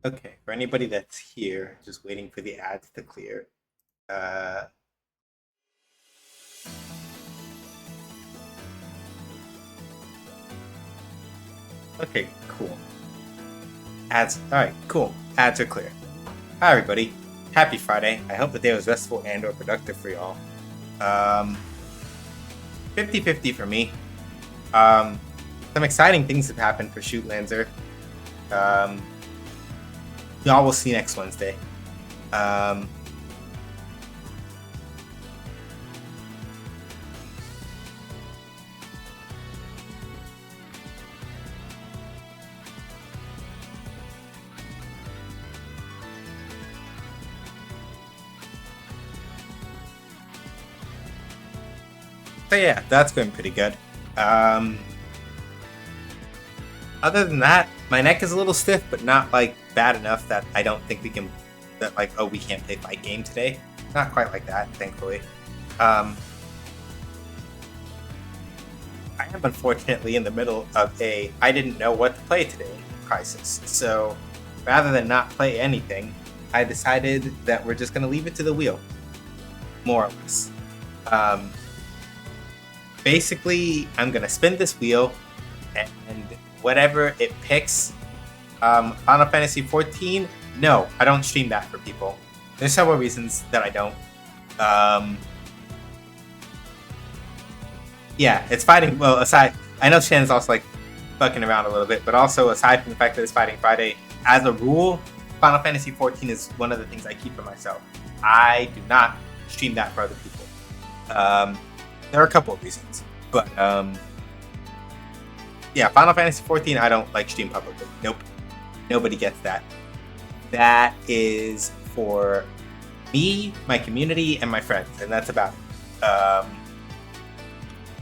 Okay, for anybody that's here, just waiting for the ads to clear. Uh, okay, cool. Ads. All right, cool. Ads are clear. Hi, everybody. Happy Friday. I hope the day was restful and/or productive for y'all. Um, 50-50 for me. Some exciting things have happened for Shoot Lancer. Y'all will see next Wednesday. Um, so yeah, that's going pretty good. Other than that, my neck is a little stiff, but not like bad enough that I don't think we can. That like, oh, we can't play fight game today. Not quite like that, thankfully. Um, I am unfortunately in the middle of a I didn't know what to play today crisis. So rather than not play anything, I decided that we're just going to leave it to the wheel, more or less. Um, Basically, I'm going to spin this wheel, and whatever it picks, Final Fantasy 14, no, I don't stream that for people. There's several reasons that I don't. Yeah, it's fighting. Well, aside, I know Shannon's also like fucking around a little bit, but also aside from the fact that it's Fighting Friday, as a rule, Final Fantasy 14 is one of the things I keep for myself. I do not stream that for other people. There are a couple of reasons, but yeah, Final Fantasy 14 I don't like stream publicly. Nope, nobody gets that. That is for me, my community, and my friends, and that's about it.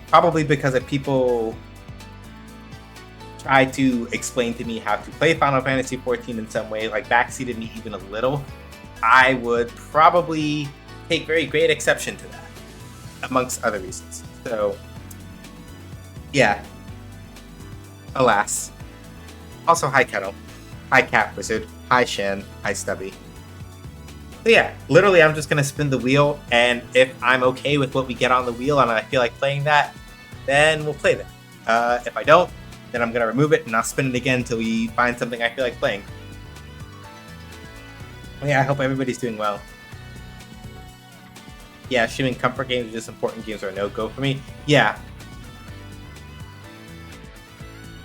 Probably because if people try to explain to me how to play Final Fantasy 14 in some way, like backseated me even a little, I would probably take very great exception to that, amongst other reasons. So, yeah. Alas. Also, hi Kettle. Hi Cat Wizard. Hi Shan. Hi Stubby. So yeah, literally I'm just going to spin the wheel, and if I'm okay with what we get on the wheel and I feel like playing that, then we'll play that. If I don't, then I'm going to remove it and I'll spin it again until we find something I feel like playing. Well, yeah, I hope everybody's doing well. Yeah, streaming comfort games or just important games are a no-go for me. Yeah.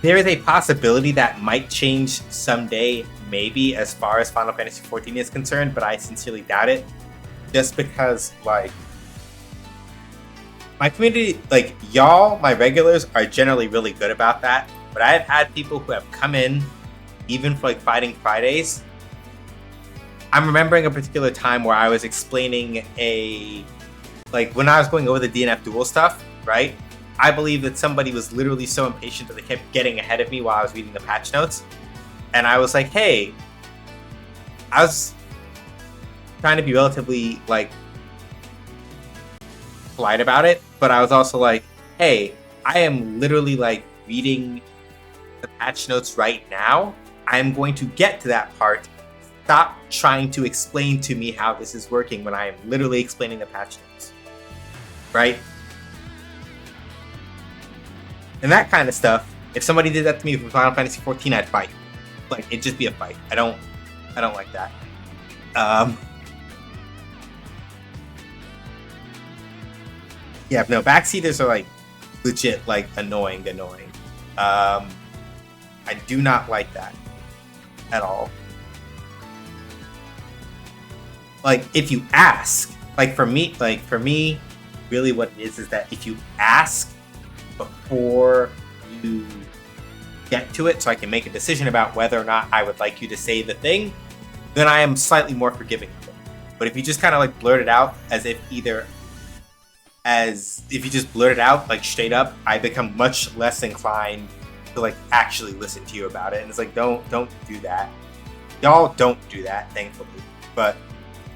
There is a possibility that might change someday, maybe, as far as Final Fantasy XIV is concerned, but I sincerely doubt it. Just because, like, my community, like, y'all, my regulars, are generally really good about that. But I've had people who have come in, even for, like, Fighting Fridays. I'm remembering a particular time where I was explaining like, when I was going over the DNF duel stuff, right? I believe that somebody was literally so impatient that they kept getting ahead of me while I was reading the patch notes. And I was like, hey, I was trying to be relatively, like, polite about it, but I was also like, hey, I am literally, like, reading the patch notes right now. I'm going to get to that part. Stop trying to explain to me how this is working when I am literally explaining the patch notes. Right? And that kind of stuff, if somebody did that to me for Final Fantasy 14, I'd fight. Like, it'd just be a fight. I don't like that. Yeah, no, backseaters are, like, legit, like, annoying. I do not like that at all. Like, if you ask, like, for me, really what it is that if you ask before you get to it, so I can make a decision about whether or not I would like you to say the thing, then I am slightly more forgiving of it. But if you just kind of, like, blurt it out as if you just blurt it out, like, straight up, I become much less inclined to, like, actually listen to you about it. And it's like, don't do that. Y'all don't do that, thankfully. But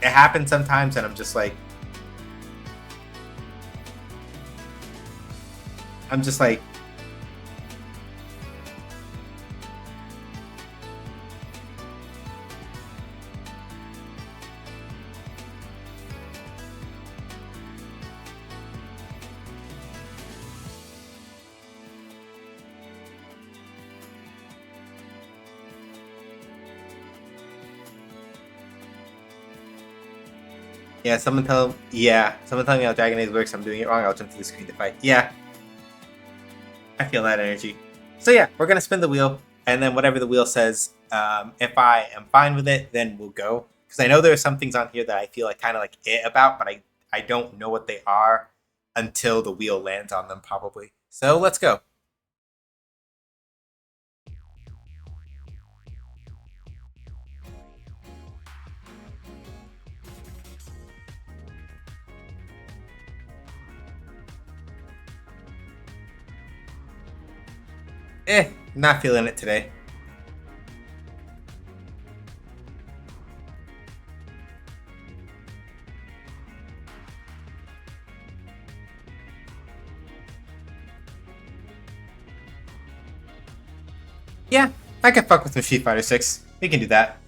it happens sometimes, and I'm just like, Yeah, someone tell me how Dragon Age works. I'm doing it wrong. I'll jump to the screen to fight. Yeah, I feel that energy. So yeah, we're gonna spin the wheel, and then whatever the wheel says, if I am fine with it, then we'll go. Because I know there are some things on here that I feel like kind of like about, but I don't know what they are until the wheel lands on them, probably. So let's go. Not feeling it today. Yeah, I can fuck with Machine Fighter 6. We can do that.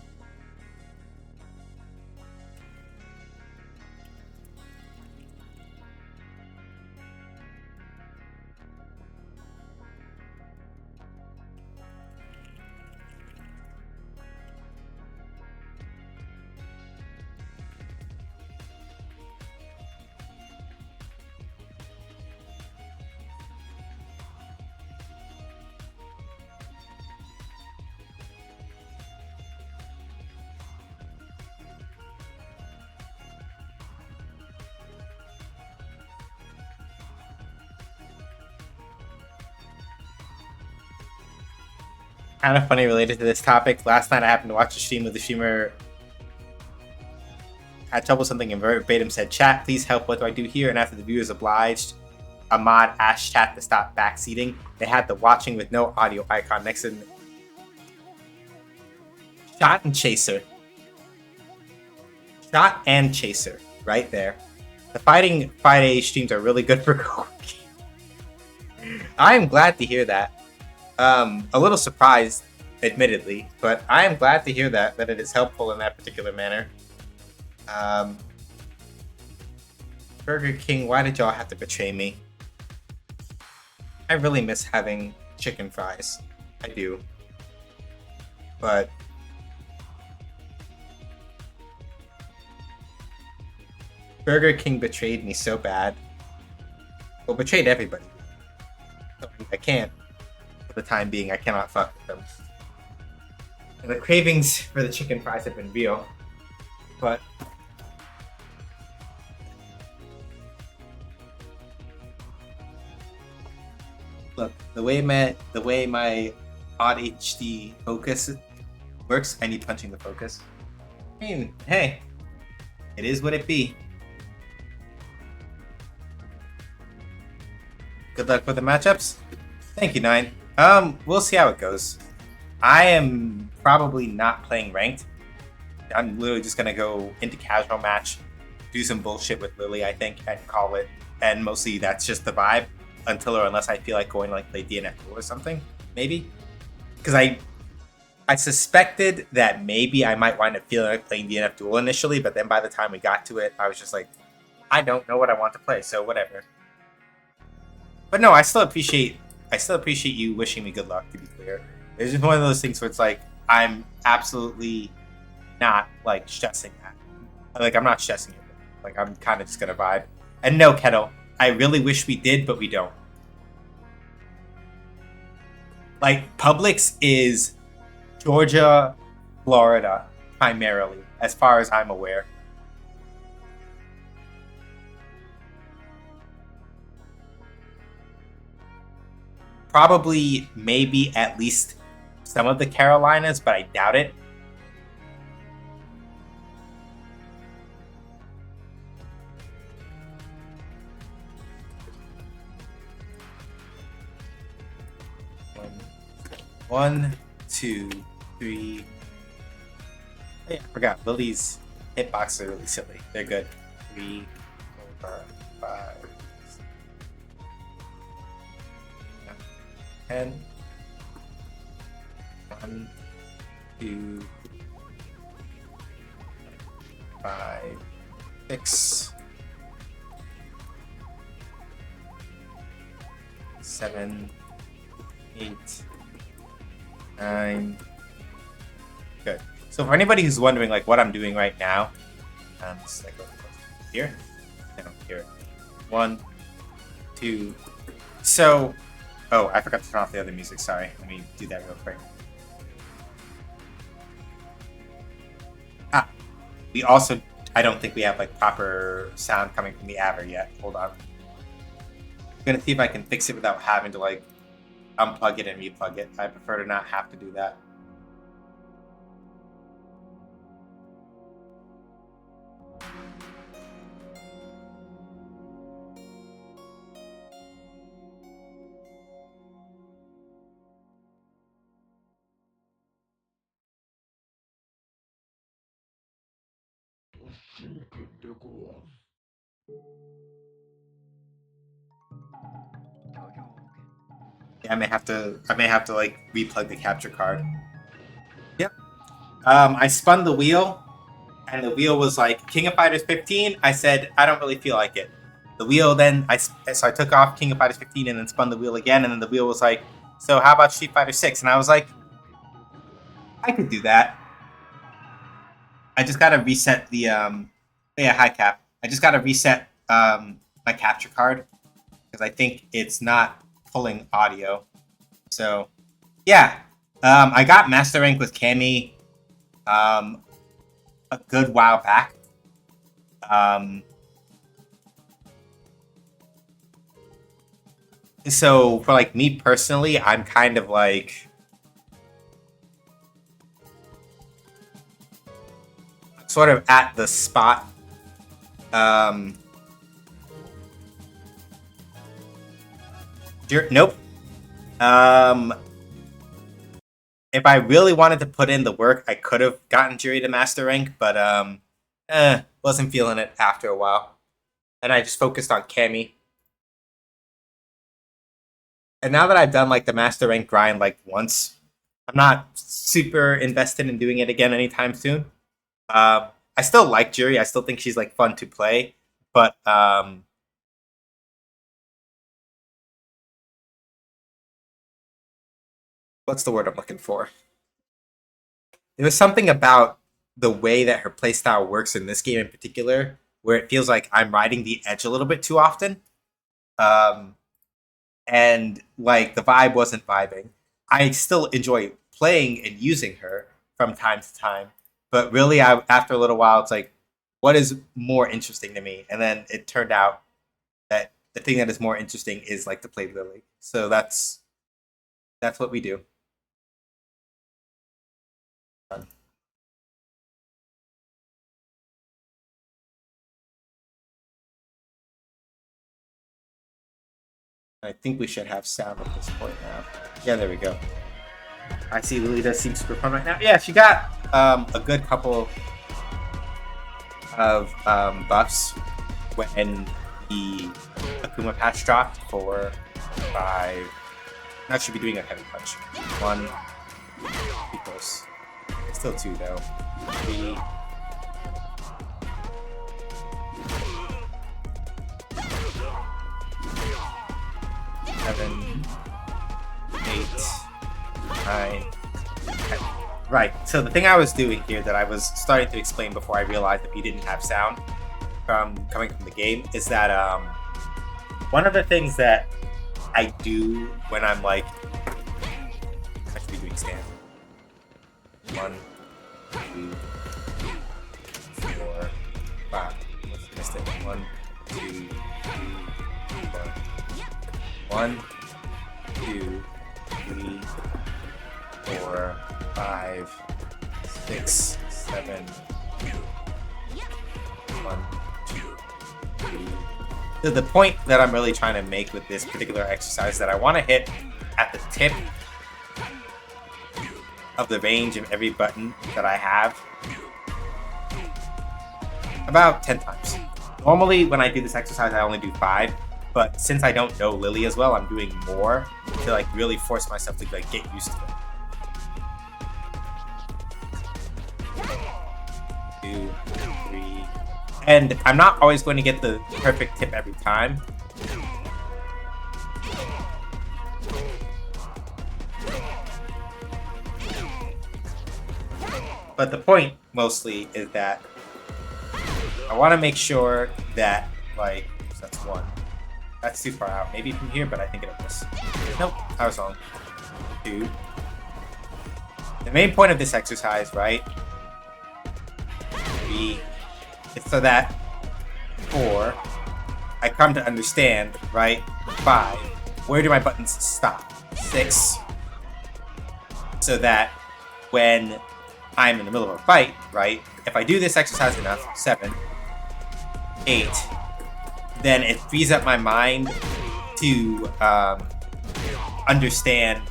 Kind of funny related to this topic. Last night I happened to watch a stream of the streamer had trouble something and verbatim said, "Chat, please help. What do I do here?" And after the viewers obliged a mod asked chat to stop backseating, they had the watching with no audio icon next to them. Shot and Chaser. Shot and Chaser. Right there. The Fighting Friday streams are really good for Koki. I am glad to hear that. A little surprised, admittedly, but I am glad to hear that it is helpful in that particular manner. Burger King, why did y'all have to betray me? I really miss having chicken fries. I do. But Burger King betrayed me so bad. Well, betrayed everybody. So I can't. For the time being, I cannot fuck with them. And the cravings for the chicken fries have been real. But look, the way my odd HD focus works, I need punching the focus. I mean, hey, it is what it be. Good luck with the matchups. Thank you, Nine. We'll see how it goes. I am probably not playing ranked. I'm literally just gonna go into casual match, do some bullshit with Lily, I think, and call it. And mostly that's just the vibe, until or unless I feel like going to like play DNF or something, maybe. Because I suspected that maybe I might wind up feeling like playing DNF Duel initially, but then by the time we got to it, I was just like, I don't know what I want to play, so whatever. But no, I still appreciate you wishing me good luck, to be clear. It's just one of those things where it's like, I'm absolutely not like stressing that. Like, I'm not stressing it. Like, I'm kind of just gonna vibe. And no, Kettle, I really wish we did, but we don't. Like, Publix is Georgia, Florida, primarily, as far as I'm aware. Probably, maybe at least some of the Carolinas, but I doubt it. One, two, three. Oh, yeah, I forgot. Lily's hitboxes are really silly. They're good. 3, 4, 5, 10. 1, 2, 5, 6, 7, 8, 9. Good. So for anybody who's wondering like what I'm doing right now, just like Here? I don't hear it. 1, 2. So, oh, I forgot to turn off the other music. Sorry. Let me do that real quick. We also, I don't think we have like proper sound coming from the adder yet. Hold on. I'm gonna see if I can fix it without having to like unplug it and replug it. I prefer to not have to do that. Yeah, I may have to like replug the capture card. Yep. I spun the wheel, and the wheel was like King of Fighters 15. I said I don't really feel like it. The wheel then so I took off King of Fighters 15 and then spun the wheel again, and then the wheel was like, so how about Street Fighter 6? And I was like, I could do that. I just gotta reset the yeah, hi Cap. I just gotta reset my capture card because I think it's not pulling audio. So yeah, I got Master Rank with Cammy a good while back. So for like me personally, I'm kind of like sort of at the spot. Nope. If I really wanted to put in the work, I could have gotten Jury to Master Rank, but wasn't feeling it after a while. And I just focused on Cammy. And now that I've done like the Master Rank grind like once, I'm not super invested in doing it again anytime soon. I still like Jury. I still think she's like fun to play, but what's the word I'm looking for? There was something about the way that her playstyle works in this game in particular, where it feels like I'm riding the edge a little bit too often. And like the vibe wasn't vibing. I still enjoy playing and using her from time to time, but really, after a little while, it's like, what is more interesting to me? And then it turned out that the thing that is more interesting is like to play Lily. So that's what we do. I think we should have sound at this point now. Yeah, there we go. I see Lily does seem super fun right now. Yeah, she got a good couple of buffs when the Akuma patch dropped for 5. That should be doing a heavy punch. 1 equals. Still 2 though. 3. 7, 8, 9, 10. Right, so the thing I was doing here that I was starting to explain before I realized that we didn't have sound coming from the game is that one of the things that I do when I'm like, I should be doing stand. 1, 2, 4, 5. What's missed it? 1, 2, 3, 4. 1, 2, 3, 4, 5, 6, 7. 1, 2, 3. So the point that I'm really trying to make with this particular exercise is that I want to hit at the tip of the range of every button that I have about 10 times. Normally, when I do this exercise, I only do 5. But since I don't know Lily as well, I'm doing more to like really force myself to like get used to it. 2, 3, and I'm not always going to get the perfect tip every time. But the point mostly is that I I want to make sure that, like, so that's 1. That's too far out. Maybe from here, but I think it'll miss. Nope, I was wrong. 2. The main point of this exercise, right? 3. It's so that 4, I come to understand, right? 5, where do my buttons stop? 6, so that when I'm in the middle of a fight, right? If I do this exercise enough, 7, 8, then it frees up my mind to understand,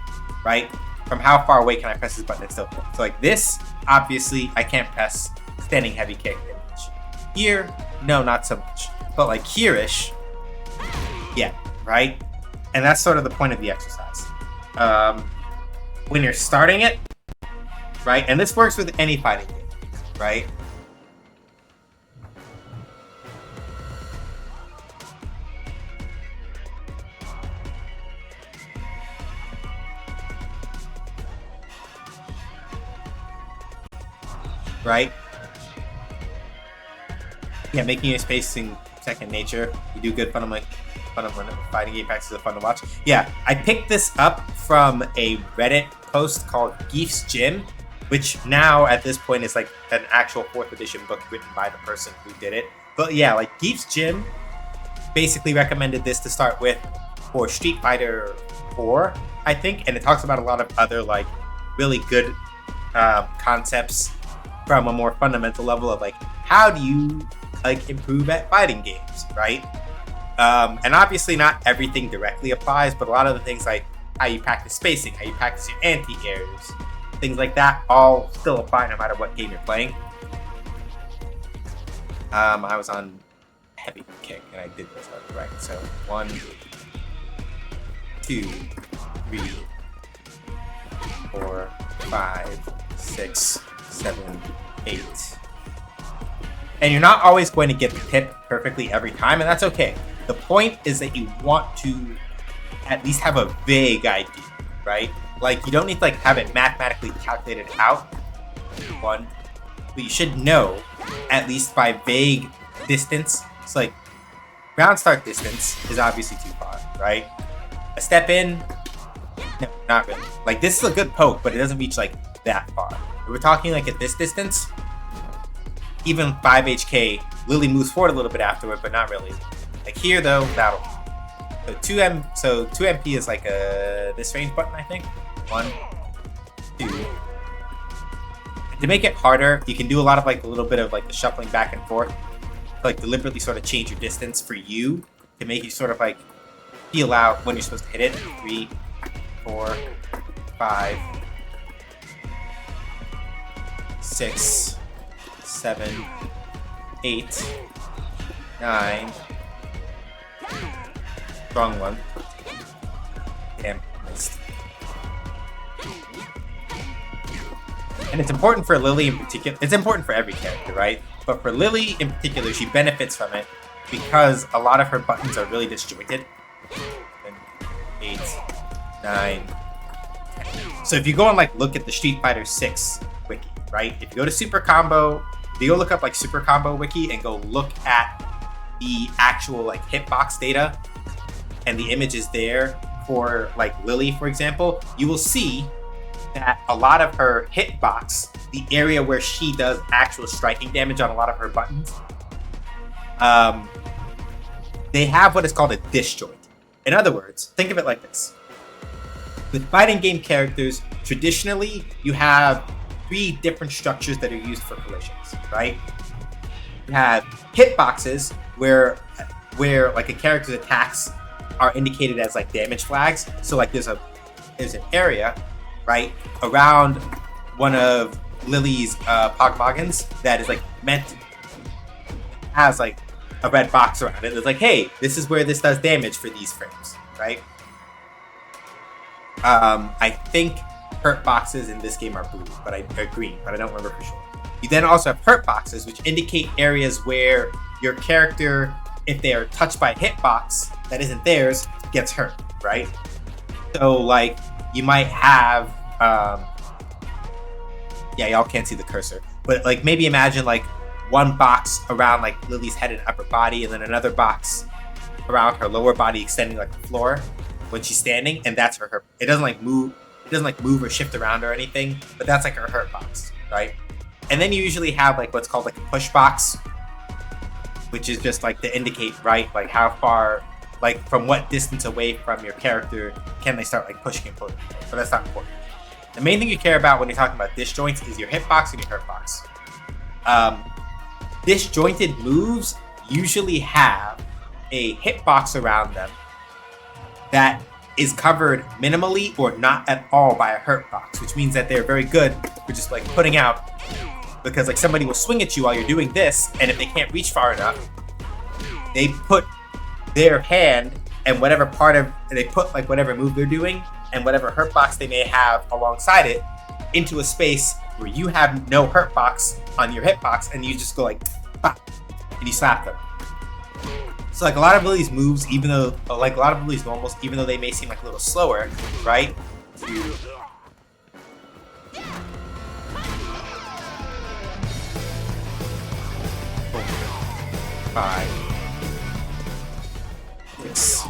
right? From how far away can I press this button and still hit? So like this, obviously, I can't press standing heavy kick image. Here, no, not so much. But like here-ish, yeah, right? And that's sort of the point of the exercise. When you're starting it, right? And this works with any fighting game, right? Right? Yeah, making your spacing second nature. You do good fundamental fighting game practices are fun to watch. Yeah, I picked this up from a Reddit post called Geef's Gym, which now at this point is like an actual 4th edition book written by the person who did it. But yeah, like Geef's Gym basically recommended this to start with for Street Fighter 4, I think, and it talks about a lot of other like really good concepts from a more fundamental level of like how do you like improve at fighting games, right? And obviously not everything directly applies, but a lot of the things like how you practice spacing, how you practice your anti-airs, things like that all still apply no matter what game you're playing. I was on heavy kick and I did this one correct. So 1, 2, 3, 4, 5, 6, 7, 8. And you're not always going to get the tip perfectly every time, and that's okay. The point is that you want to at least have a vague idea, right? Like, you don't need to like have it mathematically calculated out, 1, but you should know, at least by vague distance. It's like, ground start distance is obviously too far, right? A step in, no, not really. Like, this is a good poke, but it doesn't reach like that far. If we're talking like at this distance, even 5 HK, Lily moves forward a little bit afterward, but not really. Like here though, that'll. So 2 MP is like this range button, I think. 1, 2. And to make it harder, you can do a lot of like a little bit of like the shuffling back and forth, to, like deliberately sort of change your distance for you to make you sort of like feel out when you're supposed to hit it. 3, 4, 5, 6, 7, 8, 9. Wrong one. Damn, missed. And it's important for Lily in particular. It's important for every character, right? But for Lily in particular, she benefits from it because a lot of her buttons are really disjointed. 8, 9, 10. So if you go and like look at the Street Fighter 6 wiki, right? If you go to Super Combo, if you go look up like Super Combo wiki and go look at the actual like hitbox data and the images there for like Lily, for example, you will see that a lot of her hitbox, the area where she does actual striking damage on a lot of her buttons, they have what is called a disjoint. In other words, think of it like this. With fighting game characters, traditionally, you have 3 different structures that are used for collisions, right? You have hitboxes where like a character's attacks are indicated as like damage flags. So like there's an area, right, around one of Lily's Pogmoggins that is like has like a red box around it. It's like, hey, this is where this does damage for these frames, right? I think hurt boxes in this game are blue, but are green, but I don't remember for sure. You then also have hurt boxes, which indicate areas where your character, if they are touched by a hitbox that isn't theirs, gets hurt, right? So like you might have, yeah, y'all can't see the cursor, but like maybe imagine like one box around like Lily's head and upper body, and then another box around her lower body extending like the floor when she's standing, and that's her hurt. It doesn't like move or shift around or anything, but that's like her hurt box, right? And then you usually have like what's called like a push box, which is just like to indicate, right, like how far, like from what distance away from your character can they start like pushing and pulling. So that's not important. The main thing you care about when you're talking about disjoints is your hitbox and your hurt box. Disjointed moves usually have a hitbox around them that is covered minimally or not at all by a hurt box, which means that they're very good for just like putting out, because like somebody will swing at you while you're doing this, and if they can't reach far enough, they put their hand and whatever part of, they put like whatever move they're doing and whatever hurt box they may have alongside it into a space where you have no hurt box on your hitbox, and you just go like, pop, and you slap them. So like a lot of Lily's moves, even though, like a lot of Lily's normals, even though they may seem like a little slower, right? 5, 6,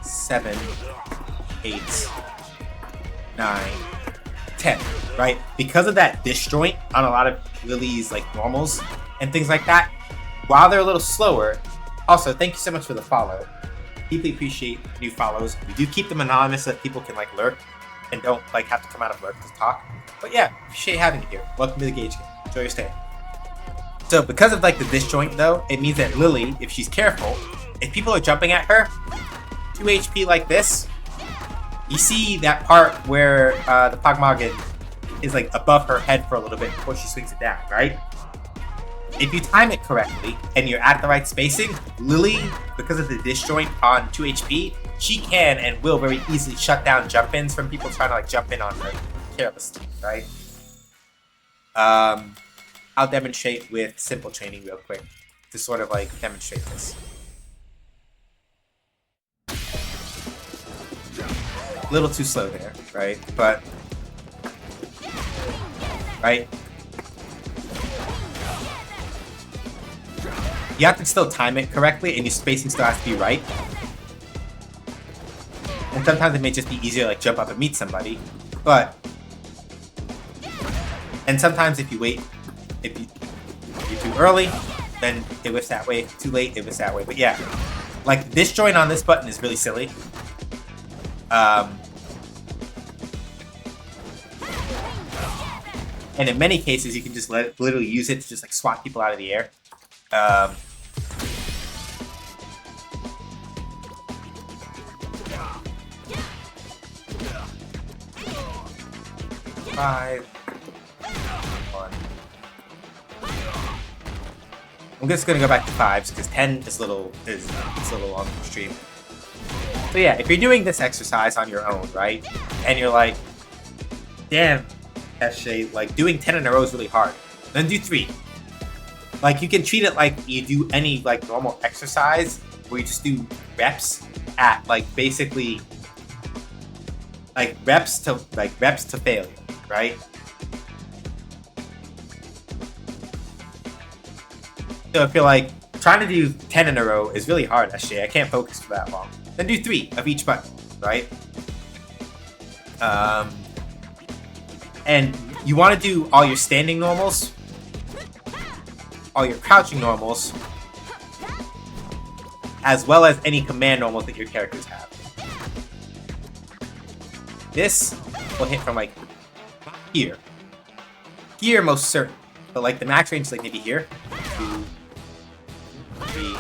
7, 8, 9, 10, right? Because of that disjoint on a lot of Lily's like normals and things like that, while they're a little slower. Also, thank you so much for the follow. Deeply appreciate new follows. We do keep them anonymous so that people can like lurk and don't like have to come out of lurk to talk. But yeah, appreciate having you here. Welcome to the Gauge Game. Enjoy your stay. So because of like the disjoint though, it means that Lily, if she's careful, if people are jumping at her, 2 HP like this, you see that part where the Pugmoggon is like above her head for a little bit before she swings it down, right? If you time it correctly and you're at the right spacing, Lily, because of the disjoint on 2 HP, she can and will very easily shut down jump-ins from people trying to like jump in on her carelessly, right? I'll demonstrate with simple training real quick to sort of like demonstrate this. A little too slow there, right? But, right? You have to still time it correctly, and your spacing still has to be right. And sometimes it may just be easier to like jump up and meet somebody, but, and sometimes if you wait, if you're too early, then it whiffs that way. Too late, it whiffs that way. But yeah, like this joint on this button is really silly. And in many cases, you can just literally use it to just like swat people out of the air. 5, 1. I'm just gonna go back to 5s because 10 is a little long extreme. So yeah, if you're doing this exercise on your own, right, and you're like, damn, Eshe, like doing 10 in a row is really hard, then do 3. Like you can treat it like you do any like normal exercise where you just do reps at like basically like reps to failure, right? So if you're like trying to do 10 in a row is really hard, Eshe, I can't focus for that long, then do 3 of each button, right? And you want to do all your standing normals, all your crouching normals, as well as any command normals that your characters have. This will hit from like here. Here most certain. But like the max range is like maybe here. 2, 3,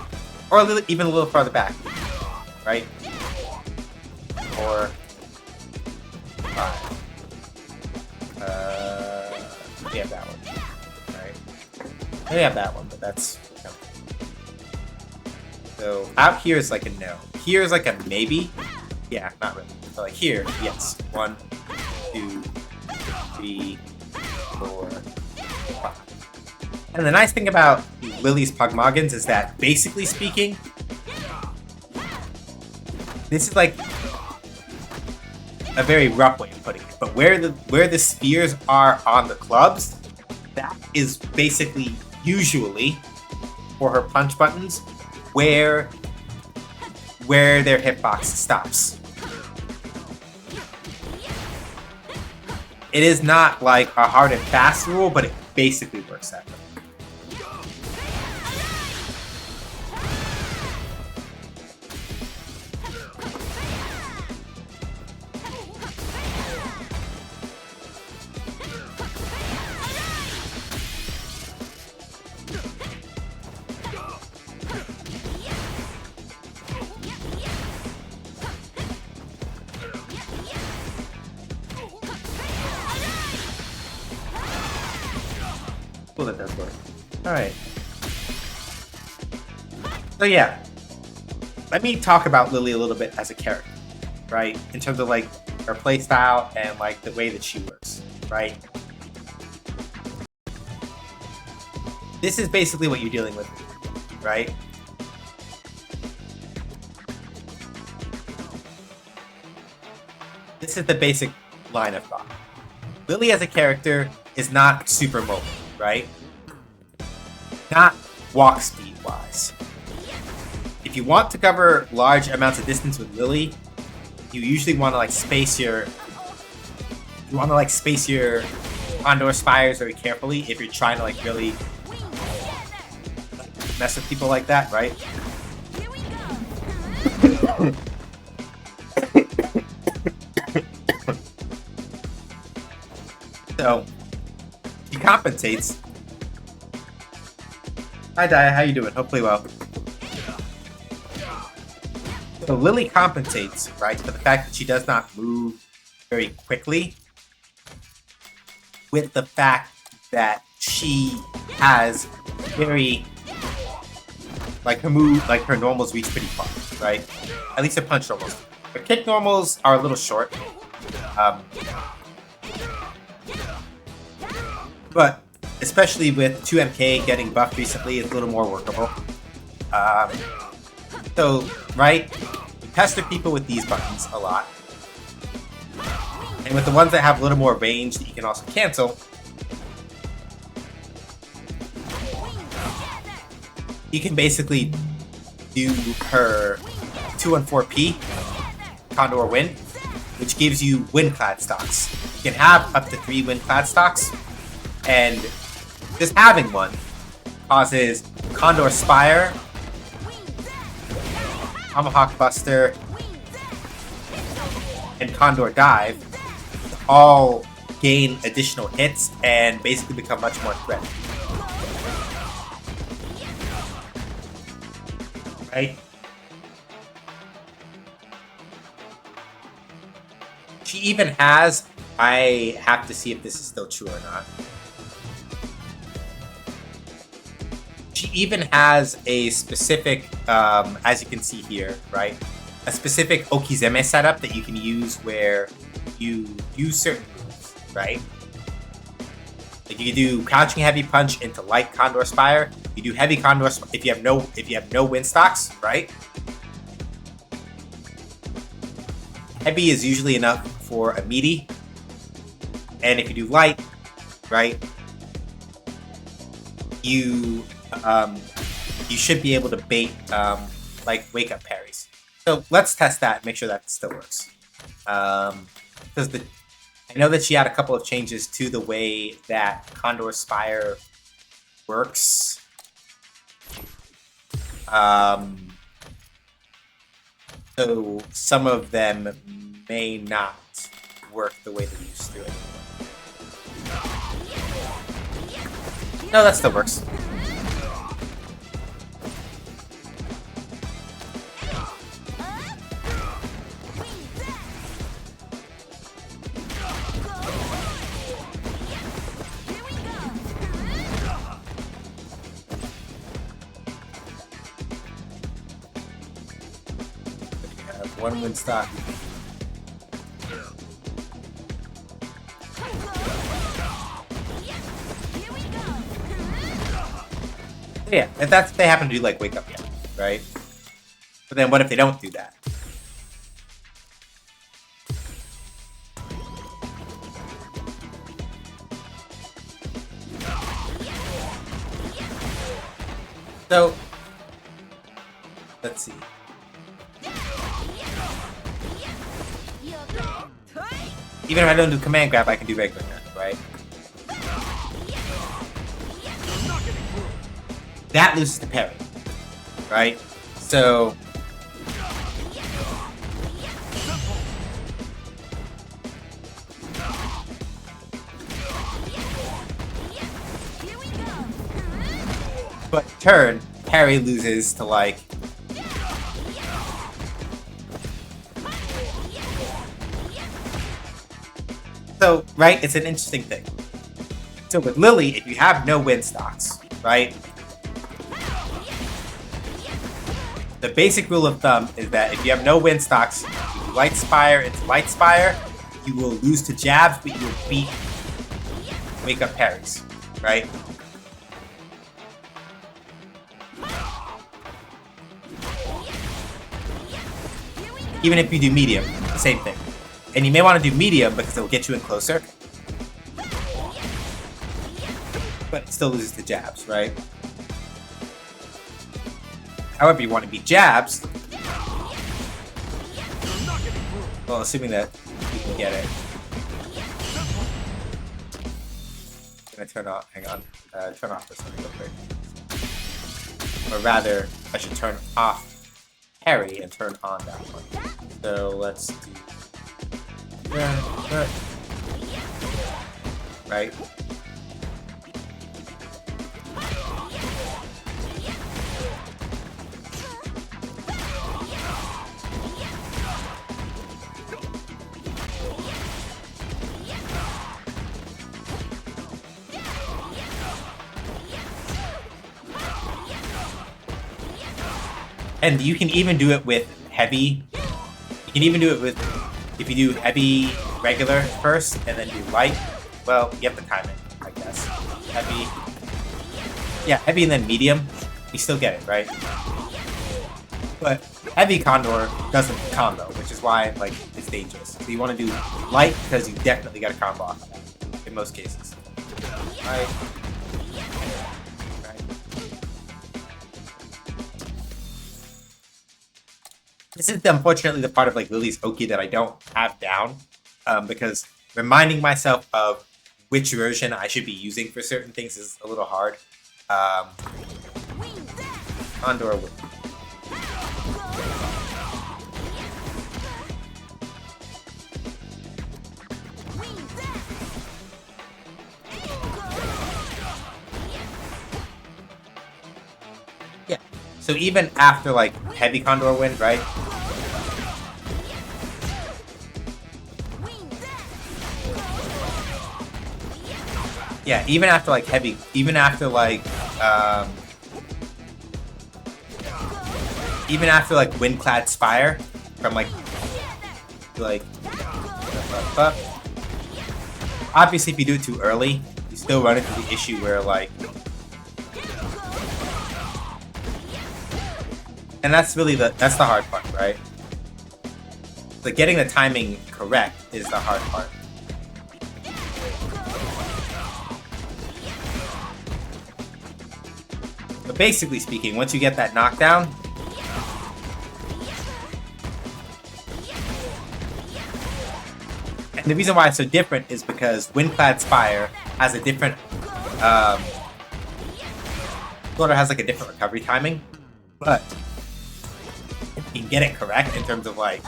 or even a little farther back. Right? 4, 5. We have that one. I have that one, but that's no. So out here is like a no. Here is like a maybe. Yeah, not really. So like here, yes. 1, 2, 3, 4, 5. And the nice thing about Lily's Pugmoggons is that, basically speaking, this is like a very rough way of putting it. But where the spheres are on the clubs, that is basically usually, for her punch buttons, where their hitbox stops. It is not like a hard and fast rule, but it basically works that way. Well, that does work. Alright. So yeah. Let me talk about Lily a little bit as a character, right? In terms of like her playstyle and like the way that she works, right? This is basically what you're dealing with, right? This is the basic line of thought. Lily as a character is not super mobile, right? Not walk speed wise. If you want to cover large amounts of distance with Lily, you usually want to like space your Condor Spires very carefully if you're trying to like really mess with people like that, right? So he compensates. Hi Dia, how you doing? Hopefully well. So Lily compensates, right, for the fact that she does not move very quickly with the fact that she has very, like her move, like her normals reach pretty far, right? At least her punch normals. Her kick normals are a little short. But especially with 2MK getting buffed recently, it's a little more workable. So, right, you pester people with these buttons a lot. And with the ones that have a little more range that you can also cancel, you can basically do her 214P, Condor Wind, which gives you wind-clad stocks. You can have up to 3 wind-clad stocks, and just having one causes Condor Spire, Tomahawk Buster, and Condor Dive to all gain additional hits and basically become much more threatening. Right? She even has, I have to see if this is still true or not. She even has a specific, as you can see here, right? A specific Okizeme setup that you can use where you use certain moves, right? Like you do crouching heavy punch into light Condor Spire. You do heavy Condor if you have no wind stocks, right? Heavy is usually enough for a meaty, and if you do light, right, you should be able to bait like wake up parries. So let's test that and make sure that still works. Because I know that she had a couple of changes to the way that Condor Spire works. So some of them may not work the way they used to anymore. No, that still works. One wind stock. Yeah, if that's if they happen to do like wake up yet, right? But then what if they don't do that? So, let's see. Even if I don't do command grab, I can do regular grab, right? That loses the parry, right? So, but turn, parry loses to like. So, right, it's an interesting thing. So with Lily, if you have no win stocks, right? The basic rule of thumb is that if you have no win stocks, if you Light Spire into Light Spire, you will lose to jabs, but you will beat wake up parries, right? Even if you do medium, the same thing. And you may want to do medium because it will get you in closer. But it still loses to jabs, right? However, you want to beat jabs. Well, assuming that you can get it. I'm gonna turn off, hang on. Turn off this one real quick. Or rather, I should turn off parry and turn on that one. So let's do that. Right? And you can even do it with heavy. You can even do it with, if you do heavy regular first and then do light. Well, you have to time it, I guess. Heavy. Yeah, heavy and then medium. You still get it, right? But heavy Condor doesn't combo, which is why like it's dangerous. So you want to do light because you definitely got a combo off of that in most cases. Right? This is unfortunately the part of like Lily's Oki that I don't have down, because reminding myself of which version I should be using for certain things is a little hard. Condor would. Yeah. So even after like heavy Condor wind, right? Yeah, even after like heavy, even after like Windclad Spire from like obviously if you do it too early, you still run into the issue where like, and that's really that's the hard part, right? So getting the timing correct is the hard part. But basically speaking, once you get that knockdown, and the reason why it's so different is because Windclad Spire has a different, sort of has like a different recovery timing, but if you can get it correct in terms of like,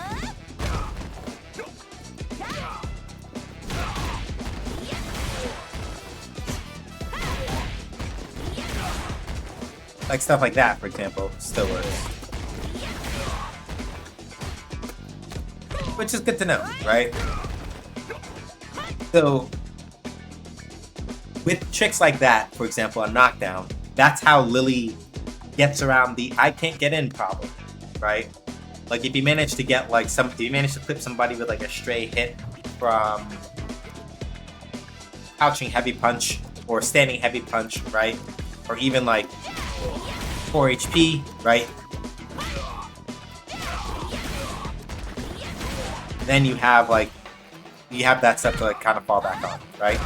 stuff like that, for example, still works. Which is good to know, right? So, with tricks like that, for example, a knockdown, that's how Lily gets around the I can't get in problem, right? Like if you manage to get like if you manage to clip somebody with like a stray hit from crouching heavy punch or standing heavy punch, right? Or even like 4 HP, right? Then you have that stuff to like kind of fall back on, right?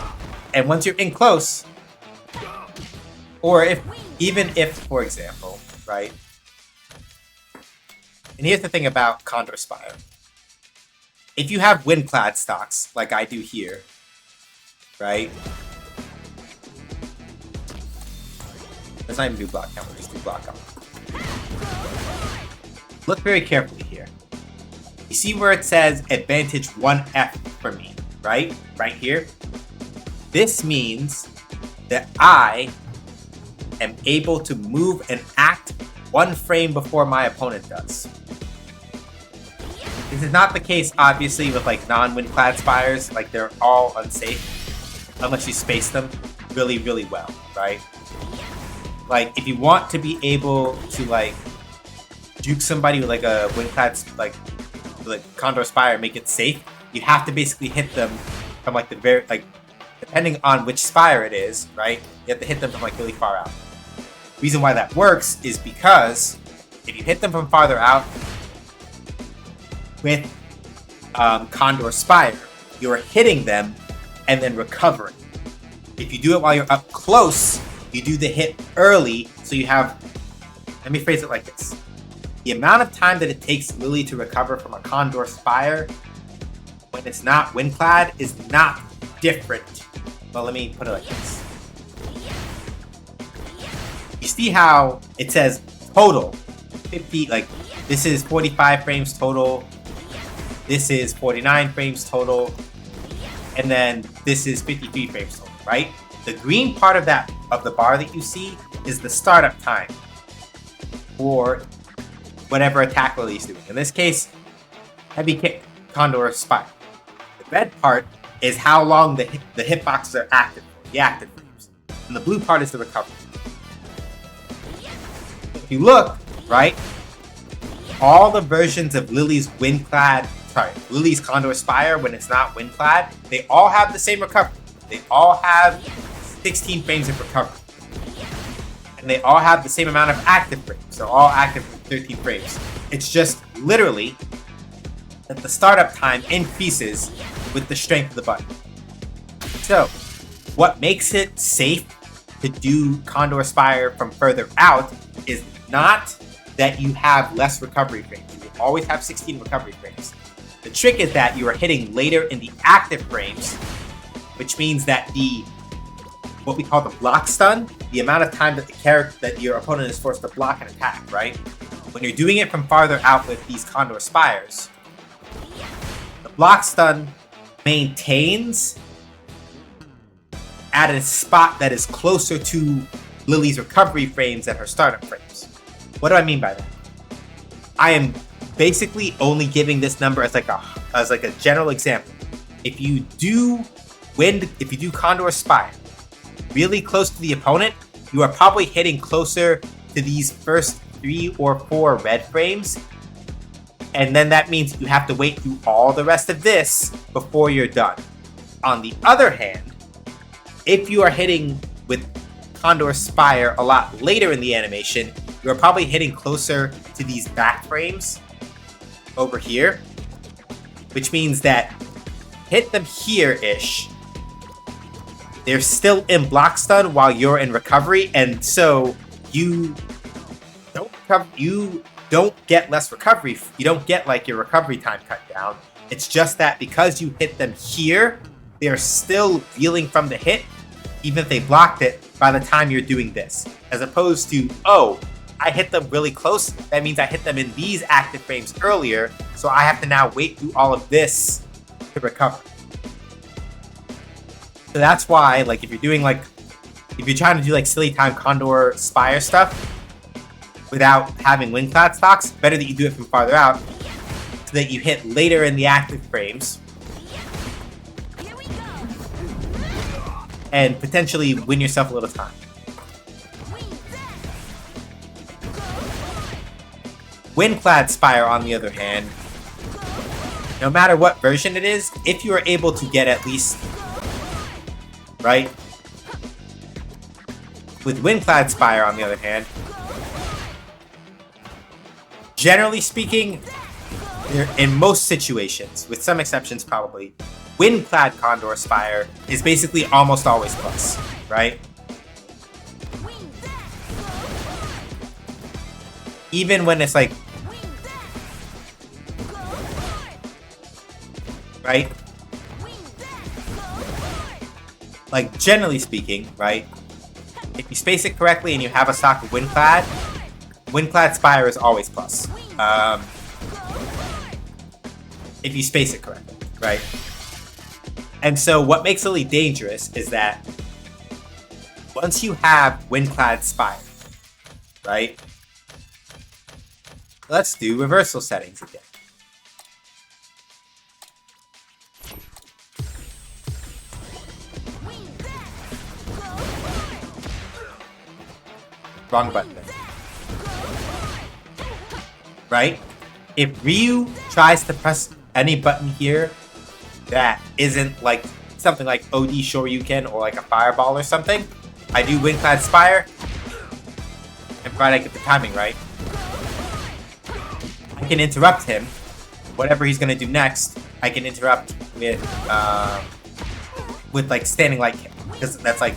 And once you're in close, Or even if, for example, right? And here's the thing about Condor Spire. If you have Windclad stocks, like I do here, right? Let's not even do block count, let's do block count. Look very carefully here. You see where it says advantage 1F for me, right? Right here. This means that I am able to move and act 1 frame before my opponent does. This is not the case, obviously, with like non-Windclad Spires. Like, they're all unsafe unless you space them really, really well, right? Like, if you want to be able to like juke somebody with like a Windclad, like Condor Spire, make it safe, you have to basically hit them from like the very, like, depending on which Spire it is, right? You have to hit them from like really far out. The reason why that works is because if you hit them from farther out with Condor Spire, you're hitting them and then recovering. If you do it while you're up close, you do the hit early, so you have, let me phrase it like this. The amount of time that it takes Lily to recover from a Condor Spire when it's not Windclad is not different. Well, let me put it like this. You see how it says total 50, like this is 45 frames total, this is 49 frames total, and then this is 53 frames total, right? The green part of that, of the bar that you see, is the startup time for whatever attack Lily's doing. In this case, heavy kick, Condor Spire. The red part is how long the hitboxes are active, the active frames. And the blue part is the recovery. If you look, right, all the versions of Lily's Condor Spire, when it's not Windclad, they all have the same recovery. They all have 16 frames of recovery. And they all have the same amount of active frames. They're all active for 13 frames. It's just literally that the startup time increases with the strength of the button. So, what makes it safe to do Condor Spire from further out is not that you have less recovery frames. You will always have 16 recovery frames. The trick is that you are hitting later in the active frames, which means that what we call the block stun, the amount of time that your opponent is forced to block an attack, right? When you're doing it from farther out with these Condor Spires, the block stun maintains at a spot that is closer to Lily's recovery frames than her startup frames. What do I mean by that? I am basically only giving this number as like a general example. If you do Condor Spire really close to the opponent, you are probably hitting closer to these first 3 or 4 red frames, and then that means you have to wait through all the rest of this before you're done. On the other hand, if you are hitting with Condor Spire a lot later in the animation, you're probably hitting closer to these back frames over here, which means that hit them here-ish. They're still in block stun while you're in recovery, and so you don't get less recovery. You don't get like your recovery time cut down. It's just that because you hit them here, they're still reeling from the hit, even if they blocked it by the time you're doing this. As opposed to, oh, I hit them really close, that means I hit them in these active frames earlier, so I have to now wait through all of this to recover. So that's why, like, if you're trying to do like silly time Condor Spire stuff without having Windclad stocks, better that you do it from farther out so that you hit later in the active frames and potentially win yourself a little time. Windclad Spire, on the other hand, no matter what version it is, if you are able to get at least, right? With Windclad Spire, on the other hand, generally speaking, in most situations, with some exceptions probably, Windclad Condor Spire is basically almost always plus, right? even when it's like, right? Like, generally speaking, right? If you space it correctly and you have a stock of Windclad Spire is always plus. If you space it correctly, right? And so what makes Lily dangerous is that once you have Windclad Spire, right? Let's do reversal settings again. Wrong button. Right? If Ryu tries to press any button here that isn't like something like OD Shoryuken or like a fireball or something, I do Windclad Spire and try to get the timing right. I can interrupt him. Whatever he's gonna do next, I can interrupt with like standing light kick, because that's like,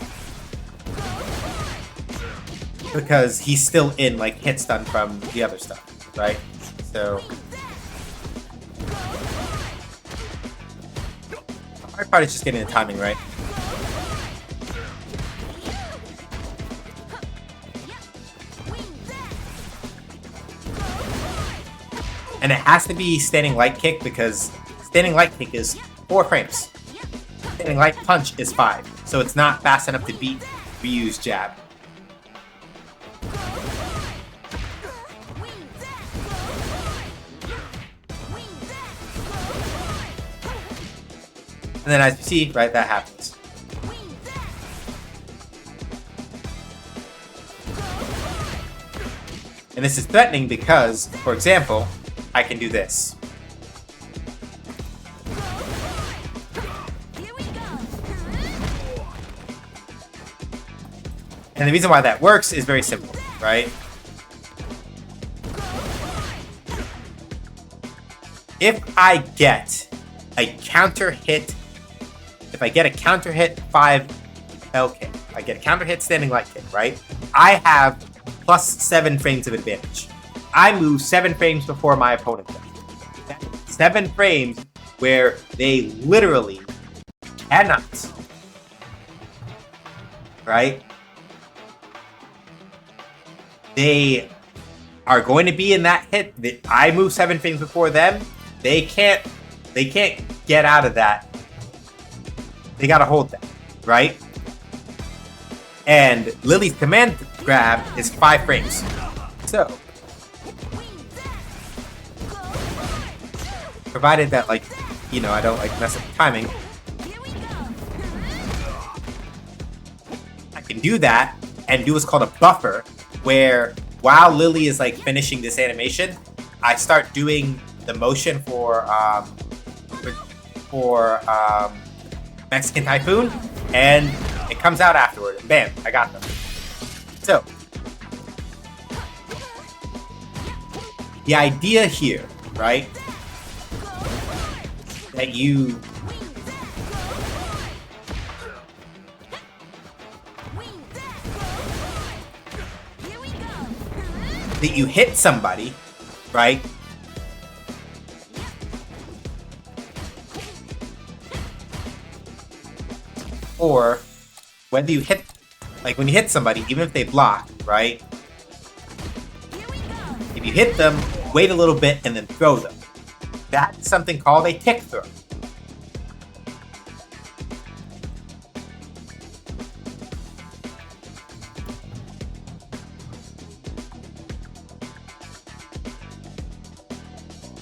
because he's still in like hit stun from the other stuff, right? So the hard part is just getting the timing right. And it has to be standing light kick, because standing light kick is 4 frames. Standing light punch is 5, so it's not fast enough to beat Ryu's jab. And then as you see, right, that happens. And this is threatening because, for example, I can do this. And the reason why that works is very simple, right? If I get a counter hit, if I get a counter hit 5 LK, I get a counter hit standing light kick, right? I have plus 7 frames of advantage. I move 7 frames before my opponent does. That's 7 frames where they literally cannot, right? They are going to be in that hit. I move 7 frames before them. They can't get out of that. They gotta hold that, right? And Lily's command grab is 5 frames. So, provided that, like, you know, I don't like mess up the timing, I can do that and do what's called a buffer, where while Lily is like finishing this animation, I start doing the motion for Mexican Typhoon, and it comes out afterward, and bam, I got them. So, the idea here, right, that you hit somebody, right? Or whether you hit, like when you hit somebody, even if they block, right? If you hit them, wait a little bit and then throw them. That's something called a kick throw.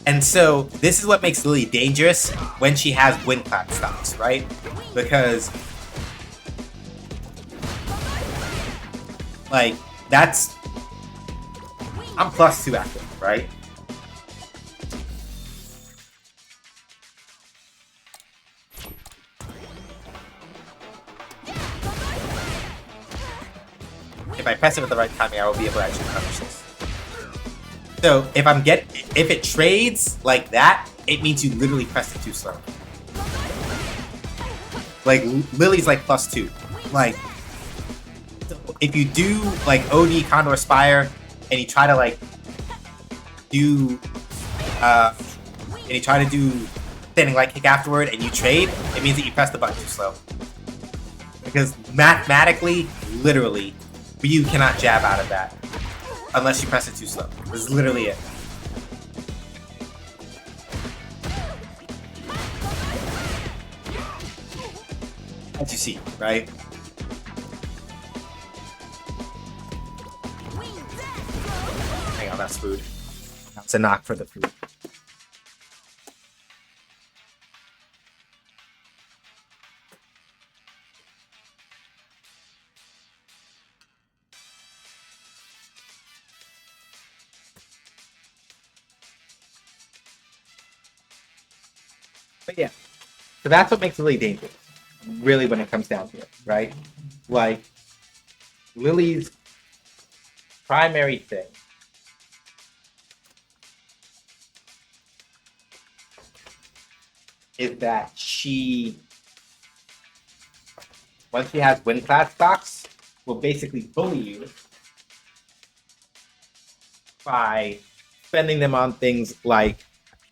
And so this is what makes Lily dangerous when she has Windclad stocks, right? Because, like, that's, I'm +2 active, right? If I press it with the right timing, I will be able to actually punish this. So if if it trades like that, it means you literally pressed it too slow. Like, Lily's like +2. Like, if you do like OD Condor Spire and you try to like do and you try to do standing light kick afterward and you trade, it means that you press the button too slow. Because mathematically, literally, Ryu cannot jab out of that unless you press it too slow. This is literally it. As you see, right? Hang on, that's food. That's a knock for the food. But yeah, so that's what makes Lily dangerous, really, when it comes down to it, right? Like, Lily's primary thing is that she, once she has win class stocks, will basically bully you by spending them on things like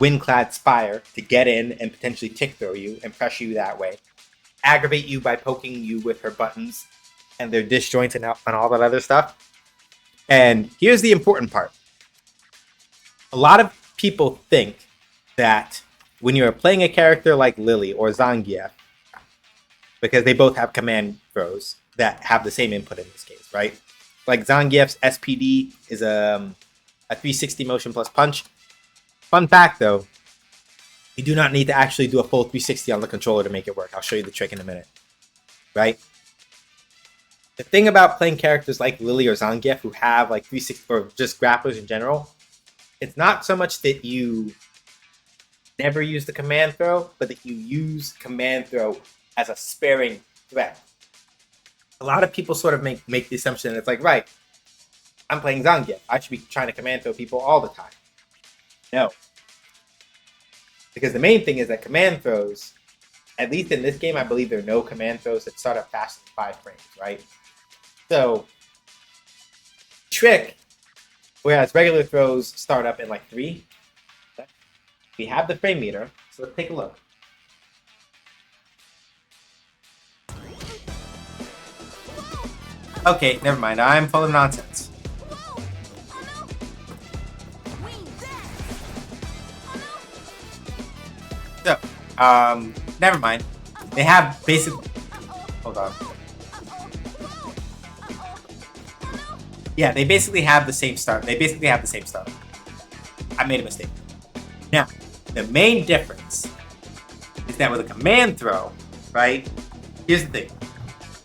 Windclad Spire to get in and potentially tick throw you and pressure you that way, aggravate you by poking you with her buttons and their disjoints and all that other stuff. And here's the important part. A lot of people think that when you're playing a character like Lily or Zangief, because they both have command throws that have the same input in this case, right? Like Zangief's SPD is a 360 motion plus punch. Fun fact though, you do not need to actually do a full 360 on the controller to make it work. I'll show you the trick in a minute, right? The thing about playing characters like Lily or Zangief who have like 360 or just grapplers in general, it's not so much that you never use the command throw, but that you use command throw as a sparing threat. A lot of people sort of make the assumption that it's like, right, I'm playing Zangief, I should be trying to command throw people all the time. No. Because the main thing is that command throws, at least in this game, I believe there are no command throws that start up faster than 5 frames, right? So, trick, whereas regular throws start up in like 3, we have the frame meter, so let's take a look. Okay, never mind, I'm full of nonsense. So, never mind. They have basically... Hold on. Yeah, they basically have the same start. I made a mistake. Now, the main difference is that with a command throw, right? Here's the thing.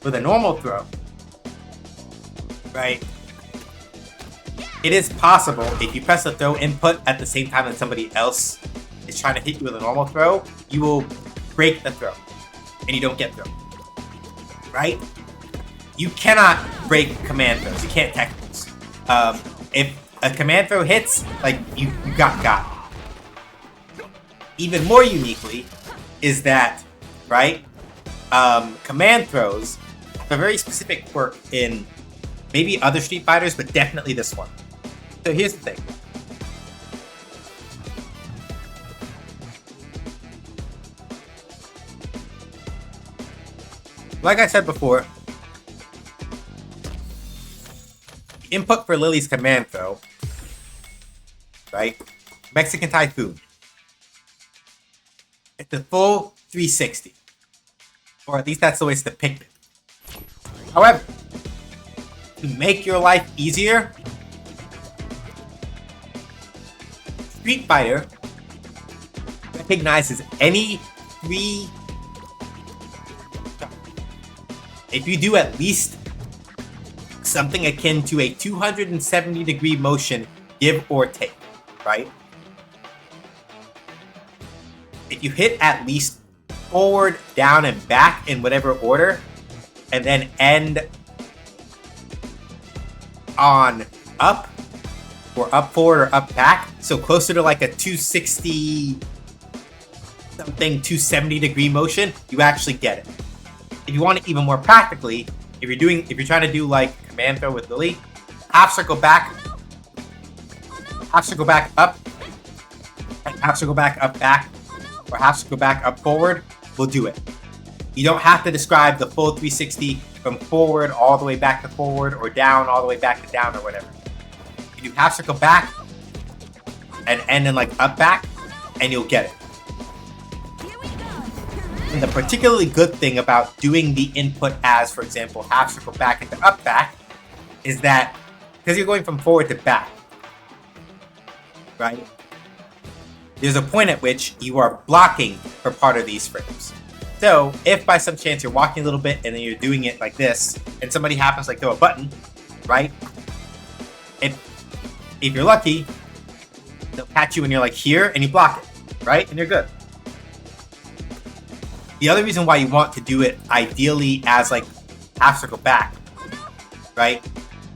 With a normal throw, right? It is possible if you press the throw input at the same time that somebody else is trying to hit you with a normal throw, you will break the throw and you don't get thrown, right? You cannot break command throws. You can't tech those. If a command throw hits, like you got. Even more uniquely is that, right? Command throws have a very specific quirk in maybe other Street Fighters, but definitely this one. So here's the thing. Like I said before, input for Lily's command throw, right? Mexican Typhoon. It's a full 360. Or at least that's the way it's depicted. However, to make your life easier, Street Fighter recognizes any 3... If you do at least something akin to a 270-degree motion, give or take, right? If you hit at least forward, down, and back in whatever order, and then end on up, or up forward or up back, so closer to like a 260 something, 270-degree motion, you actually get it. If you want it even more practically, if you're trying to do like command throw with Lily, half circle back, has to go back up, and has to go back up back, or has to go back up forward, we'll do it. You don't have to describe the full 360 from forward all the way back to forward, or down all the way back to down, or whatever. You do half circle back and end in like up back, and you'll get it. And the particularly good thing about doing the input as, for example, half circle back into up back, is that because you're going from forward to back, right? There's a point at which you are blocking for part of these frames. So if by some chance you're walking a little bit and then you're doing it like this, and somebody happens to like throw a button, right? If you're lucky, they'll catch you when you're like here and you block it, right? And you're good. The other reason why you want to do it ideally as like half circle back, right?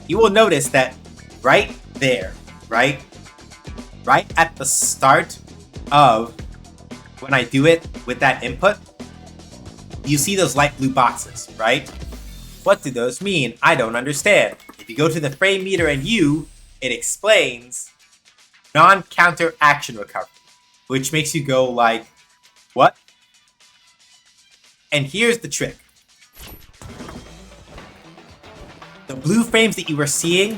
You will notice that right there, right at the start of when I do it with that input, you see those light blue boxes, right? What do those mean? I don't understand. If you go to the frame meter and it explains non-counter action recovery, which makes you go like, what? And here's the trick. The blue frames that you were seeing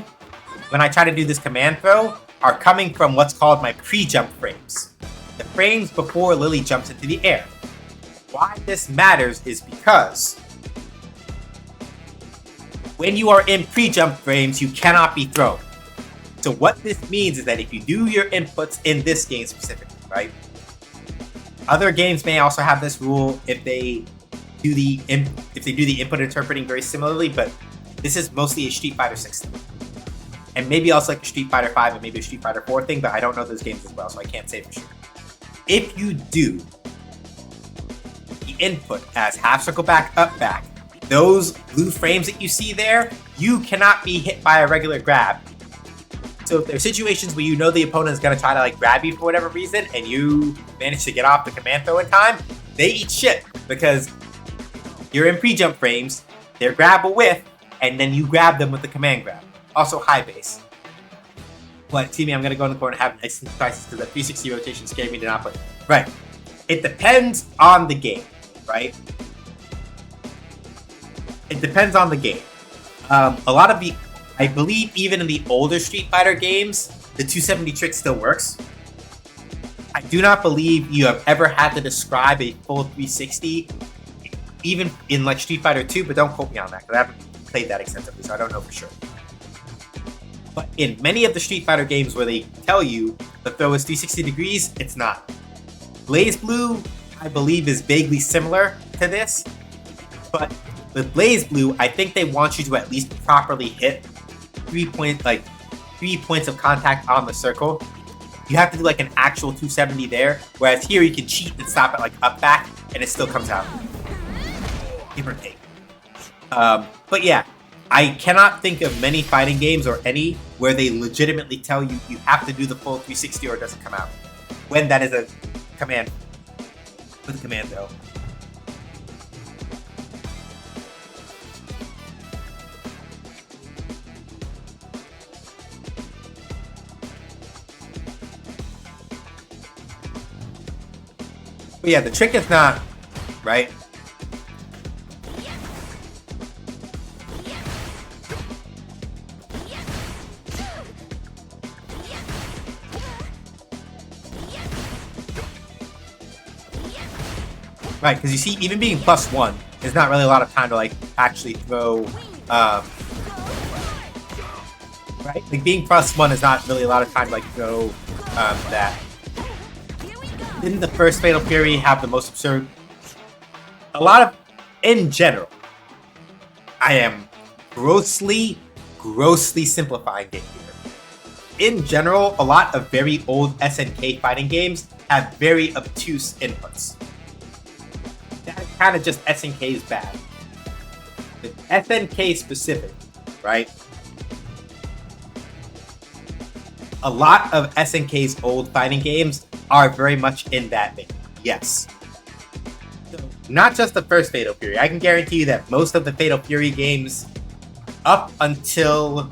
when I try to do this command throw are coming from what's called my pre-jump frames. The frames before Lily jumps into the air. Why this matters is because when you are in pre-jump frames, you cannot be thrown. So what this means is that if you do your inputs in this game specifically, right? Other games may also have this rule if they do the input interpreting very similarly, but this is mostly a Street Fighter 6 thing. And maybe also like a Street Fighter 5 and maybe a Street Fighter 4 thing, but I don't know those games as well, so I can't say for sure. If you do the input as half circle back, up back, those blue frames that you see there, you cannot be hit by a regular grab. So if there's situations where you know the opponent is going to try to like grab you for whatever reason, and you manage to get off the command throw in time, they eat shit because you're in pre-jump frames, they're grab a whiff, and then you grab them with the command grab. Also high base. But see me, I'm going to go in the corner and have instant crisis because that 360 rotation scared me to not play. Right. It depends on the game, right? It depends on the game. A lot of the, I believe even in the older Street Fighter games, the 270 trick still works. I do not believe you have ever had to describe a full 360, even in like Street Fighter 2, but don't quote me on that because I haven't played that extensively, so I don't know for sure. But in many of the Street Fighter games where they tell you the throw is 360 degrees, it's not. Blaze Blue, I believe, is vaguely similar to this, but with Blaze Blue, I think they want you to at least properly hit 3 points of contact on the circle. You have to do like an actual 270 there, whereas here you can cheat and stop it like up back, and it still comes out. Give or take. But yeah, I cannot think of many fighting games or any where they legitimately tell you you have to do the full 360 or it doesn't come out. When that is a command. With a command though. But yeah, the trick is not, right? Right, because you see, even being +1 is not really a lot of time to like actually throw, right? Like being +1 is not really a lot of time to like throw that. Didn't the first Fatal Fury have the most absurd? A lot of, in general, I am grossly simplifying it here. In general, a lot of very old SNK fighting games have very obtuse inputs. That is kind of just SNK's bad. The SNK specific, right? A lot of SNK's old fighting games are very much in that vein. Yes. So, not just the first Fatal Fury. I can guarantee you that most of the Fatal Fury games up until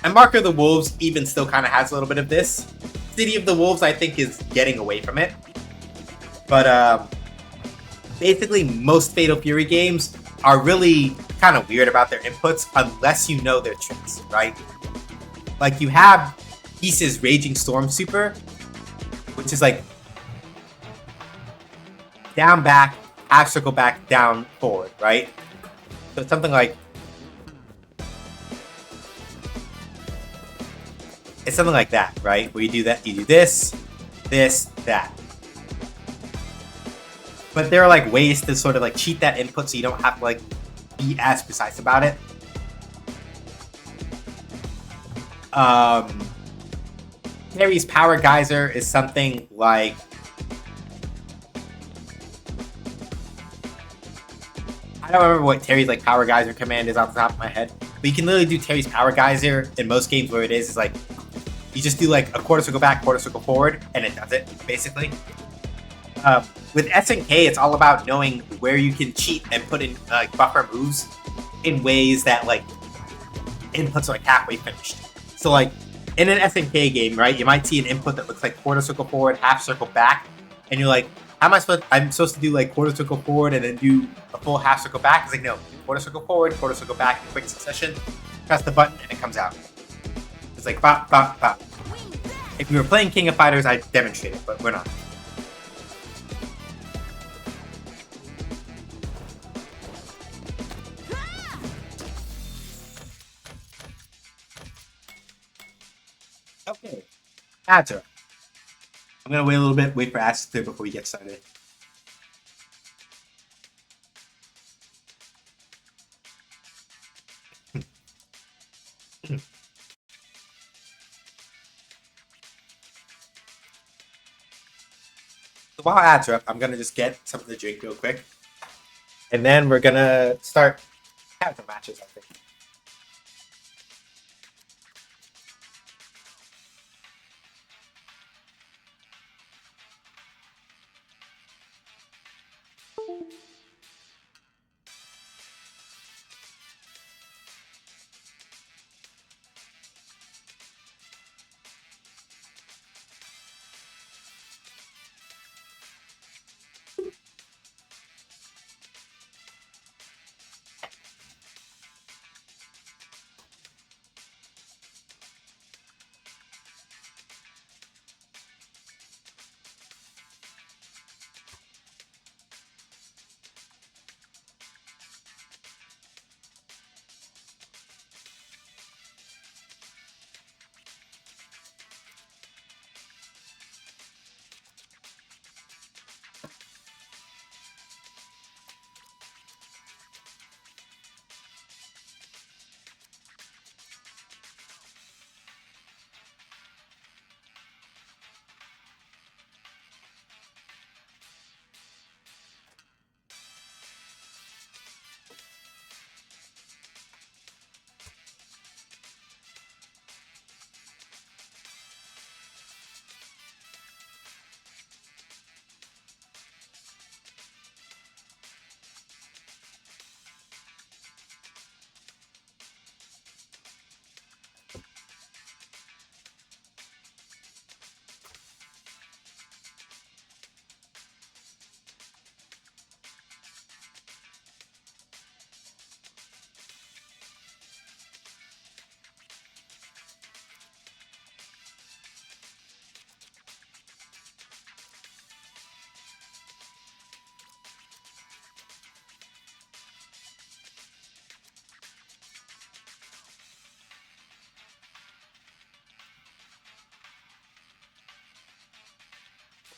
And Mark of the Wolves even still kind of has a little bit of this. City of the Wolves, I think, is getting away from it. But basically, most Fatal Fury games are really kind of weird about their inputs unless you know their tricks, right? Like, you have Peace's Raging Storm Super, which is like down, back, half circle back, down, forward, right? So it's something like that, right? Where you do that, you do this, this, that. But there are like ways to sort of like cheat that input so you don't have to like be as precise about it. Terry's Power Geyser is something like I don't remember what Terry's like Power Geyser command is off the top of my head, but you can literally do Terry's Power Geyser in most games where it is like you just do like a quarter circle back, quarter circle forward, and it does it basically. With SNK, it's all about knowing where you can cheat and put in like buffer moves in ways that like inputs are like halfway finished. So like in an SNK game, right, you might see an input that looks like quarter circle forward, half circle back, and you're like, how am I supposed? I'm supposed to do like quarter circle forward and then do a full half circle back. It's like no, quarter circle forward, quarter circle back in quick succession. Press the button and it comes out. It's like bop bop bop. If we were playing King of Fighters, I'd demonstrate it, but we're not. Okay, Adra. I'm gonna wait a little bit, wait for Ash to clear before we get started. So while ads are up, I'm gonna just get something to drink real quick, and then we're gonna start character matches. I think.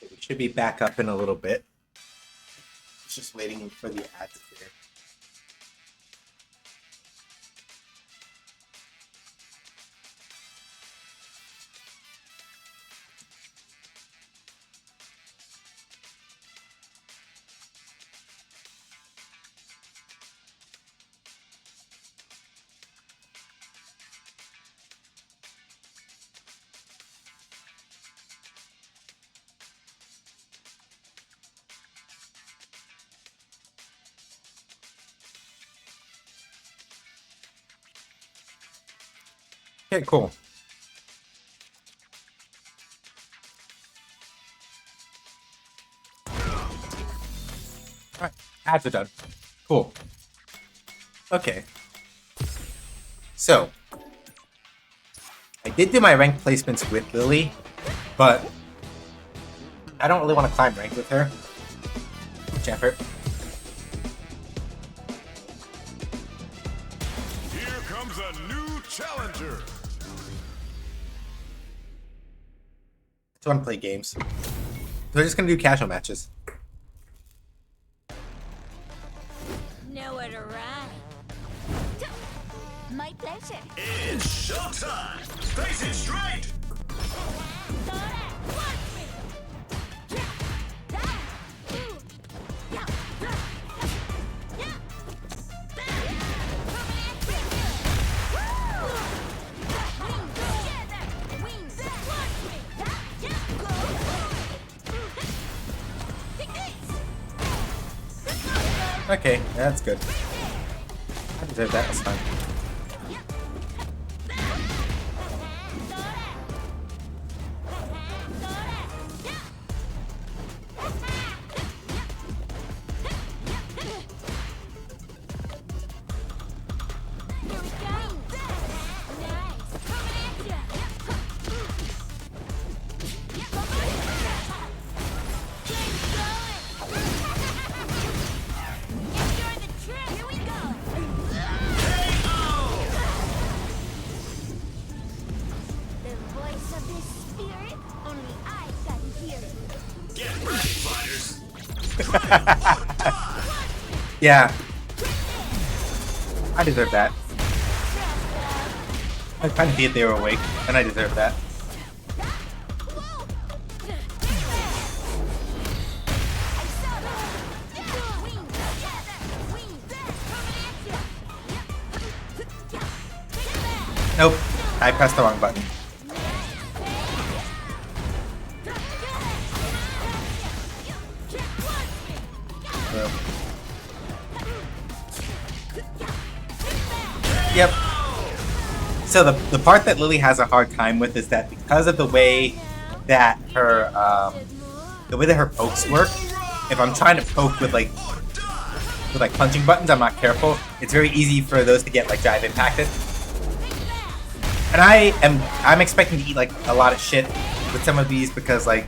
We should be back up in a little bit. Just waiting for the ad to clear. Okay, cool. Alright, ads are done. Cool. Okay. So, I did do my rank placements with Lily, but I don't really want to climb rank with her. Much effort. Here comes a new challenger. I just want to play games. So we're just gonna do casual matches. Nowhere to run. My pleasure. It's showtime. Face it straight. Okay, that's good. I deserve that, that's fine. Yeah. I deserve that. I kind of beat they were awake, and I deserve that. Nope. I pressed the wrong button. So. Yep. So the part that Lily has a hard time with is that because of the way that her pokes work, if I'm trying to poke with punching buttons, I'm not careful. It's very easy for those to get like dive impacted. And I'm expecting to eat like a lot of shit with some of these because like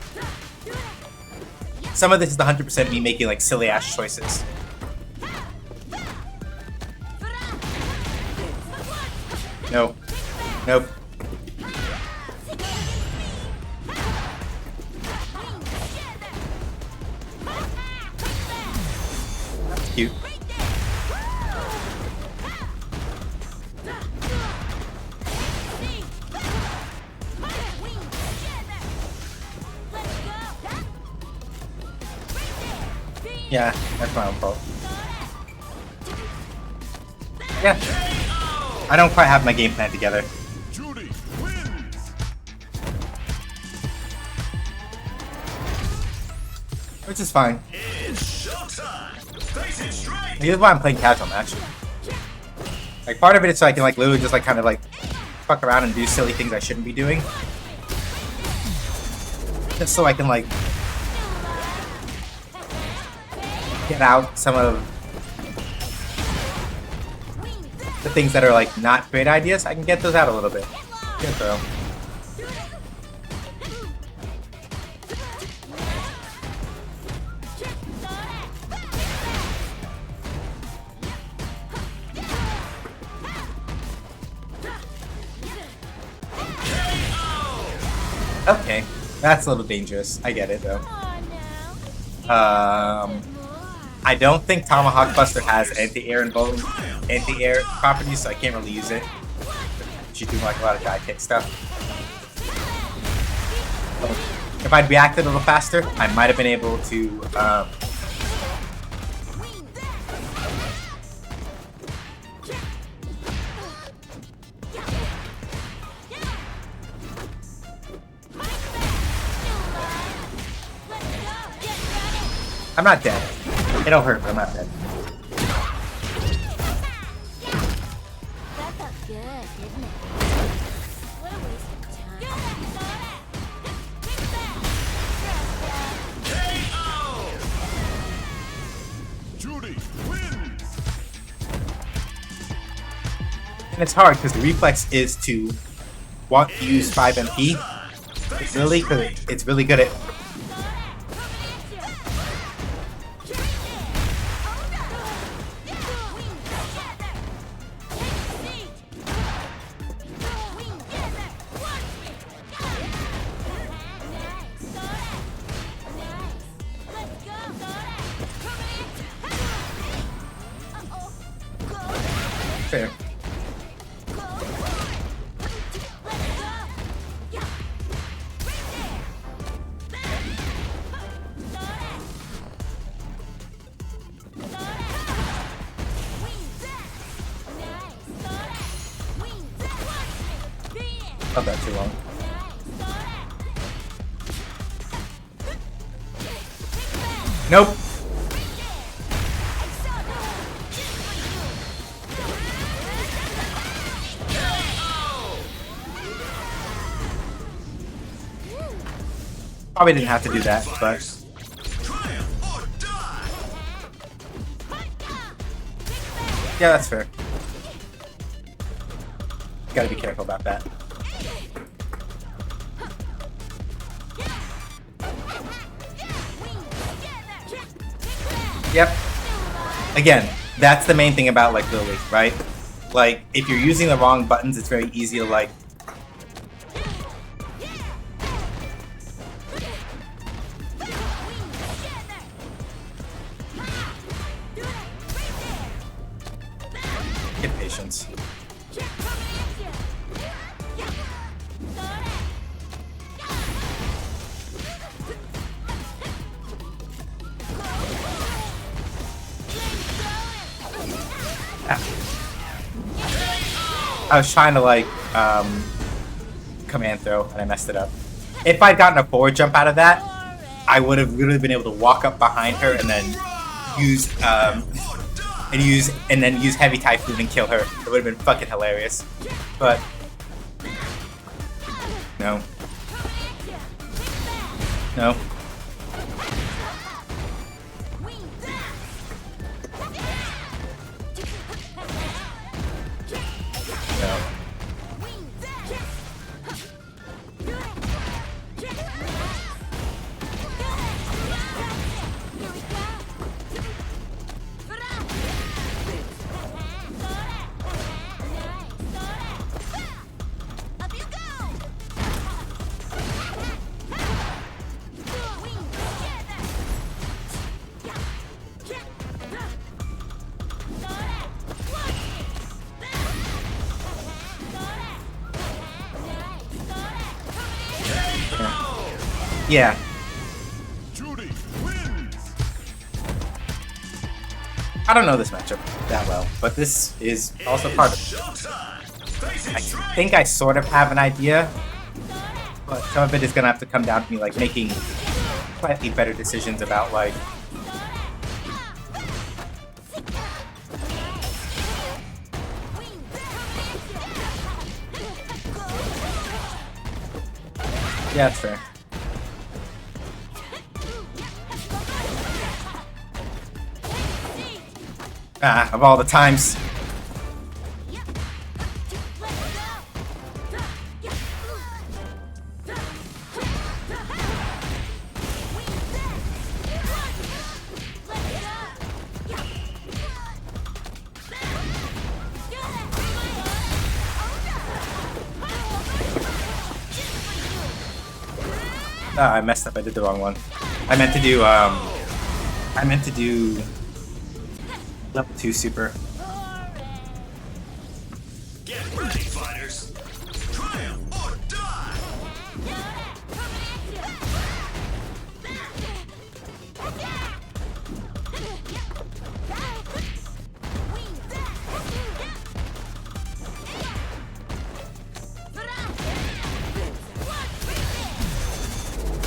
some of this is 100% me making like silly ass choices. No. Nope. That's cute. Yeah, that's my own fault. Yeah. I don't quite have my game plan together. Judy wins. Which is fine. It's showtime. Face it straight. This is why I'm playing casual match. Like part of it is so I can like literally just like kind of like fuck around and do silly things I shouldn't be doing. Just so I can like get out some of the things that are like not great ideas. I can get those out a little bit. Good throw. Okay, that's a little dangerous. I get it though. I don't think Tomahawk Buster has anti-air properties, so I can't really use it. She's doing like a lot of die kick stuff. If I'd reacted a little faster, I might have been able to. I'm not dead. It'll hurt, but I'm not dead. That felt good, didn't it? What a waste of time. Judy wins. And it's hard because the reflex is to want to use 5 MP. It's really good. It's really good at. Fair. Not that too long. Nope. Probably didn't have to do that, but Triumph or die. yeah, that's fair. Gotta be careful about that. Yep. Again, that's the main thing about like Lily, right? Like if you're using the wrong buttons, it's very easy to like get patience. I was trying to like command throw and I messed it up. If I'd gotten a forward jump out of that, I would have literally been able to walk up behind her and then use use heavy typhoon and kill her. It would have been fucking hilarious. But no. No. No. Yeah. Judy wins. I don't know this matchup that well, but this is also part of it. Showtime. Face it I straight. think I sort of have an idea, but some of it is gonna have to come down to me like making slightly better decisions about like yeah, that's fair. Ah, of all the times. Ah, I messed up. I did the wrong one. I meant to do level 2 super. Get ready, fighters. Triumph or die.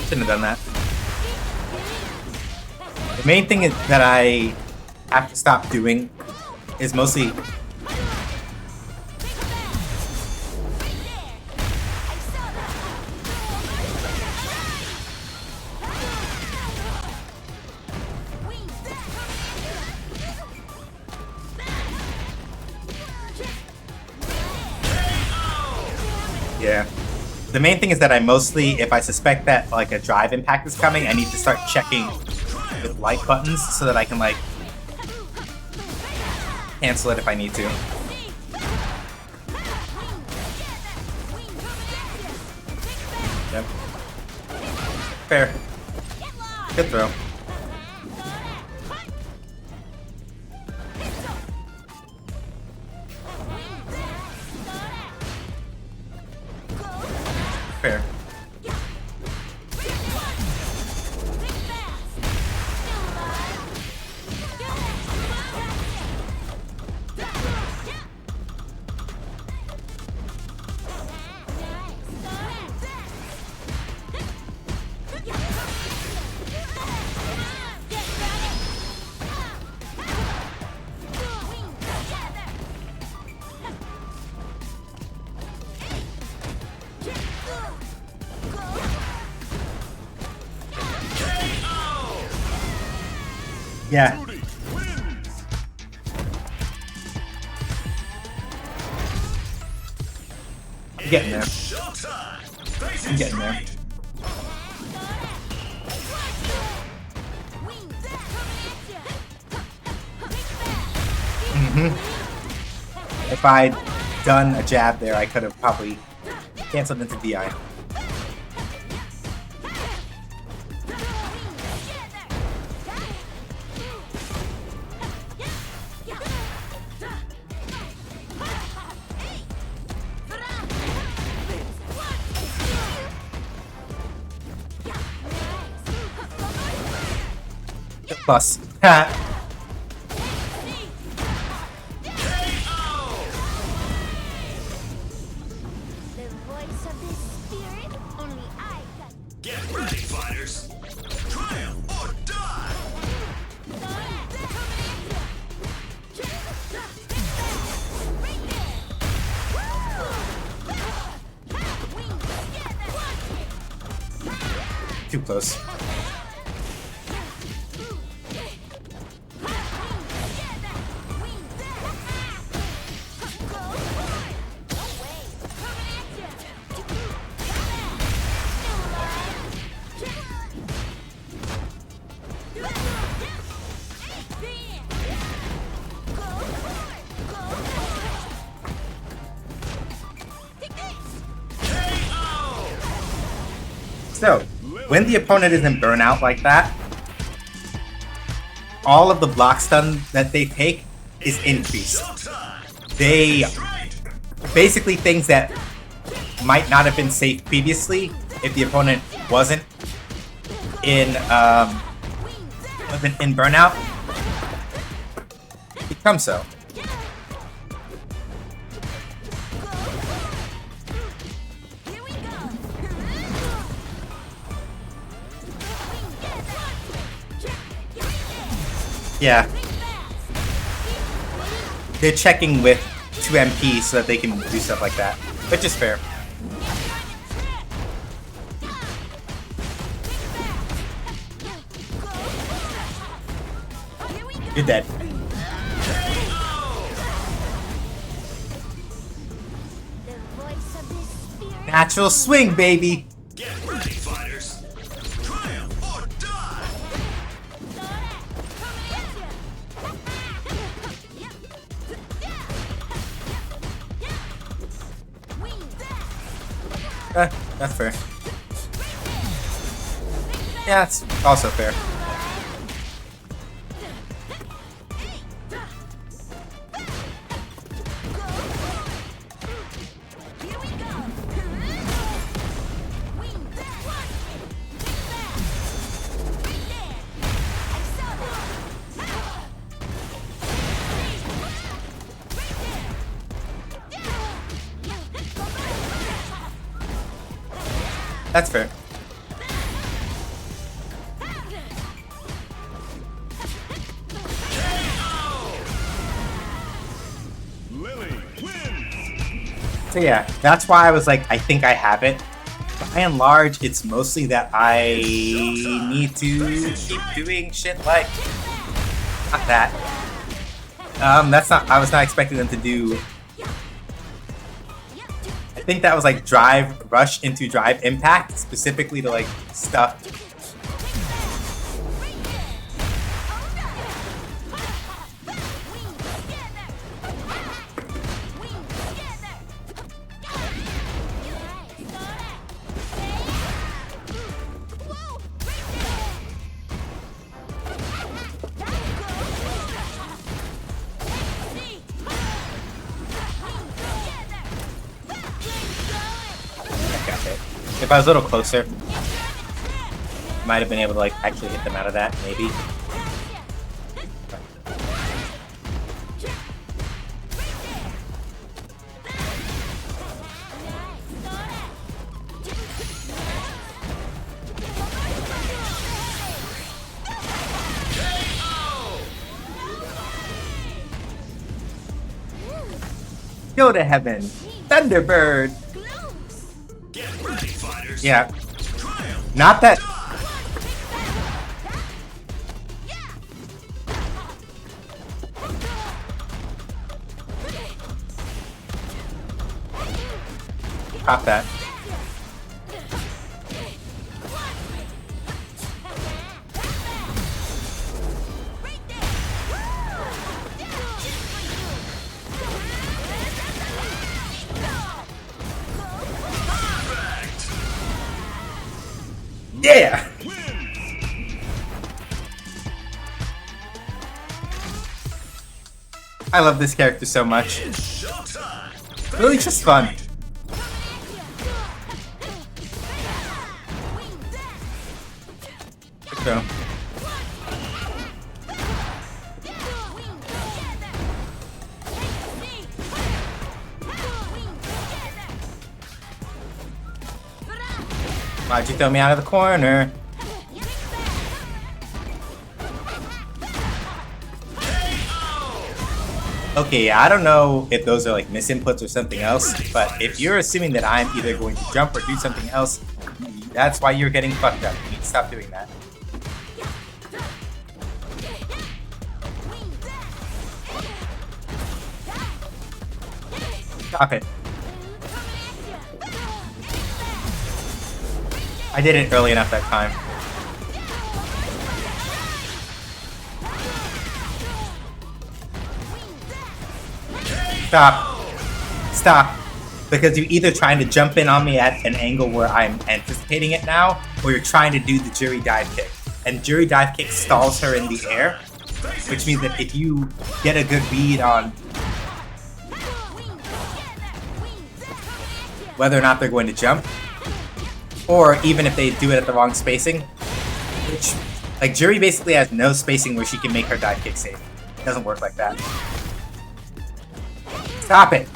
Shouldn't have done that. The main thing that I have to stop doing is mostly Yeah. The main thing is that I mostly, if I suspect that like a drive impact is coming, I need to start checking with light buttons so that I can like cancel it if I need to. Yep. Fair. Good throw. Fair. Yeah. Rudy wins. I'm getting there. Showtime. I'm getting there. If I'd done a jab there, I could have probably canceled into DI. Plus. The voice of the spirit, only I can. Get ready, fighters. Triumph or die. Too close. So, when the opponent is in burnout like that, all of the block stun that they take is increased. Showtime. They basically things that might not have been safe previously if the opponent wasn't in burnout become so. Yeah. They're checking with 2 MP so that they can do stuff like that, which is fair. You're dead. The voice of the spirit. Natural swing, baby. Get ready, fighters. Triumph or die. That's fair. Yeah, that's also fair. That's fair. Lily wins. So yeah, that's why I was like, I think I have it. By and large, it's mostly that I need to keep doing shit like not that. That's not. I was not expecting them to do. I I think that was like drive rush into drive impact, specifically to like stuff. If I was a little closer, might have been able to like actually hit them out of that, maybe. Go to heaven, Thunderbird. Get ready, fighters. Yeah, Triumph not that. Pop that. Yeah. I love this character so much. showtime. Really just fun. So. Why'd you throw me out of the corner? Okay, I don't know if those are like misinputs or something else, but if you're assuming that I'm either going to jump or do something else, that's why you're getting fucked up. You need to stop doing that. Stop it. I did it early enough that time. Stop. Stop. Because you're either trying to jump in on me at an angle where I'm anticipating it now, or you're trying to do the jury dive kick. And jury dive kick stalls her in the air, which means that if you get a good read on whether or not they're going to jump, or even if they do it at the wrong spacing, which, like, Jury basically has no spacing where she can make her dive kick safe. It doesn't work like that. Stop it!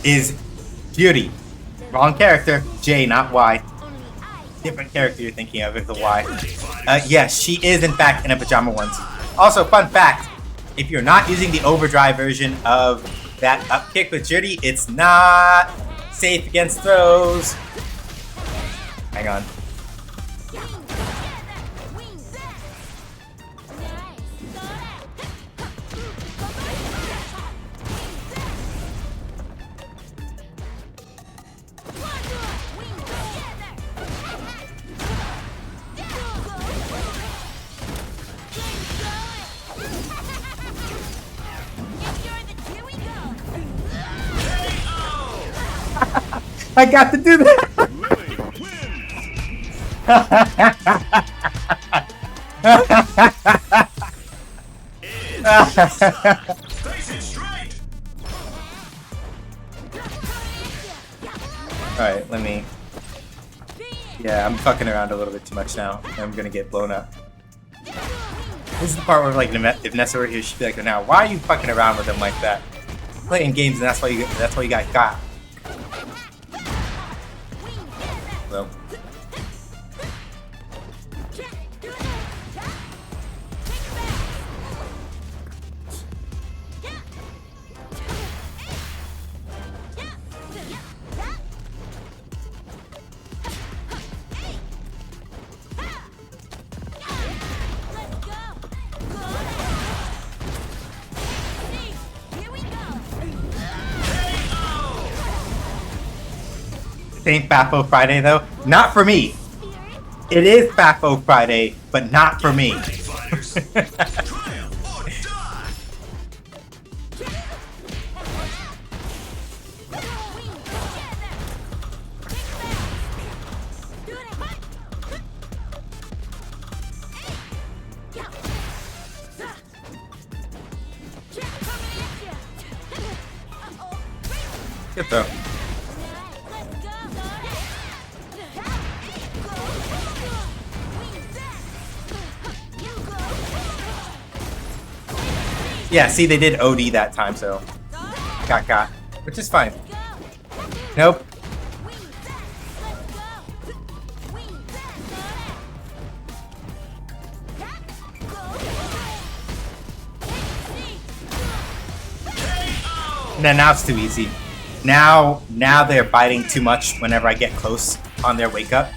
Is Beauty. Wrong character. J, not Y. Different character you're thinking of is the Y. Yes, she is in fact in a pajama onesie. Also, fun fact, if you're not using the overdrive version of that up kick with Judy, it's not safe against throws. Hang on. I got to do that. Alright, let me... Yeah, I'm fucking around a little bit too much now. I'm gonna get blown up. This is the part where, like, if Nessa were here, she'd be like, now, why are you fucking around with him like that? Playing games, and that's why you got got. So. St. Bafo Friday though? Not for me. It is Bafo Friday, but not for me. Ready, fighters. Triumph or die. Good throw. Yeah, see, they did OD that time, so got, which is fine. Nope. No, now it's too easy. Now they're biting too much whenever I get close on their wake up,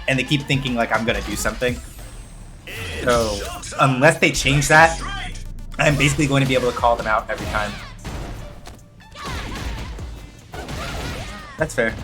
and they keep thinking like I'm gonna do something. So unless they change that, I'm basically going to be able to call them out every time. That's fair.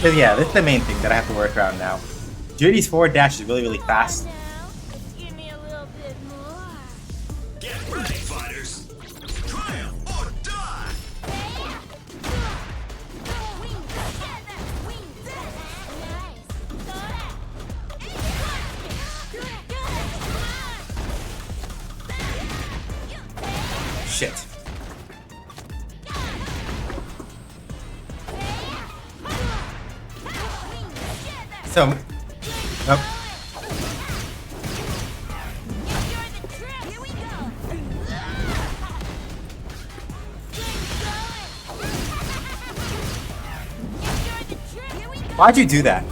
So yeah, this is the main thing that I have to work around now. Judy's forward dash is really, really fast. Give me a little bit more. Get ready, fighters. Triumph or die. Shit. So, oh. Why'd you do that?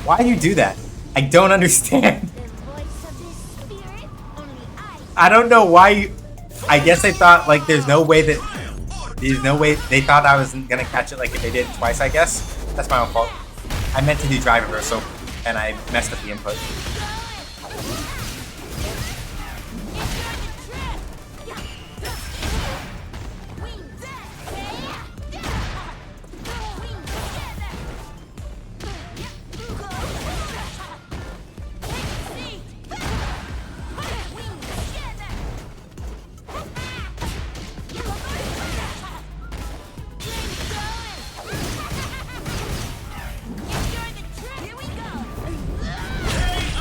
Why'd you do that? I don't understand. I don't know why you... I guess they thought, like, there's no way that... There's no way... They thought I wasn't gonna catch it, like, if they did it twice, I guess. That's my own fault. I meant to do drive reversal, and I messed up the input.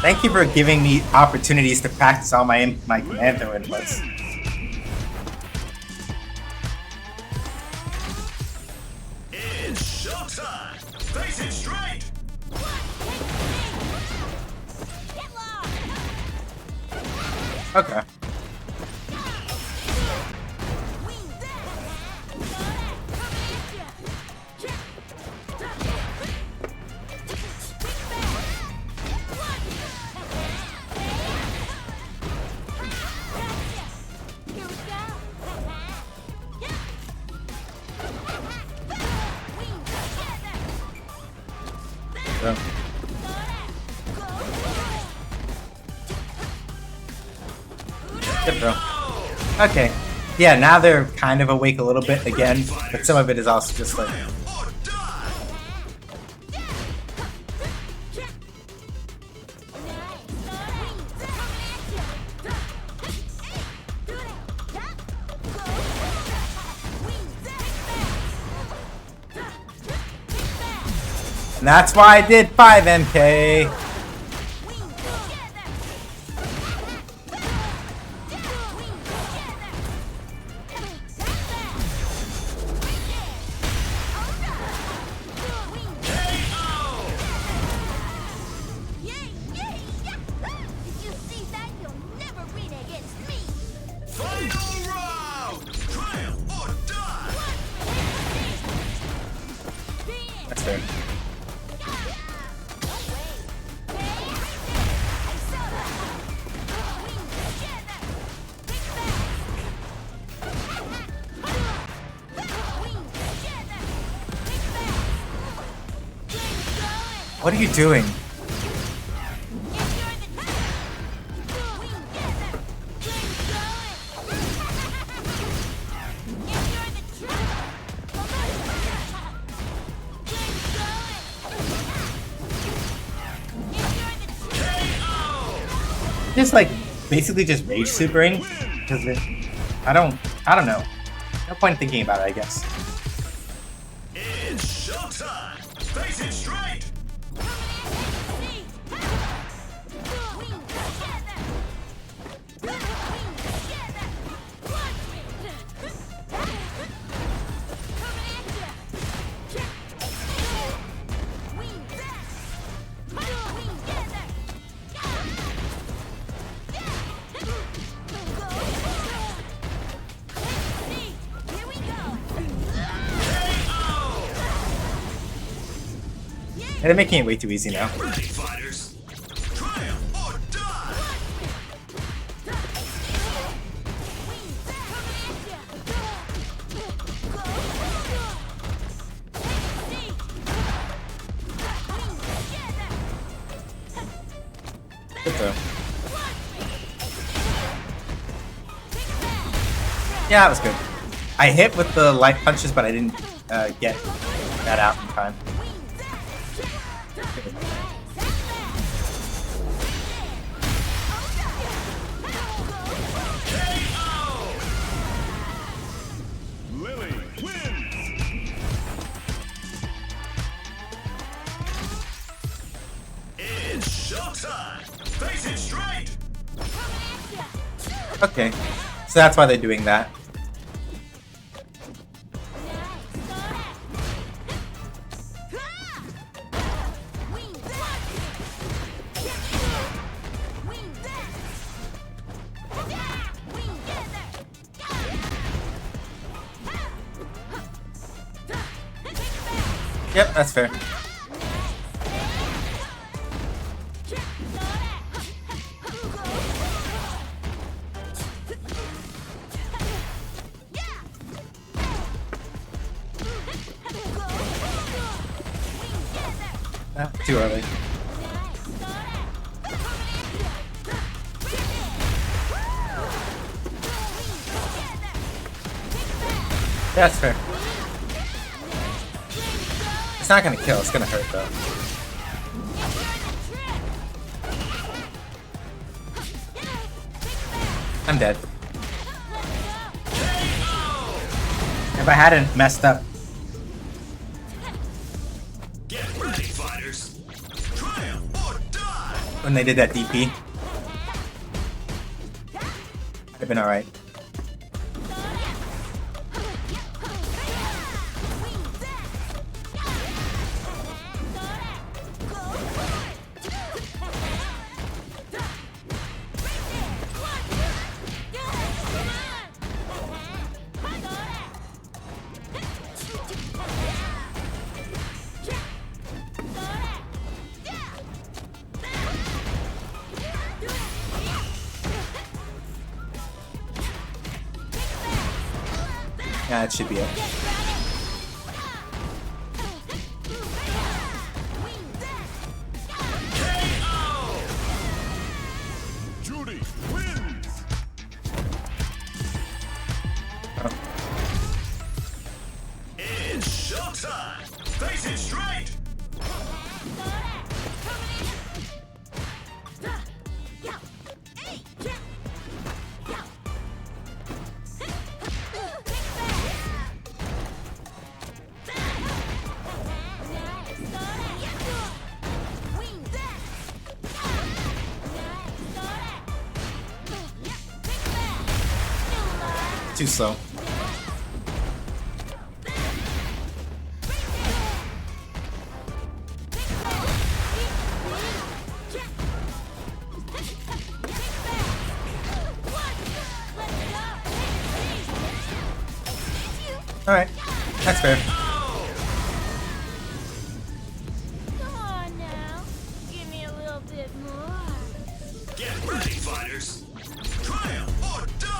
Thank you for giving me opportunities to practice all my command throw inputs. It's showtime. Face it straight. Okay. So. Good throw. Okay. Yeah, now they're kind of awake a little bit again, but some of it is also just like... Or die. And that's why I did 5 MK. Final round. Triumph or die. That's fair. What are you doing? Just like basically just rage supering because I don't know. No point in thinking about it, I guess. It's showtime! Face it straight! They're making it way too easy now. Ready, fighters! Triumph or die! Good throw. Yeah, that was good. I hit with the light punches, but I didn't get that out in time. Lily wins. It's showtime! Face it straight! Okay, so that's why they're doing that. Yep, that's fair. Too early. That's fair. It's not gonna kill, it's gonna hurt though. I'm dead. If I hadn't messed up. Get ready, fighters! Triumph or die! When they did that DP. I'd have been alright. Yeah, it should be it. Judy wins. It's showtime! Face it straight! Too slow. Alright, that's fair. Come on now. Give me a little bit more. Get ready, fighters! Triumph or die!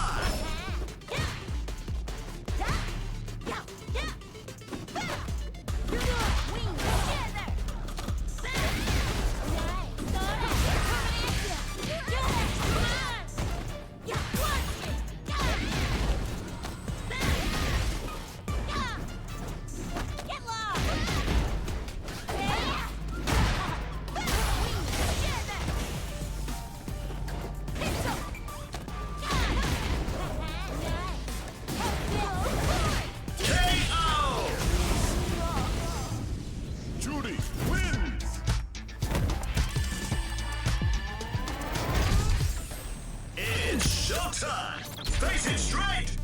Judy wins. It's showtime. Face it straight.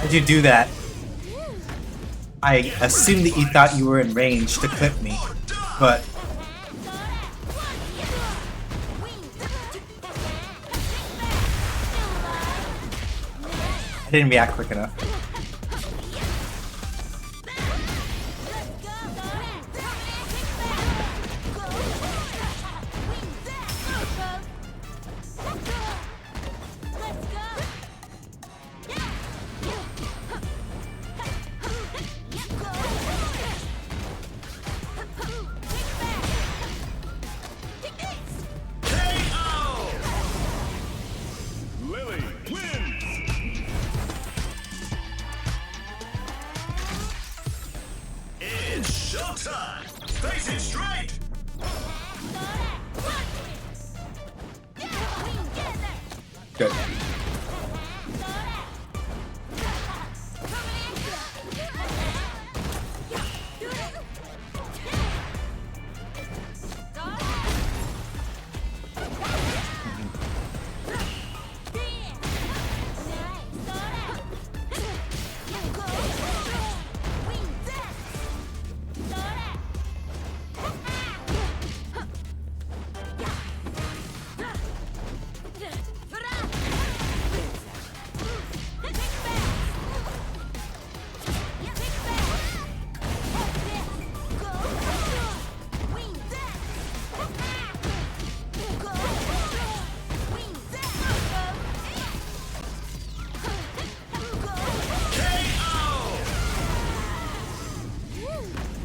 Why'd you do that? I assumed that you thought you were in range to clip me, but I didn't react quick enough. Lily wins. It's showtime. Face it straight. Good.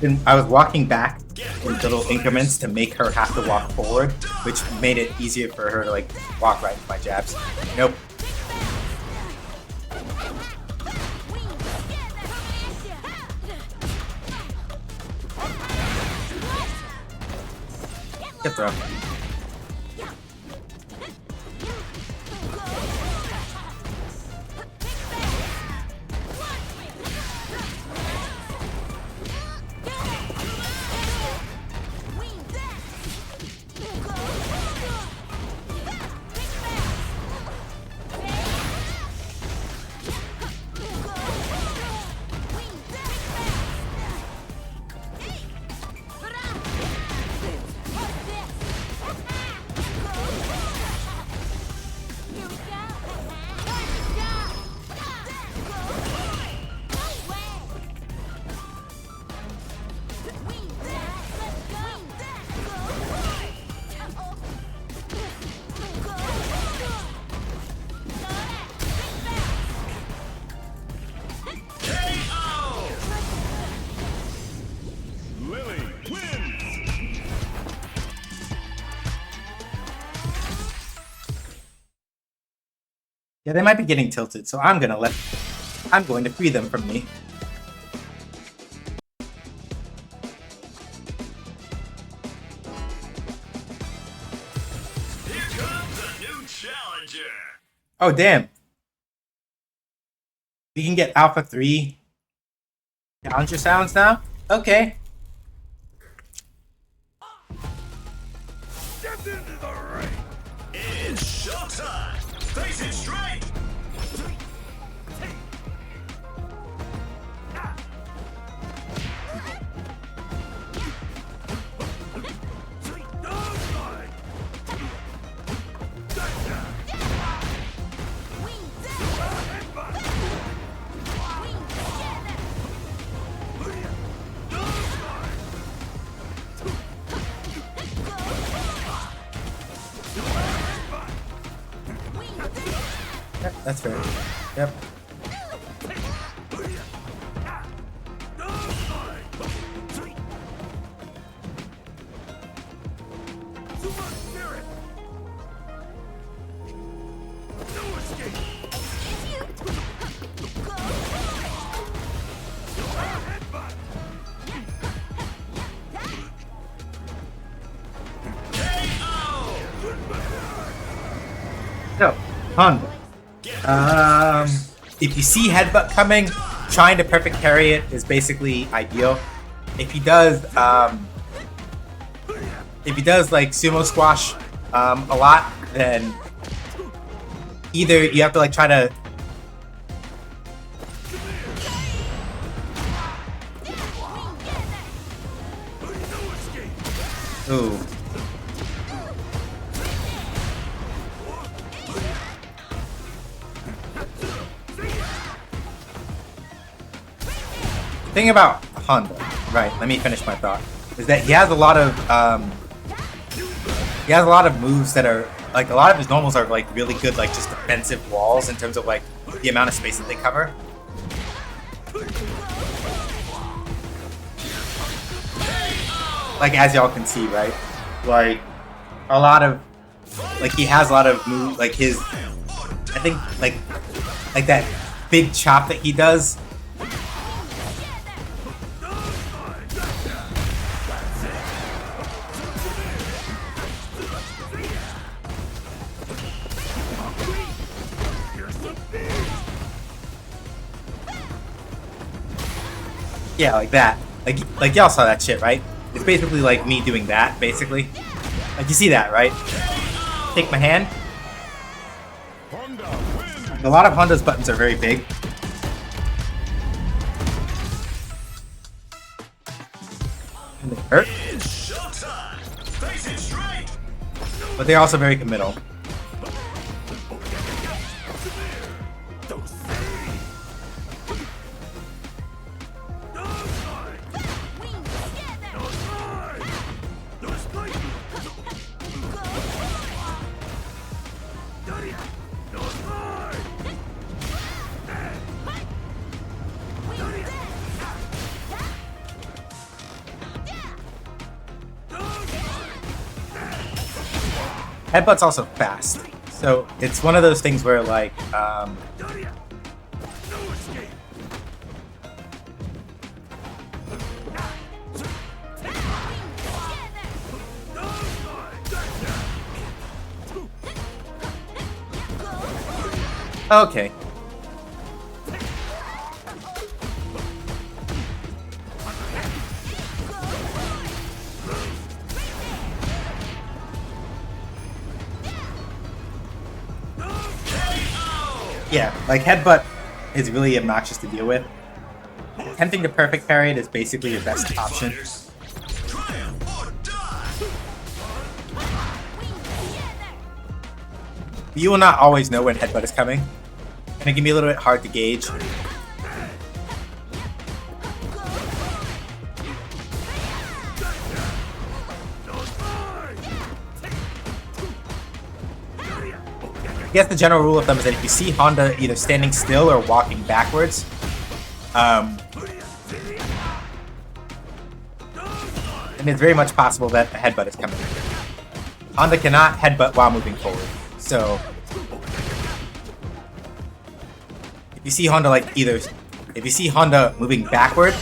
And I was walking back in little increments to make her have to walk forward, which made it easier for her to like walk right into my jabs. Nope. Good throw. Lily wins. Yeah, they might be getting tilted, so I'm going to free them from me. Here comes a new challenger. Oh, damn. We can get Alpha 3 challenger sounds now? Okay. Step into the ring. It's showtime. Face it straight. Yep, that's fair. Yep. So, Honda. If you see headbutt coming, trying to perfect parry it is basically ideal. If he does like sumo squash a lot, then either you have to like try to ooh. Thing about Honda, right? Let me finish my thought. Is that he has a lot of moves that are like a lot of his normals are like really good, like just defensive walls in terms of like the amount of space that they cover. Like as y'all can see, right? Like a lot of like he has a lot of moves, like his I think like that big chop that he does. Yeah, like that. Like y'all saw that shit, right? It's basically like me doing that, basically. Like you see that, right? Take my hand. A lot of Honda's buttons are very big. And they hurt. But they're also very committal. Headbutt's also fast, so it's one of those things where like okay. Yeah, like headbutt is really obnoxious to deal with. Attempting to perfect parry it is basically your best option. You will not always know when headbutt is coming. And it can be a little bit hard to gauge. I guess the general rule of thumb is that if you see Honda either standing still or walking backwards, and it's very much possible that a headbutt is coming. Honda cannot headbutt while moving forward. So if you see Honda moving backward,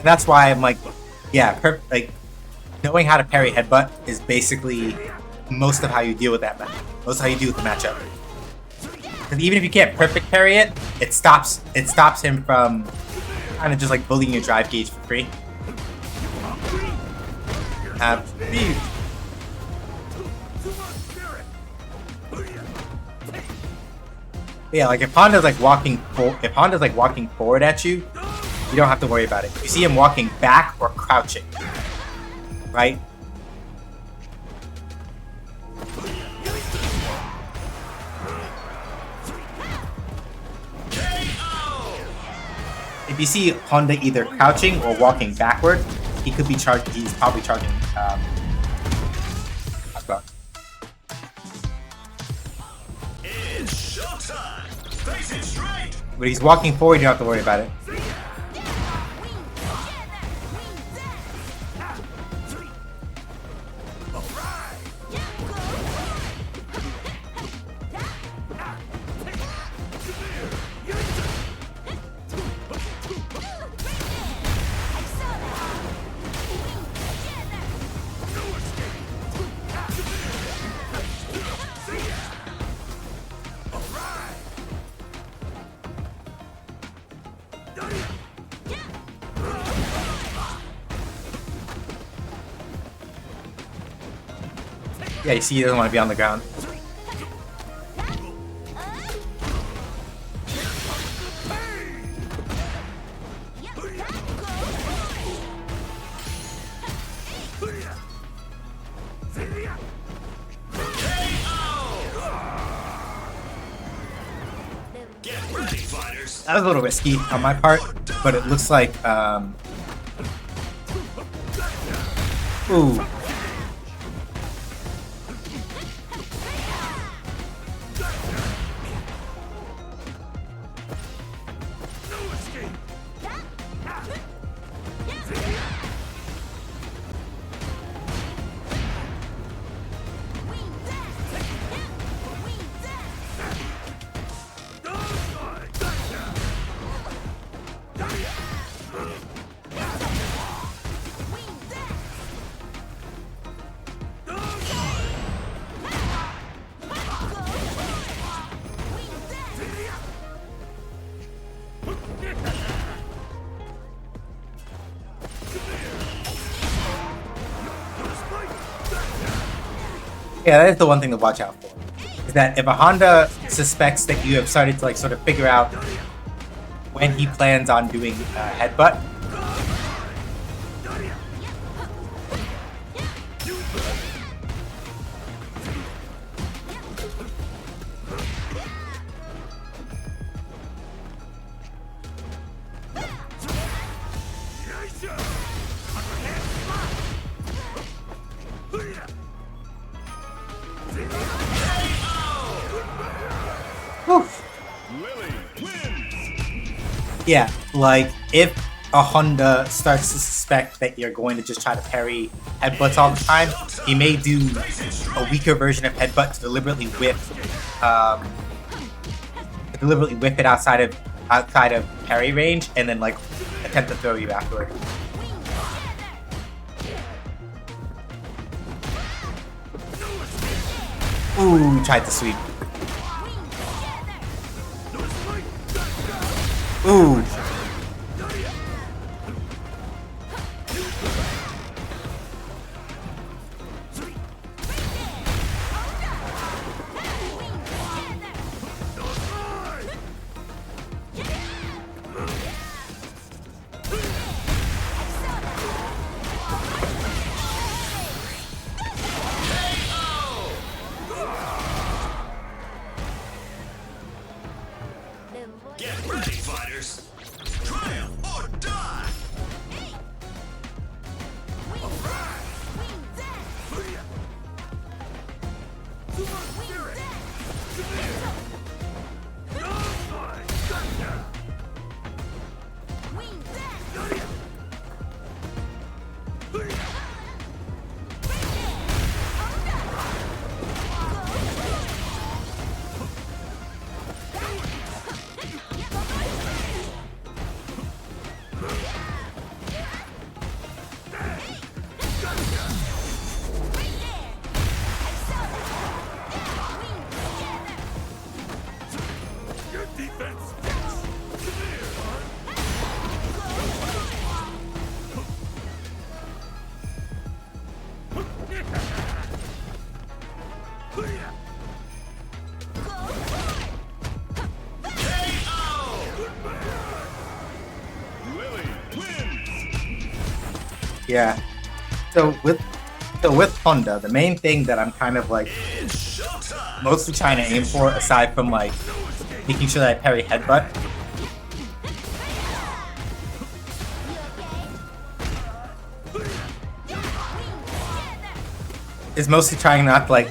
that's why I'm like, yeah, like knowing how to parry headbutt is basically most of how you deal with that match. Most of how you deal with the matchup. Because even if you can't perfect parry it, it stops him from kind of just like bullying your drive gauge for free. Yeah, like if Honda's like walking forward at you, you don't have to worry about it. If you see him walking back or crouching, right? If you see Honda either crouching or walking backward, he could be charged. He's probably charging. It's showtime. Face it straight. But he's walking forward. You don't have to worry about it. Yeah, you see, he doesn't want to be on the ground. Get ready, fighters. That was a little risky on my part, but it looks like, ooh. Yeah, that is the one thing to watch out for. Is that if a Honda suspects that you have started to like sort of figure out when he plans on doing headbutt, Lily wins. yeah, like if a Honda starts to suspect that you're going to just try to parry headbutts all the time, he may do a weaker version of headbutt to deliberately whip it outside of parry range, and then like attempt to throw you afterward. Ooh, tried to sweep. Ooh. Get ready, fighters. Triumph or die. Yeah. So with Honda, the main thing that I'm kind of like It's showtime. mostly trying to aim for, aside from like making sure that I parry headbutt, is mostly trying not like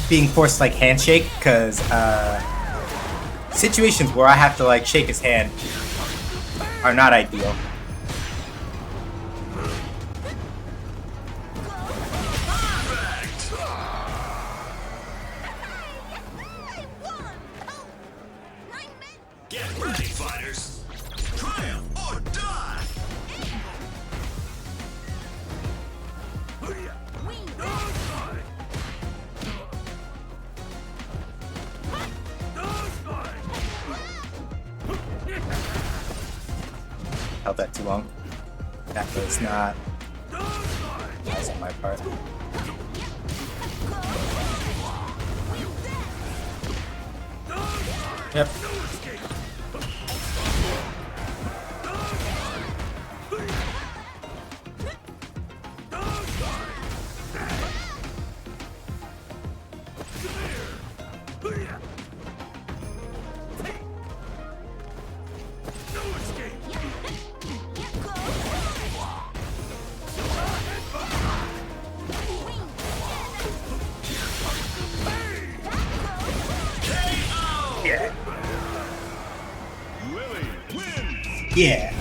being forced like handshake, because situations where I have to like shake his hand are not ideal. Get ready, fighters. Triumph or die. Held that too long. That was not. That was on my part. Yep. Yeah. Lily wins. Yeah.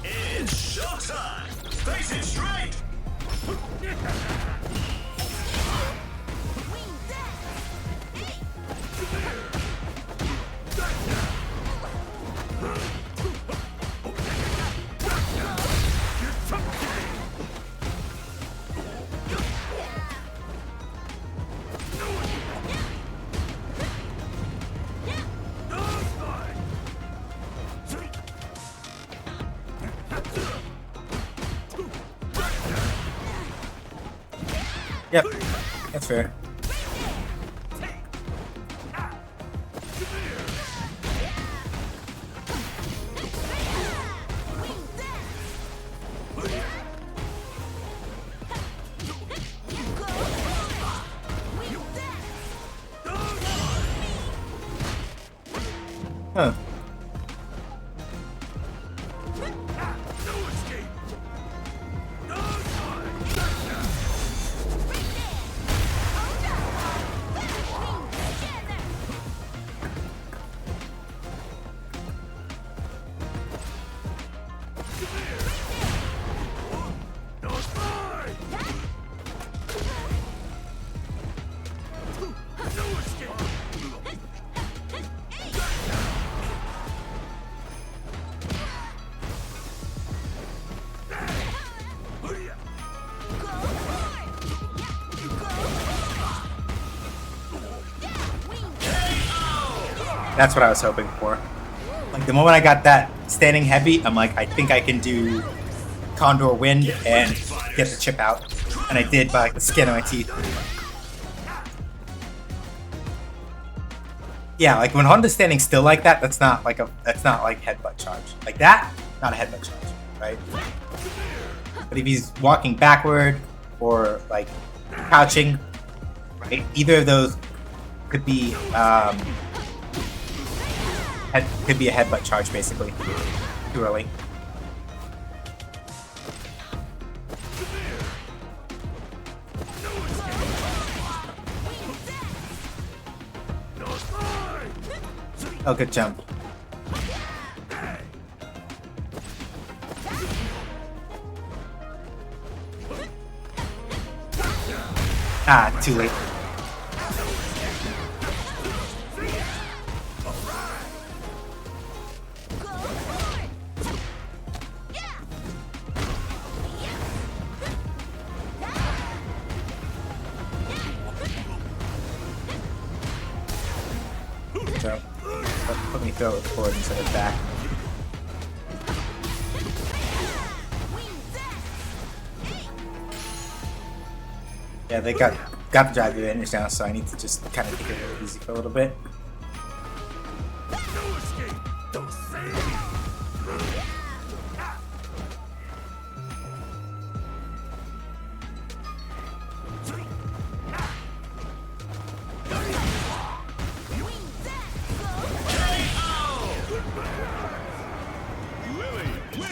It's showtime. Face it straight. Yep. That's fair. Huh. That's what I was hoping for. Like the moment I got that standing heavy, I'm like, I think I can do Condor Wind and get the chip out. And I did by like the skin of my teeth. Yeah, like when Honda's standing still like that, that's not like headbutt charge. Like that, not a headbutt charge, right? But if he's walking backward or like crouching, right? Either of those could be could be a headbutt charge, basically. Too early. Oh, good jump. Ah, too late. Jump. Let me throw it forward instead of back. Yeah, they got the drive advantage now, so I need to just kind of take it really easy for a little bit.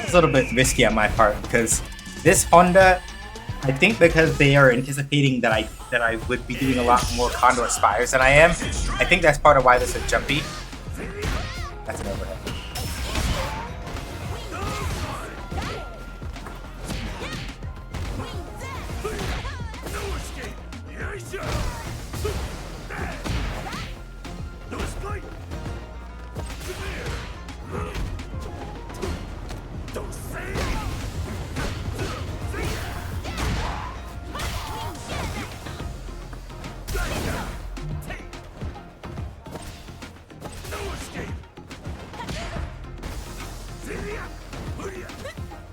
It's a little bit risky on my part because this Honda, I think because they are anticipating that I would be doing a lot more Condor Spires than I am. I think that's part of why this is jumpy. That's an overhead.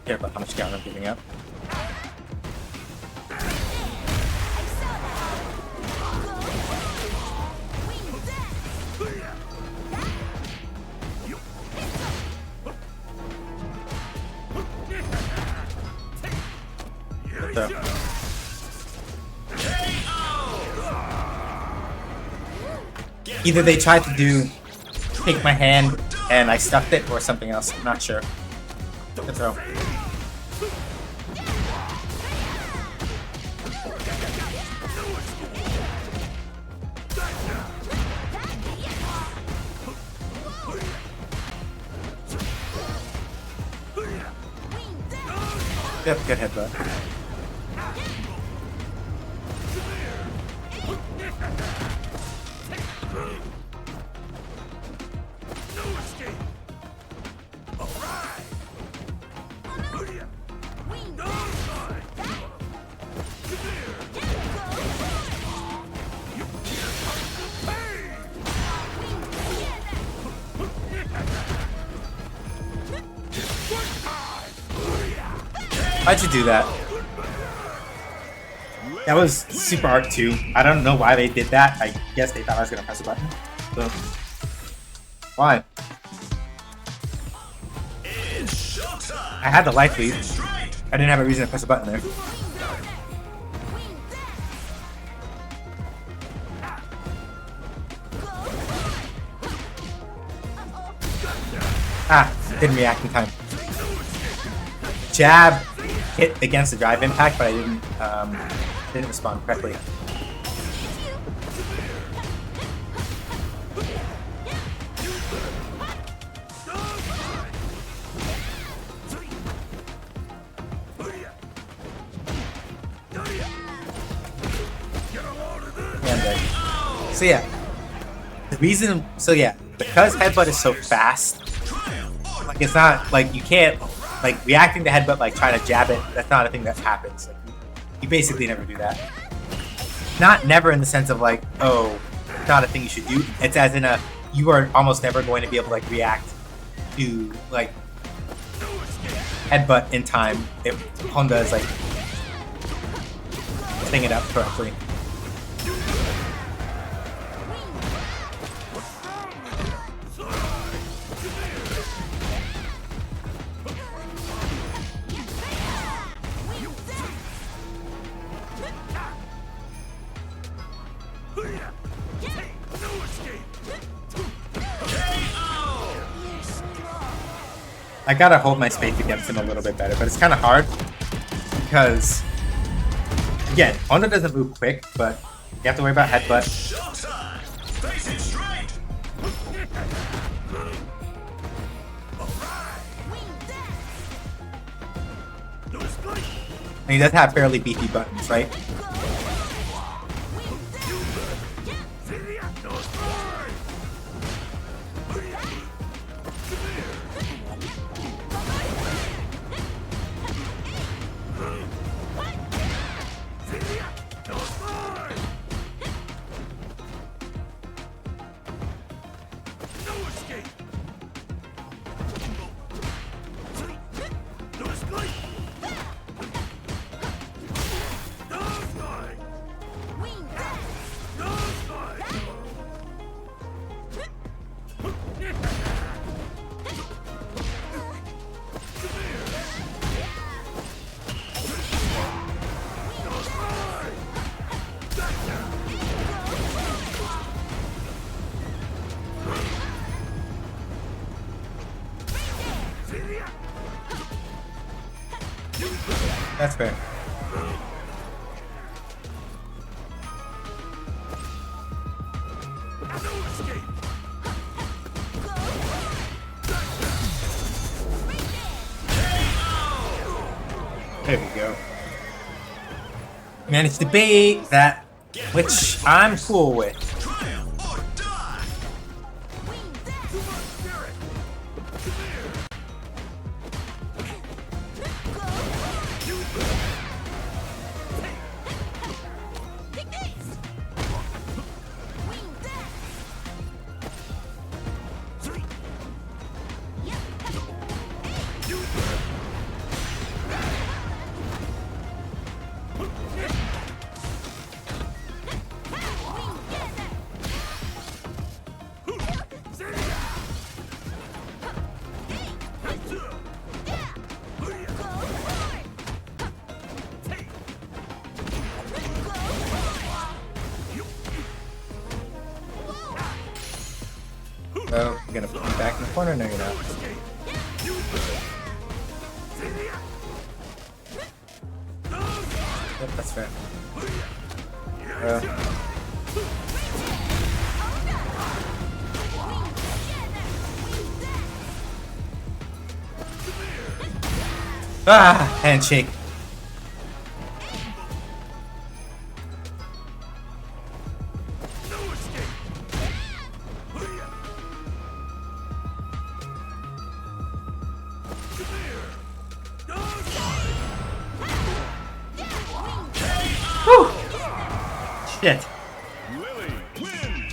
Care about how much ground I'm giving up. So. Either they tried to take my hand and I stuffed it, or something else. I'm not sure. Good throw. Yep, good headbutt. Why'd you do that? That was super art too. I don't know why they did that. I guess they thought I was gonna press a button. So why? I had the life lead. I didn't have a reason to press a button there. Ah, didn't react in time. Jab hit against the drive impact, but I didn't respond correctly. So yeah, because headbutt is so fast, like it's not like you can't like reacting to headbutt like trying to jab it. That's not a thing that happens. Like, you basically never do that. Not never in the sense of like, oh, it's not a thing you should do. It's as in you are almost never going to be able to like react to like headbutt in time if Honda is like setting it up correctly. I gotta hold my space against him a little bit better, but it's kind of hard because, again, Honda doesn't move quick, but you have to worry about headbutt. And he does have fairly beefy buttons, right? That's fair. There we go. Managed to bait that, which I'm cool with. Triumph or die! So, you're gonna put me back in the corner? No, you're not. Yep, that's fair. Handshake. Whew. Shit. Lily wins.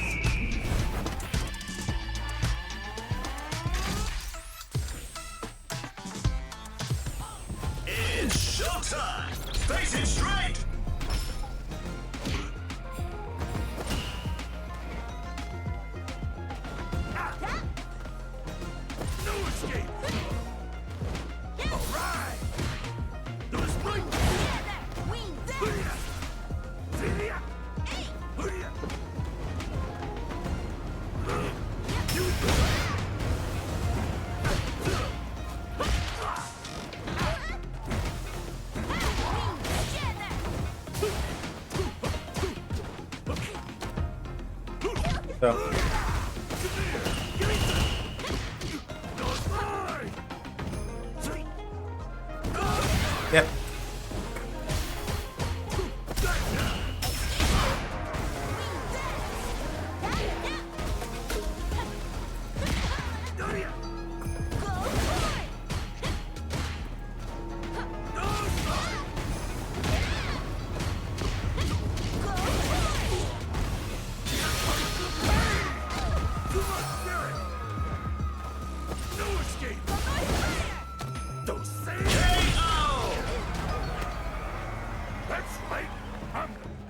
It's showtime! Face it straight! No escape! Alright! No escape! So, yep.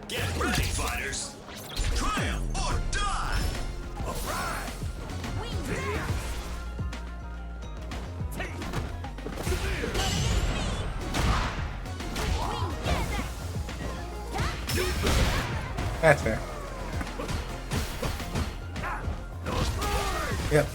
Get ready, fighters! Triumph or die! Alright! That's fair. Yep.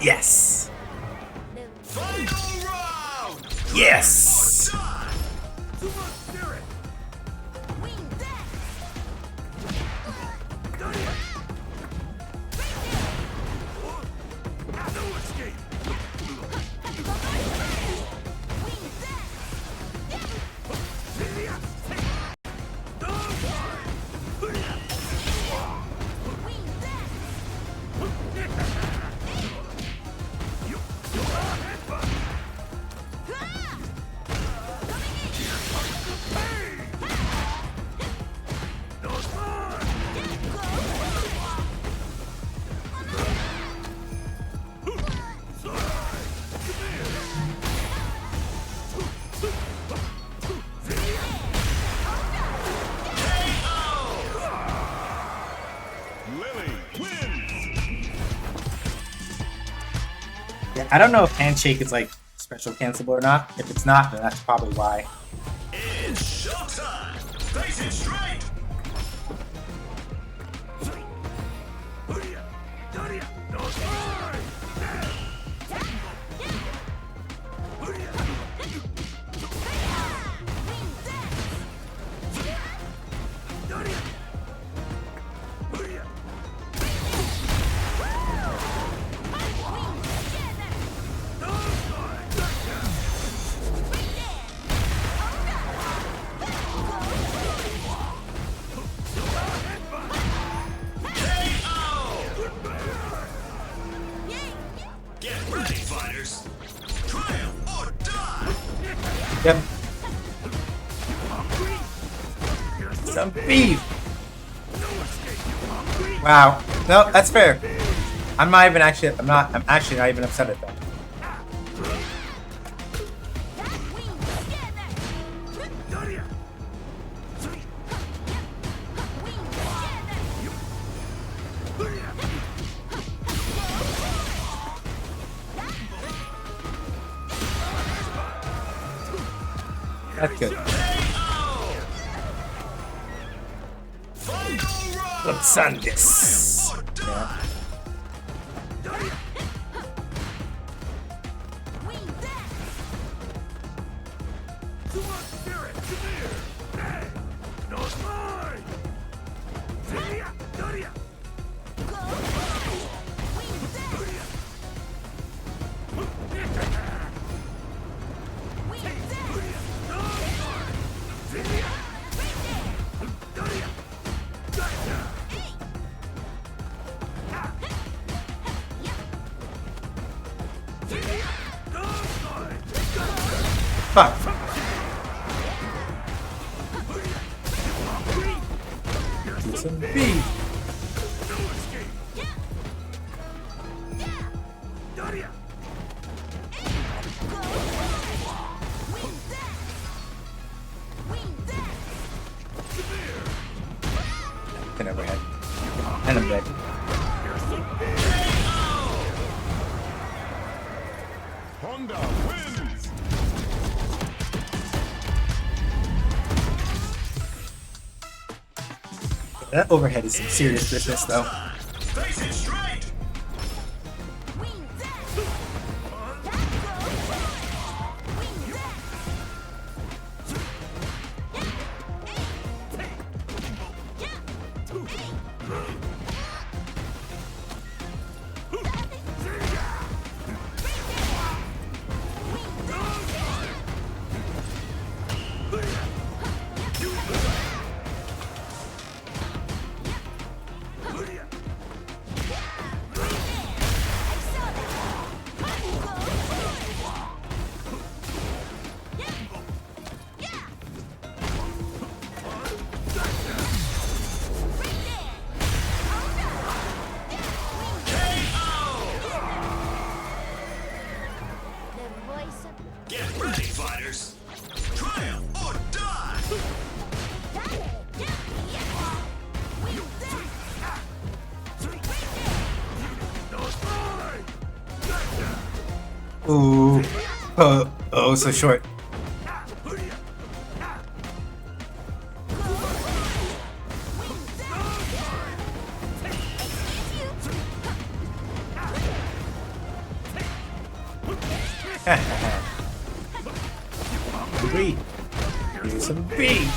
Yes. Final round! Yes. I don't know if handshake is like special cancelable or not. If it's not, then that's probably why. It's showtime. Face it straight. Get ready, fighters. Triumph or die. Yep. Some beef. Wow. No, that's fair. I'm actually not even upset at that. That's good. Let's send this. Yeah. Fuck. Do some beef. Can overhead. And I'm dead. Honda wins. That overhead is some serious business, though. Face it straight. Get ready, fighters. Triumph or die. Ooh. Oh, so short. Agree. Here's some beef.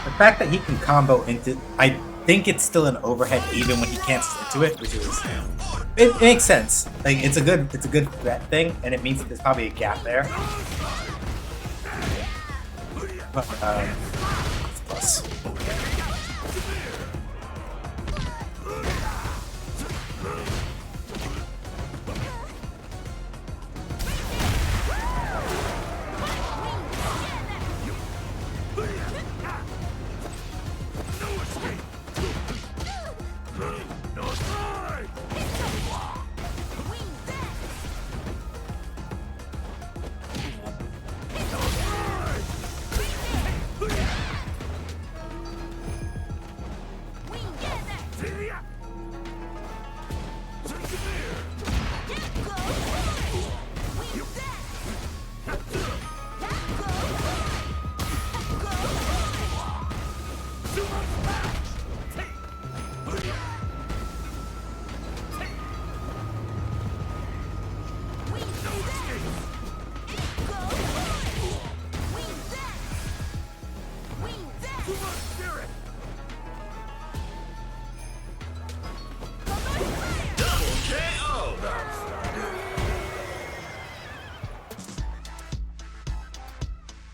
The fact that he can combo into, I think it's still an overhead even when he cancels into it, which is, it makes sense. Like it's a good threat thing, and it means that there's probably a gap there. But plus.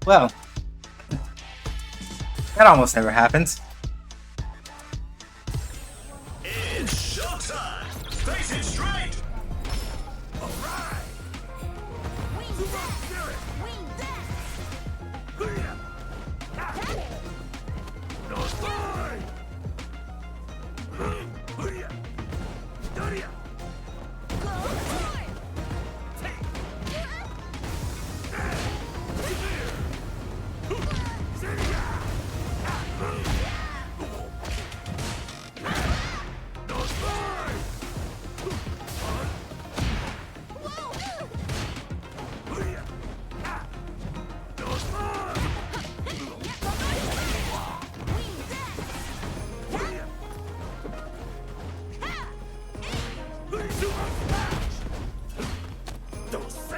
Well, that almost never happens. It's showtime! Face it straight! Alright!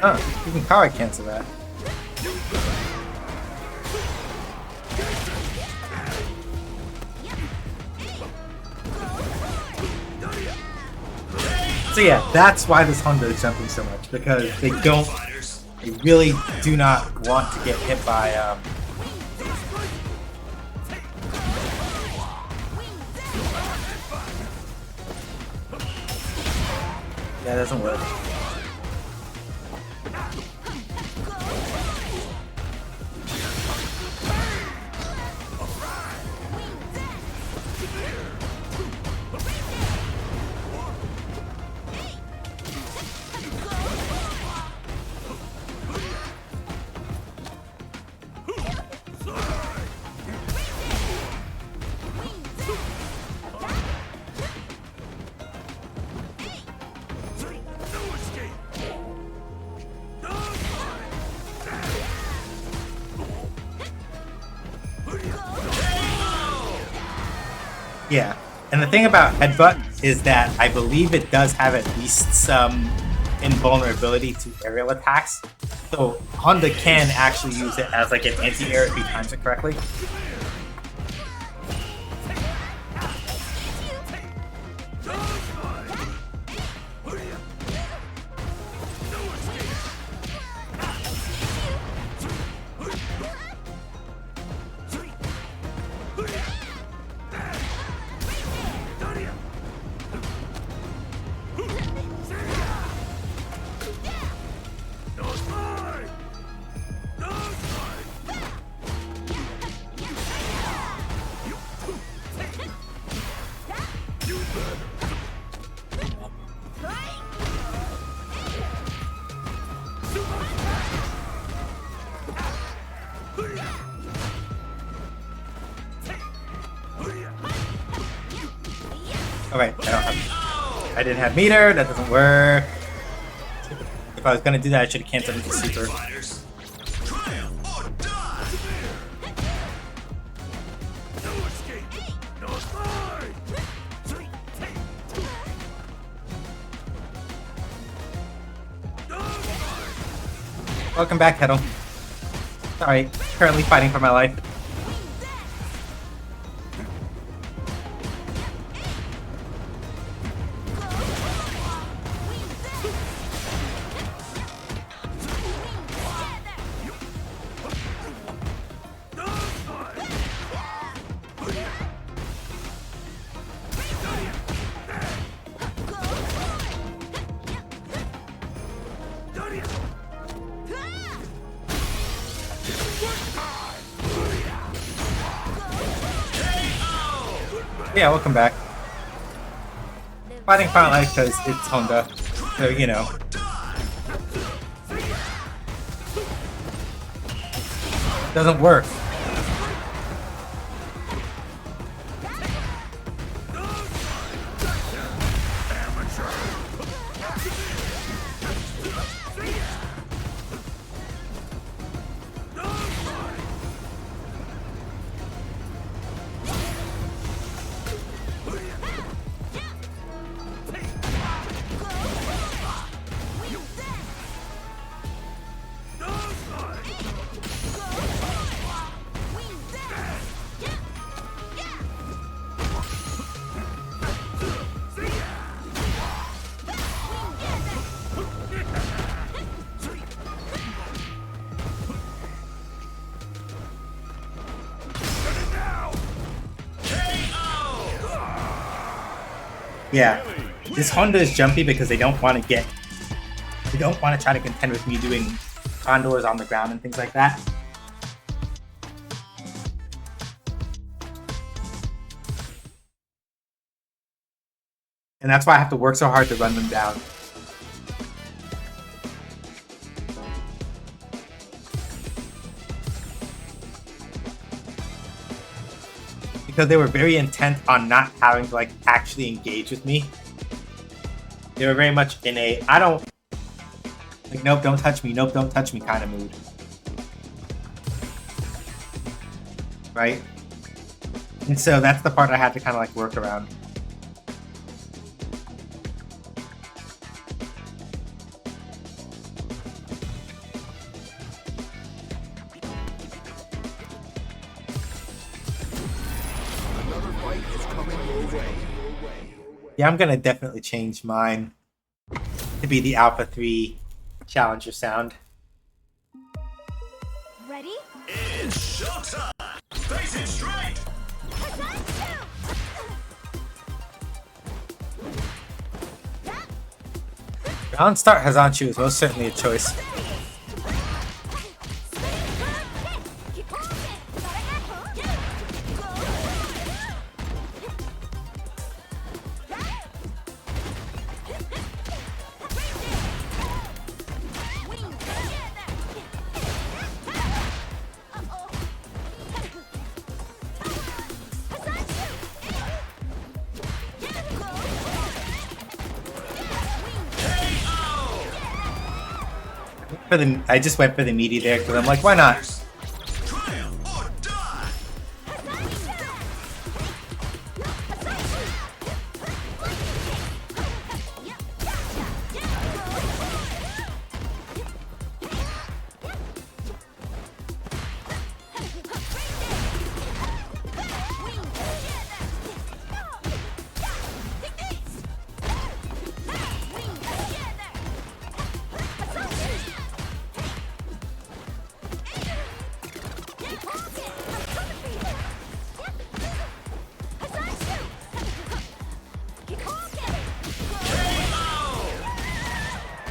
Oh, you can power cancel that. So yeah, that's why this Honda is jumping so much, because they really do not want to get hit by yeah, it doesn't work. Yeah, and the thing about Headbutt is that I believe it does have at least some invulnerability to aerial attacks. So Honda can actually use it as like an anti-air if he times it correctly. Okay, I didn't have meter, that doesn't work. If I was gonna do that, I should have canceled into super. Welcome back, Kettle. Sorry, currently fighting for my life. Yeah, welcome back. Fighting Final Life because it's Honda, so you know. Doesn't work. Yeah, this Honda is jumpy because they don't want to try to contend with me doing condors on the ground and things like that. And that's why I have to work so hard to run them down. Because they were very intent on not having to like actually engage with me. They were very much in a I don't like nope, don't touch me, nope, don't touch me kind of mood. Right? And so that's the part I had to kind of like work around. Yeah, I'm gonna definitely change mine to be the Alpha 3 Challenger sound. Ready? It's showtime! Face it straight! Ground start Hazanchu is most certainly a choice. I just went for the meaty there because I'm like, why not? Triumph or die!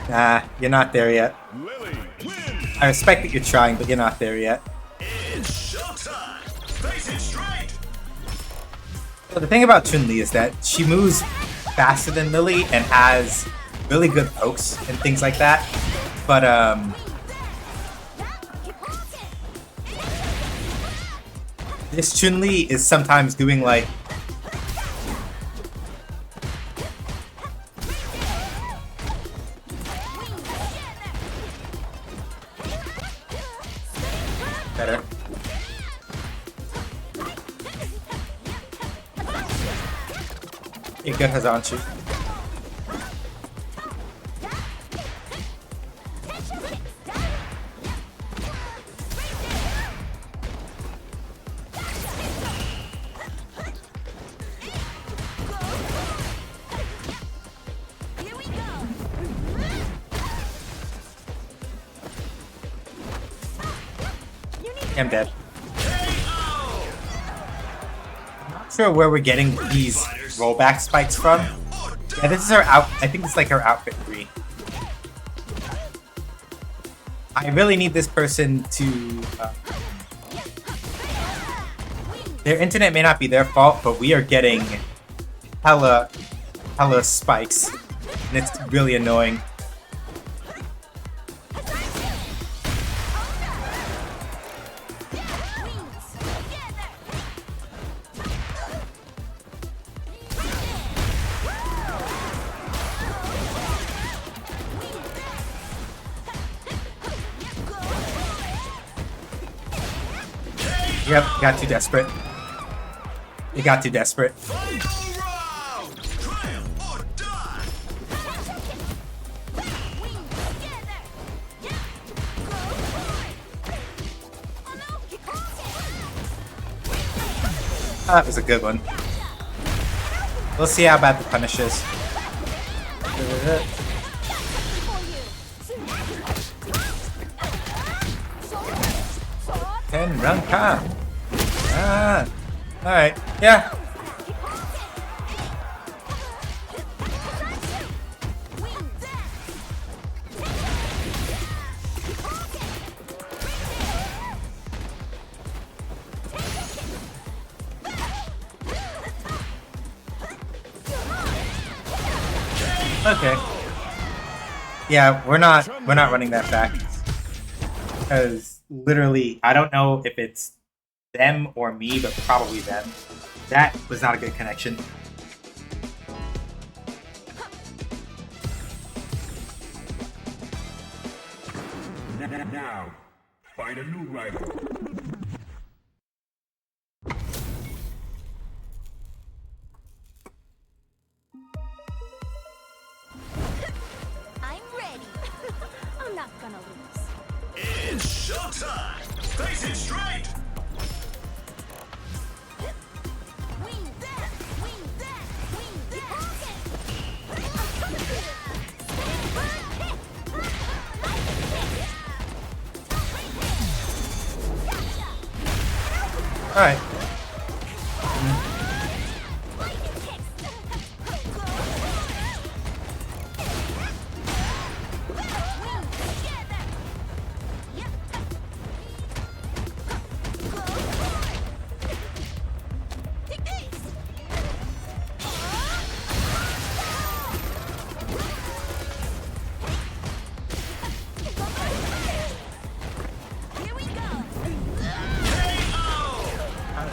Nah, you're not there yet. Lily wins. I respect that you're trying, but you're not there yet. It's showtime! Face it straight! So the thing about Chun-Li is that she moves faster than Lily and has really good pokes and things like that. But this Chun-Li is sometimes doing like better. You're good, Hazanchu. Here we go. I'm dead. I'm not sure where we're getting these rollback spikes from. Yeah, this is her out. I think it's like her outfit 3. I really need this person to. Their internet may not be their fault, but we are getting hella spikes, and it's really annoying. Yep, got too desperate. You got too desperate. Final round! Triumph or die! That was a good one. We'll see how bad the punish is. 10 run car. Alright. Yeah. Okay. Yeah, we're not running that back. Because literally, I don't know if it's them or me, but probably them. That was not a good connection. Now, find a new rival. I'm ready. I'm not gonna lose. It's showtime! Face it straight! Wing that! Wing that! Wing that! I'm coming for you! Alright.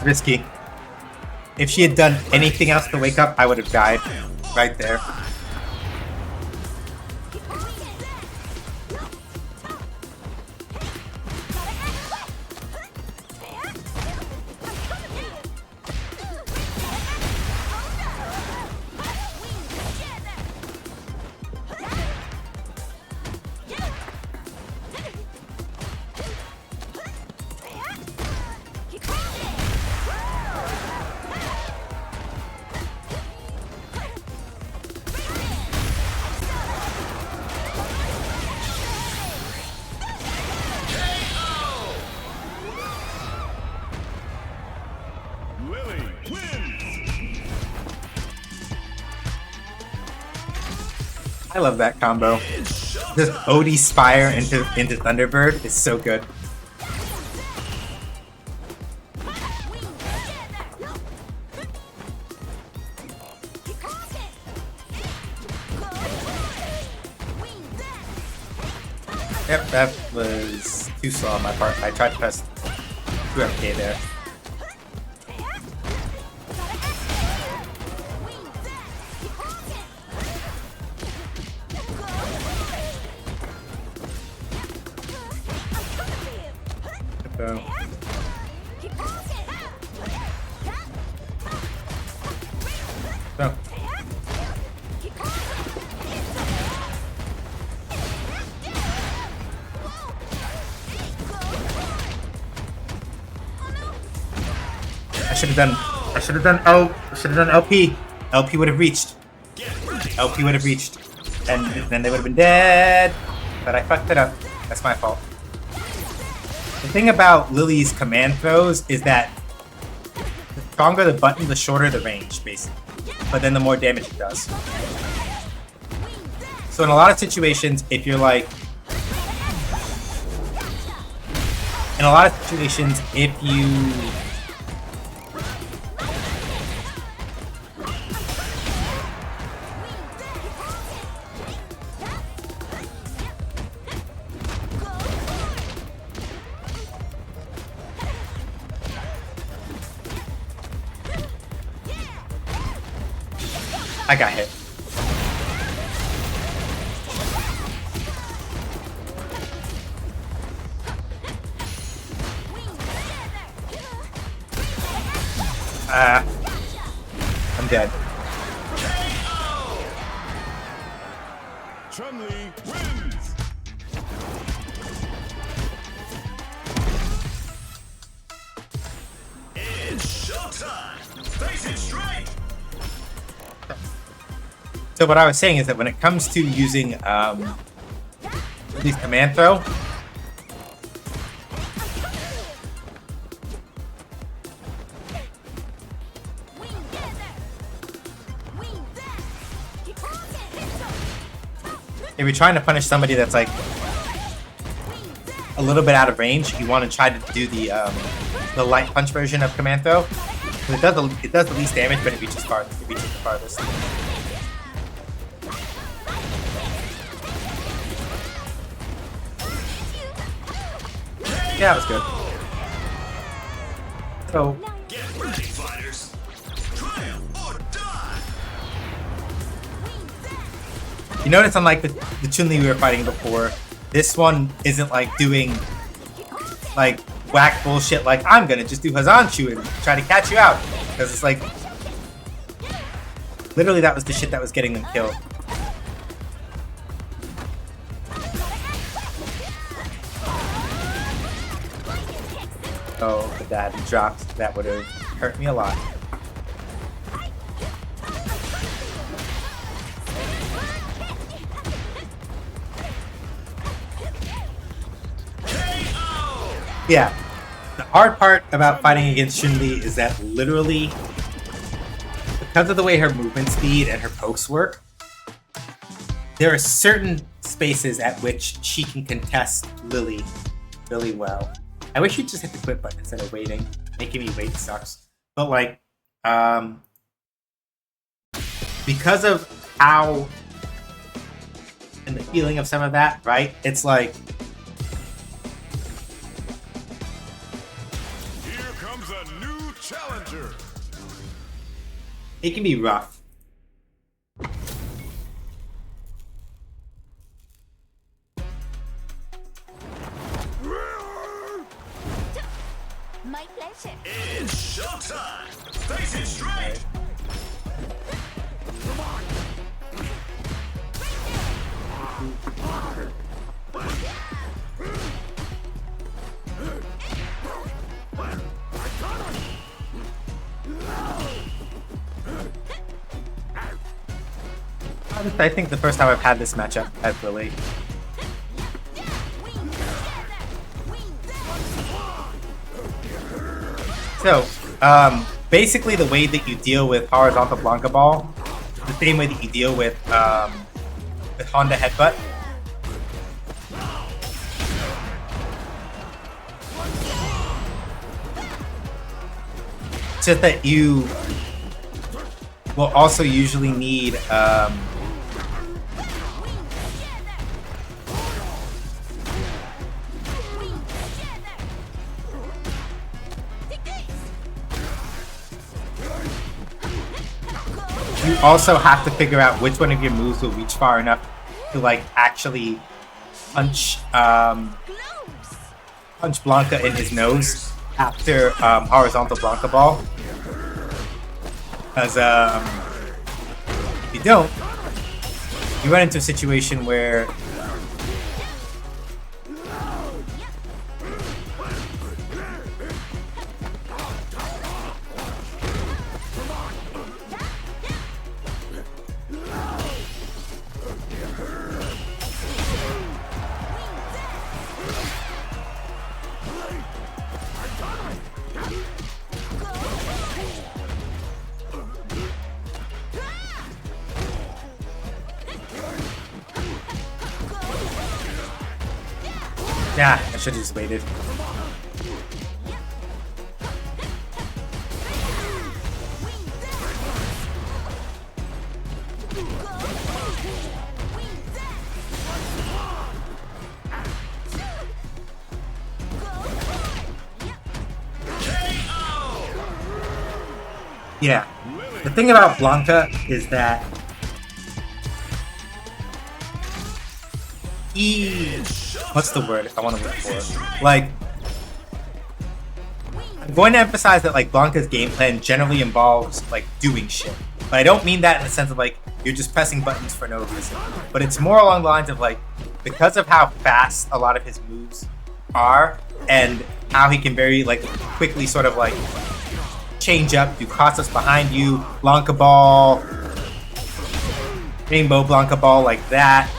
Risky. If she had done anything else to wake up, I would have died right there. Lily wins. I love that combo. Just Odie Spire into Thunderbird is so good. Yep, that was too slow on my part. I tried to press 2FK there. So. So. I should have done LP. LP would have reached. LP would have reached. And then they would have been dead. But I fucked it up. That's my fault. The thing about Lily's command throws is that the stronger the button, the shorter the range, basically. But then the more damage it does. So in a lot of situations, if you're like... In a lot of situations, if you... I got hit. I'm dead. Chun-Li wins. It's showtime! Face it straight! So what I was saying is that when it comes to using Lily's command throw, if you're trying to punish somebody that's like a little bit out of range, you want to try to do the light punch version of command throw. It does the least damage, but it reaches the farthest. Yeah, that was good. So, Get ready, fighters. Triumph or die. you notice unlike the Chun-Li we were fighting before, this one isn't like doing like whack bullshit like I'm gonna just do Hazanshu and try to catch you out. Because it's like literally that was the shit that was getting them killed. Oh, but that dropped. That would have hurt me a lot. Yeah. The hard part about fighting against Chun-Li is that literally, because of the way her movement speed and her pokes work, there are certain spaces at which she can contest Lily really well. I wish you'd just hit the quit button instead of waiting. Making me wait sucks. But like, because of how and the feeling of some of that, right? It's like, Here comes a new challenger. it can be rough. My pleasure. It's showtime. Face it straight. I think the first time I've had this matchup at Lily. So, basically the way that you deal with horizontal Blanca Ball, the same way that you deal with Honda Headbutt. It's just that you will also usually need you also have to figure out which one of your moves will reach far enough to like actually punch punch Blanca in his nose after horizontal Blanca Ball. Because if you don't, you run into a situation where yeah, I should have just waited. Yeah, the thing about Blanca is that what's the word I want to look for? Like, I'm going to emphasize that like Blanca's game plan generally involves like doing shit. But I don't mean that in the sense of like you're just pressing buttons for no reason. But it's more along the lines of like, because of how fast a lot of his moves are and how he can very like quickly sort of like change up, do crosses behind you, Blanca Ball, Rainbow Blanca Ball like that.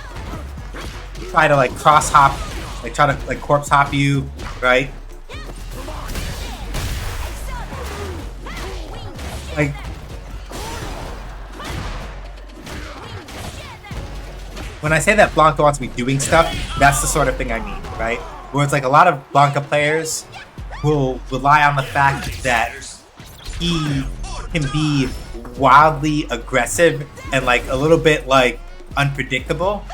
Try to like cross hop, like try to like corpse hop you, right? Like, when I say that Blanca wants to be doing stuff, that's the sort of thing I mean, right? Where it's like a lot of Blanca players will rely on the fact that he can be wildly aggressive and like a little bit like unpredictable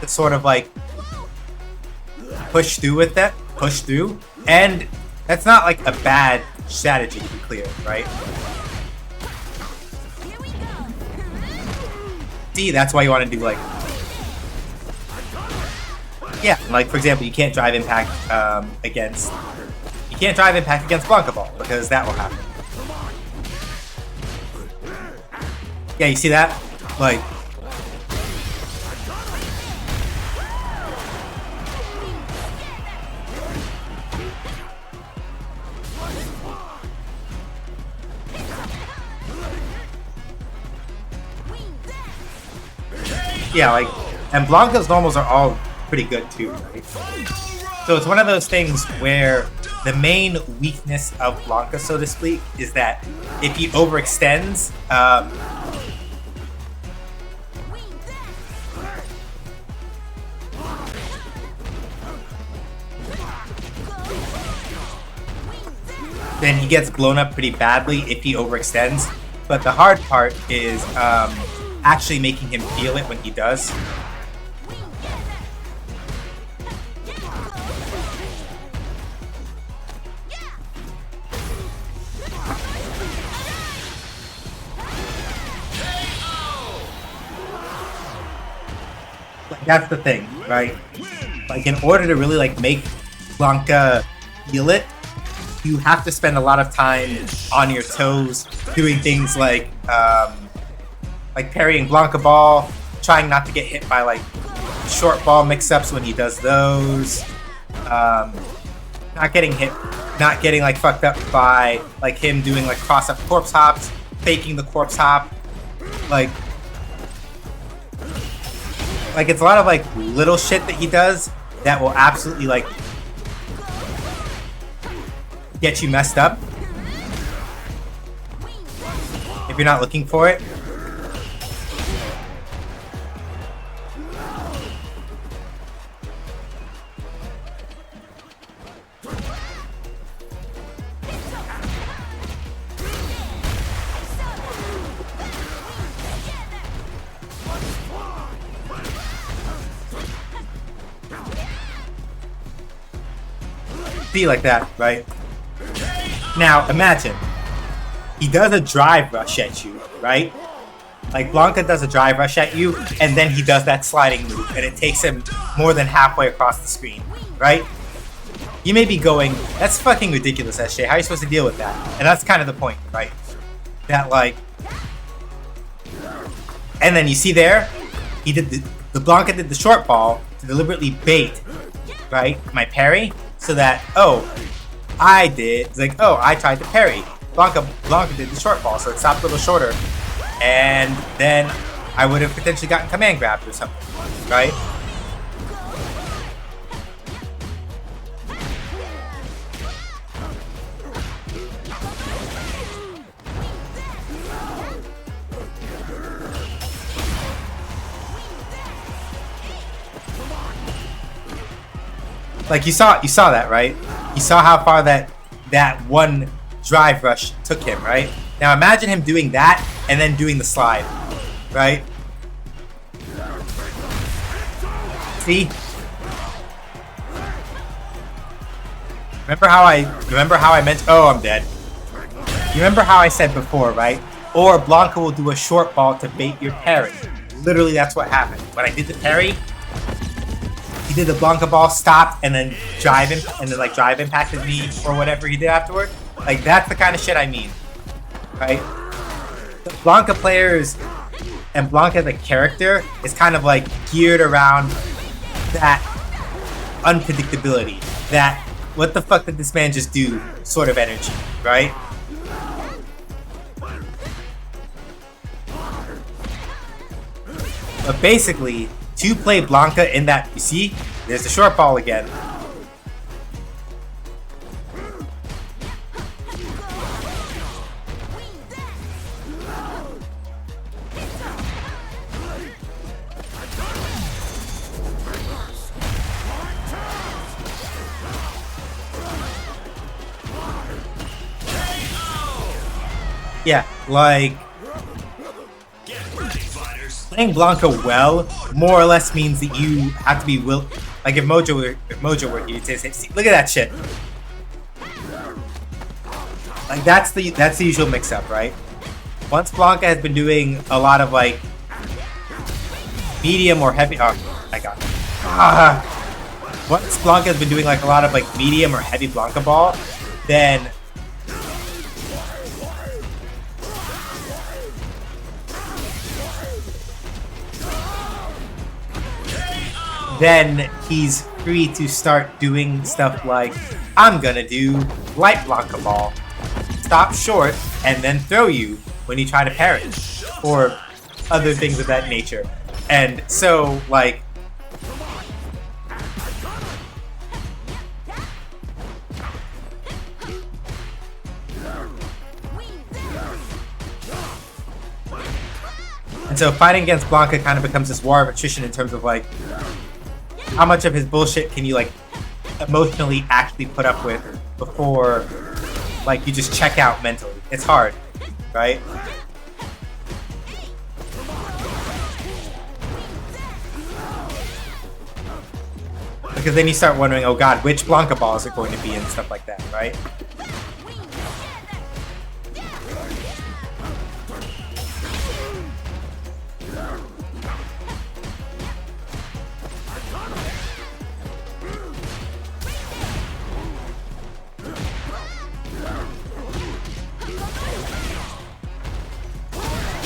to sort of like push through with that, push through, And that's not like a bad strategy, to be clear, right? Here we go. See, that's why you want to do like, yeah, like for example, you can't drive impact against Blanca Ball because that will happen. Yeah, you see that? Like, yeah, like, and Blanca's normals are all pretty good too, right? So it's one of those things where the main weakness of Blanca, so to speak, is that if he overextends, then he gets blown up pretty badly if he overextends. But the hard part is actually making him feel it when he does. Like, that's the thing, right? Like, in order to really like make Blanca feel it, you have to spend a lot of time on your toes doing things like parrying Blanca Ball, trying not to get hit by like short ball mix-ups when he does those, not getting like fucked up by like him doing like cross-up corpse hops, faking the corpse hop, like it's a lot of like little shit that he does that will absolutely like get you messed up if you're not looking for it. See, like that, right? Now, imagine, he does a drive rush at you, right? Like, Blanca does a drive rush at you, and then he does that sliding move, and it takes him more than halfway across the screen, right? You may be going, that's fucking ridiculous, SJ. How are you supposed to deal with that? And that's kind of the point, right? That, like... And then you see there, he did the Blanca did the short ball to deliberately bait, right? My parry, so that, I tried to parry. Blanca did the short ball, so it stopped a little shorter. And then I would have potentially gotten command grabbed or something, right? Like, you saw that, right? You saw how far that one drive rush took him, right? Now imagine him doing that and then doing the slide, right? See? Remember how I meant? Oh, I'm dead. You remember how I said before, right? Or Blanca will do a short ball to bait your parry. Literally, that's what happened. When I did the parry, he did the Blanca Ball, stopped, and then drive impacted me or whatever he did afterward. Like, that's the kind of shit I mean, right? The Blanca players and Blanca the character is kind of like geared around that unpredictability, that what the fuck did this man just do sort of energy, right? But basically, to play Blanca in that, you see, there's the short ball again. Yeah, like, playing Blanca well more or less means that you have to be like if Mojo were here, he'd say, see, look at that shit. Like that's the usual mix-up, right? Once Blanca has been doing a lot of like medium or heavy. Oh, I got it. Once Blanca has been doing like a lot of like medium or heavy Blanca ball, then he's free to start doing stuff like, I'm gonna do light Blanca ball, stop short, and then throw you when you try to parry, or other things of that nature. And so, like, and so fighting against Blanca kind of becomes this war of attrition in terms of like, how much of his bullshit can you like emotionally actually put up with before like you just check out mentally. It's hard, right? Because then you start wondering, oh god, which Blanca ball is it going to be and stuff like that, right?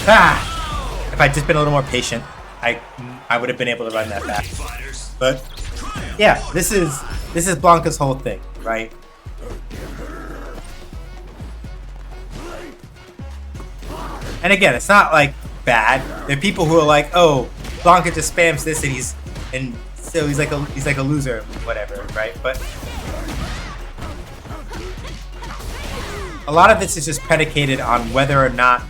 Ah! If I'd just been a little more patient, I would have been able to run that fast. But yeah, this is Blanca's whole thing, right? And again, it's not like bad. There are people who are like, oh, Blanca just spams this and so he's like a loser, whatever, right? But a lot of this is just predicated on whether or not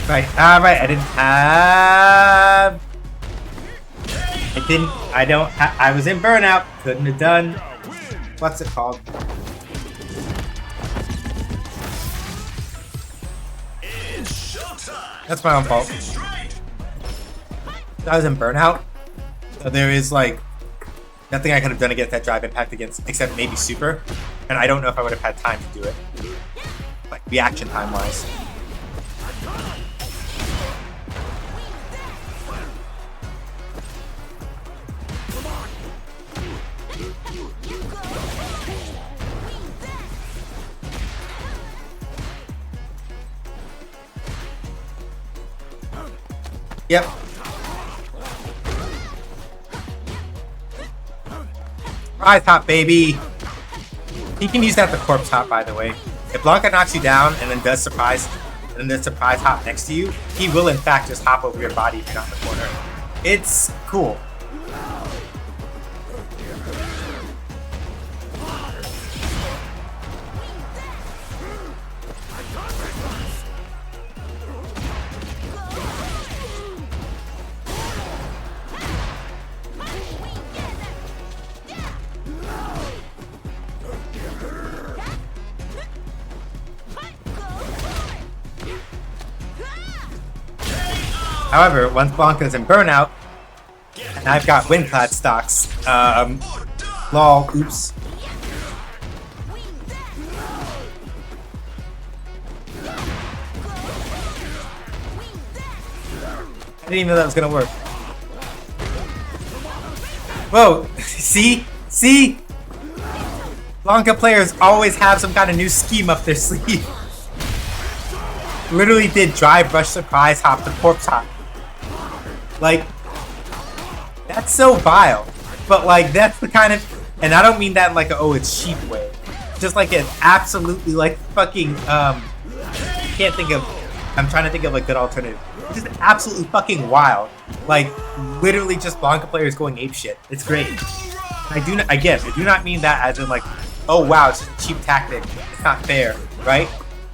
right, alright, I was in burnout, couldn't have done, what's it called? That's my own fault. I was in burnout, so there is like, nothing I could have done against that drive impact except maybe super, and I don't know if I would have had time to do it, like reaction time wise. Yep. Surprise hop, baby. He can use that the corpse hop, by the way. If Blanca knocks you down and then does surprise hop next to you, he will in fact just hop over your body if you're not in the corner. It's cool. However, once Blanca's in burnout, and I've got Windclad stocks, lol, oops. I didn't even know that was gonna work. Whoa, see? Blanca players always have some kind of new scheme up their sleeve. Literally did drive, rush, surprise, hop, the corpse hop. Like, that's so vile. But like, that's the kind of, and I don't mean that in like a, oh, it's cheap way. Just like an absolutely like fucking, I'm trying to think of a good alternative. Just absolutely fucking wild. Like, literally just Blanca players going apeshit. It's great. I do not mean that as in like, oh wow, it's just a cheap tactic. It's not fair, right?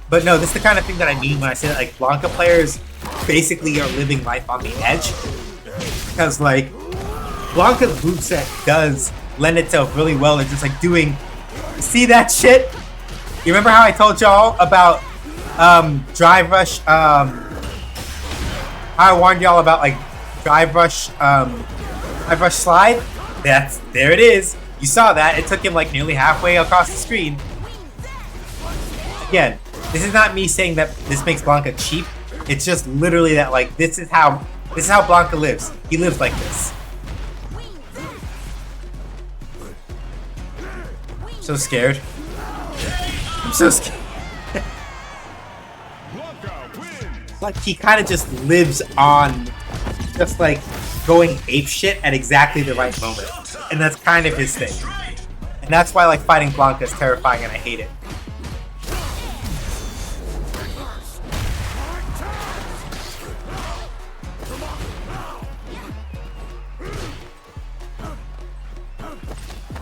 But no, this is the kind of thing that I mean when I say that like Blanca players basically are living life on the edge. Because like Blanca's moveset does lend itself really well to just like doing, see that shit? You remember how I told y'all about drive rush, how I warned y'all about like drive rush slide? There it is. You saw that. It took him like nearly halfway across the screen. Again, this is not me saying that this makes Blanca cheap. It's just literally that like this is how Blanca lives. He lives like this. I'm so scared. I'm so scared. Like he kind of just lives on just like going apeshit at exactly the right moment. And that's kind of his thing. And that's why like fighting Blanca is terrifying and I hate it.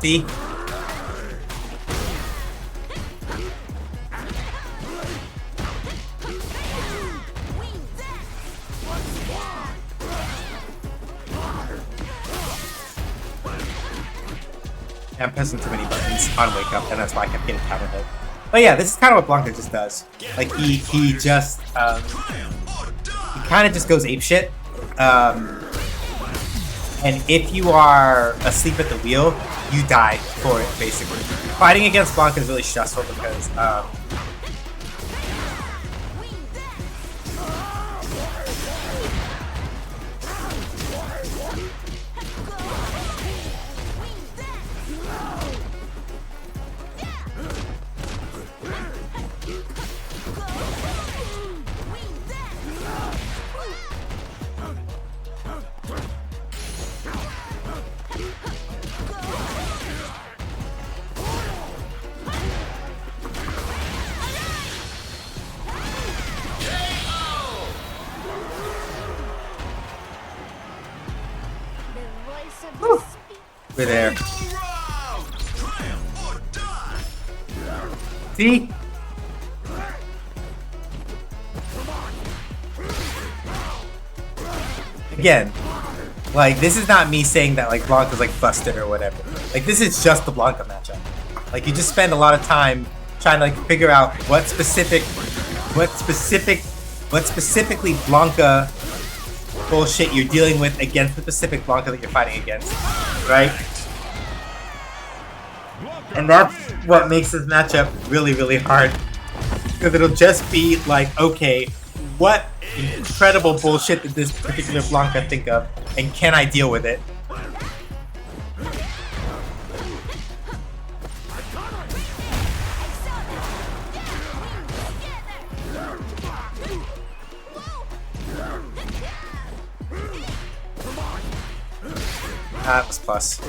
See? I'm pressing too many buttons on wake up, and that's why I kept getting counter hit. But yeah, this is kind of what Blanca just does. Like he just he kind of just goes apeshit. And if you are asleep at the wheel, you die for it basically. Fighting against Blanca is really stressful because we're there. See? Again, like this is not me saying that like Blanca's like busted or whatever. Like this is just the Blanca matchup. Like you just spend a lot of time trying to like figure out what specifically Blanca bullshit you're dealing with against the specific Blanca that you're fighting against, right? And that's what makes this matchup really, really hard. Because it'll just be like, okay, what incredible bullshit did this particular Blanca think of, and can I deal with it? That was plus.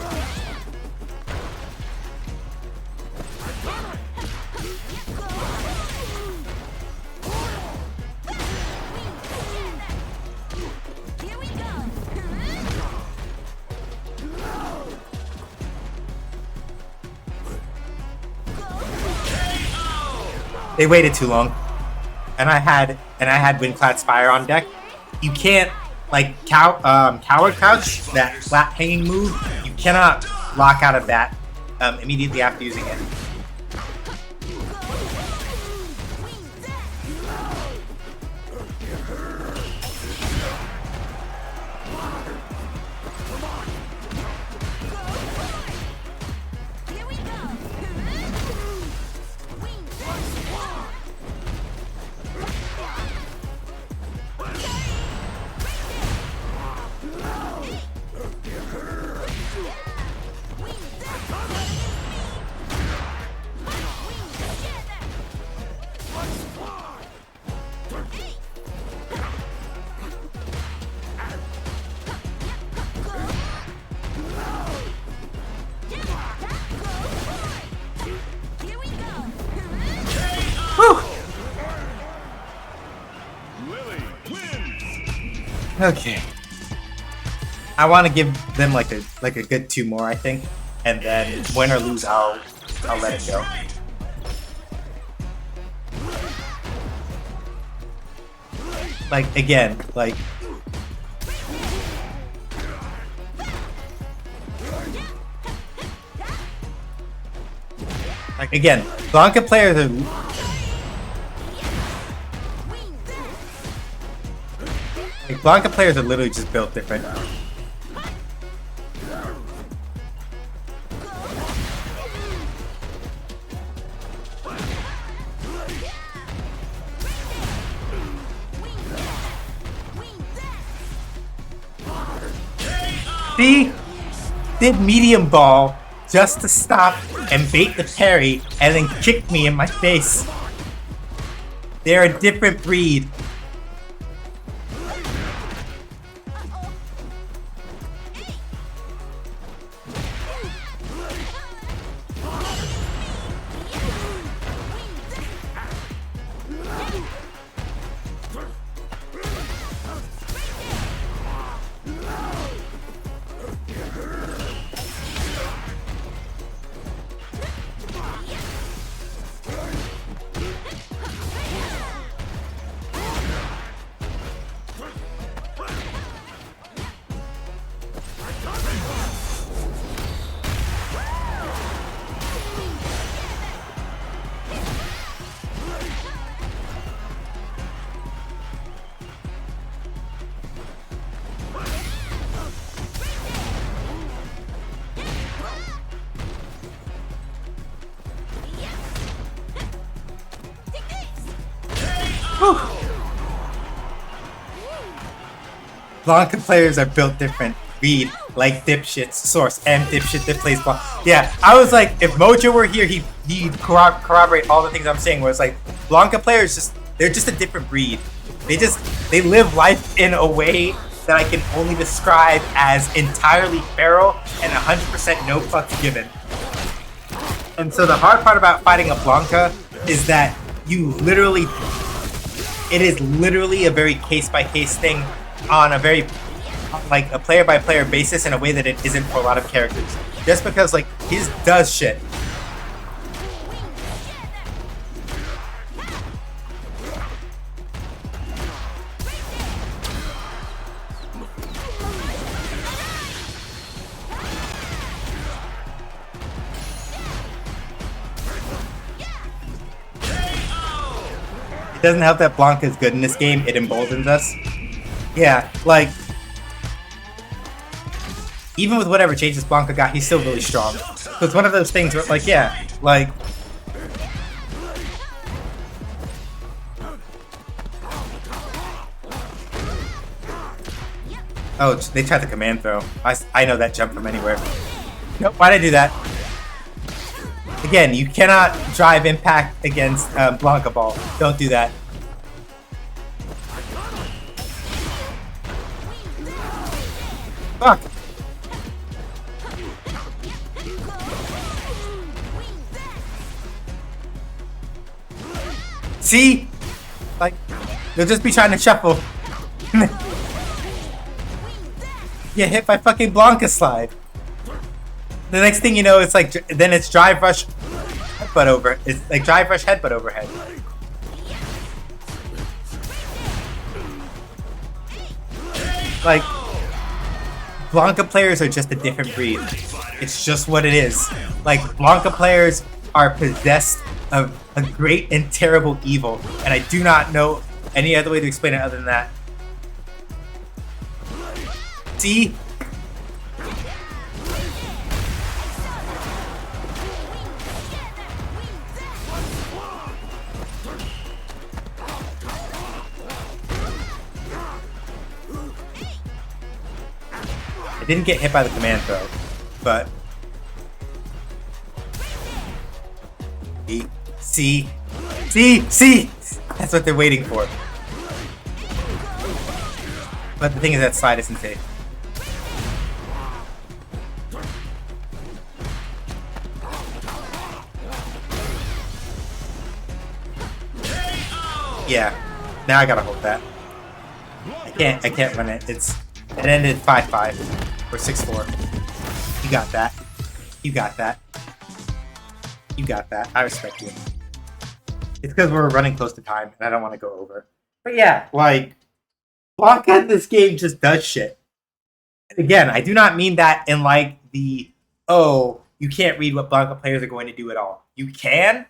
They waited too long, and I had Windclad's Fire on deck. You can't like Coward Crouch, that flat hanging move. You cannot lock out of that immediately after using it. Okay. I want to give them like a good 2 more, I think, and then win or lose, I'll let it go. Like again, like again, Blanca players are like Blanca players are literally just built different. See? Did medium ball just to stop and bait the parry and then kick me in my face. They're a different breed. Blanca players are built different. Read like dipshits. Source M dipshit that plays Blanca. Yeah, I was like, if Mojo were here, he'd corroborate all the things I'm saying. Where it's like Blanca players they're just a different breed. They live life in a way that I can only describe as entirely feral and 100% no fucks given. And so the hard part about fighting a Blanca is that it is literally a very case-by-case thing on a very, like, a player-by-player basis in a way that it isn't for a lot of characters. Just because, like, his does shit. It doesn't help that Blanca is good in this game, it emboldens us. Yeah, like, even with whatever changes Blanca got, he's still really strong. So it's one of those things where, like, yeah, like... Oh, they tried the command throw. I know that jump from anywhere. Nope, why'd I do that? Again, you cannot drive impact against Blanca Ball. Don't do that. Fuck! See? Like, they'll just be trying to shuffle. Get hit by fucking Blanca slide. The next thing you know, it's like, then it's drive rush headbutt over. It's like drive rush headbutt overhead. Like, Blanca players are just a different breed. It's just what it is. Like, Blanca players are possessed of a great and terrible evil, and I do not know any other way to explain it other than that. See? I didn't get hit by the command throw, but see, that's what they're waiting for. But the thing is that slide isn't safe. Yeah, now I gotta hold that. I can't run it. It ended 5-5 or 6-4. You got that. You got that. You got that. I respect you. It's because we're running close to time, and I don't want to go over. But yeah, like, Blanca in this game just does shit. And again, I do not mean that in like the, oh, you can't read what Blanca players are going to do at all. You can,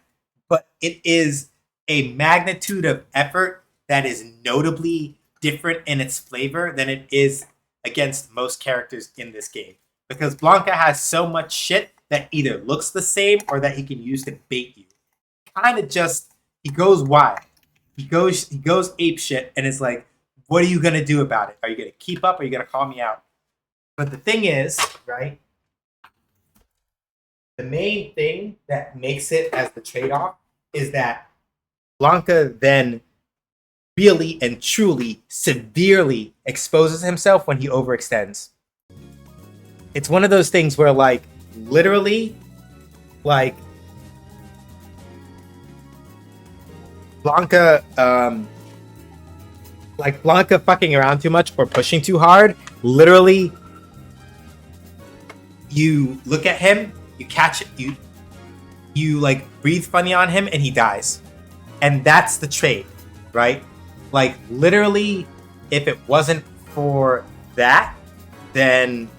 but it is a magnitude of effort that is notably different in its flavor than it is against most characters in this game. Because Blanca has so much shit that either looks the same or that he can use to bait you. Kind of just, he goes wild. He goes ape shit, and it's like, what are you gonna do about it? Are you gonna keep up or are you gonna call me out? But the thing is, right? The main thing that makes it as the trade-off is that Blanca then really and truly severely exposes himself when he overextends. It's one of those things where, like, literally, like, Blanca fucking around too much or pushing too hard, literally, you look at him, you catch it, you like breathe funny on him, and he dies. And that's the trade, right? Like, literally, if it wasn't for that, then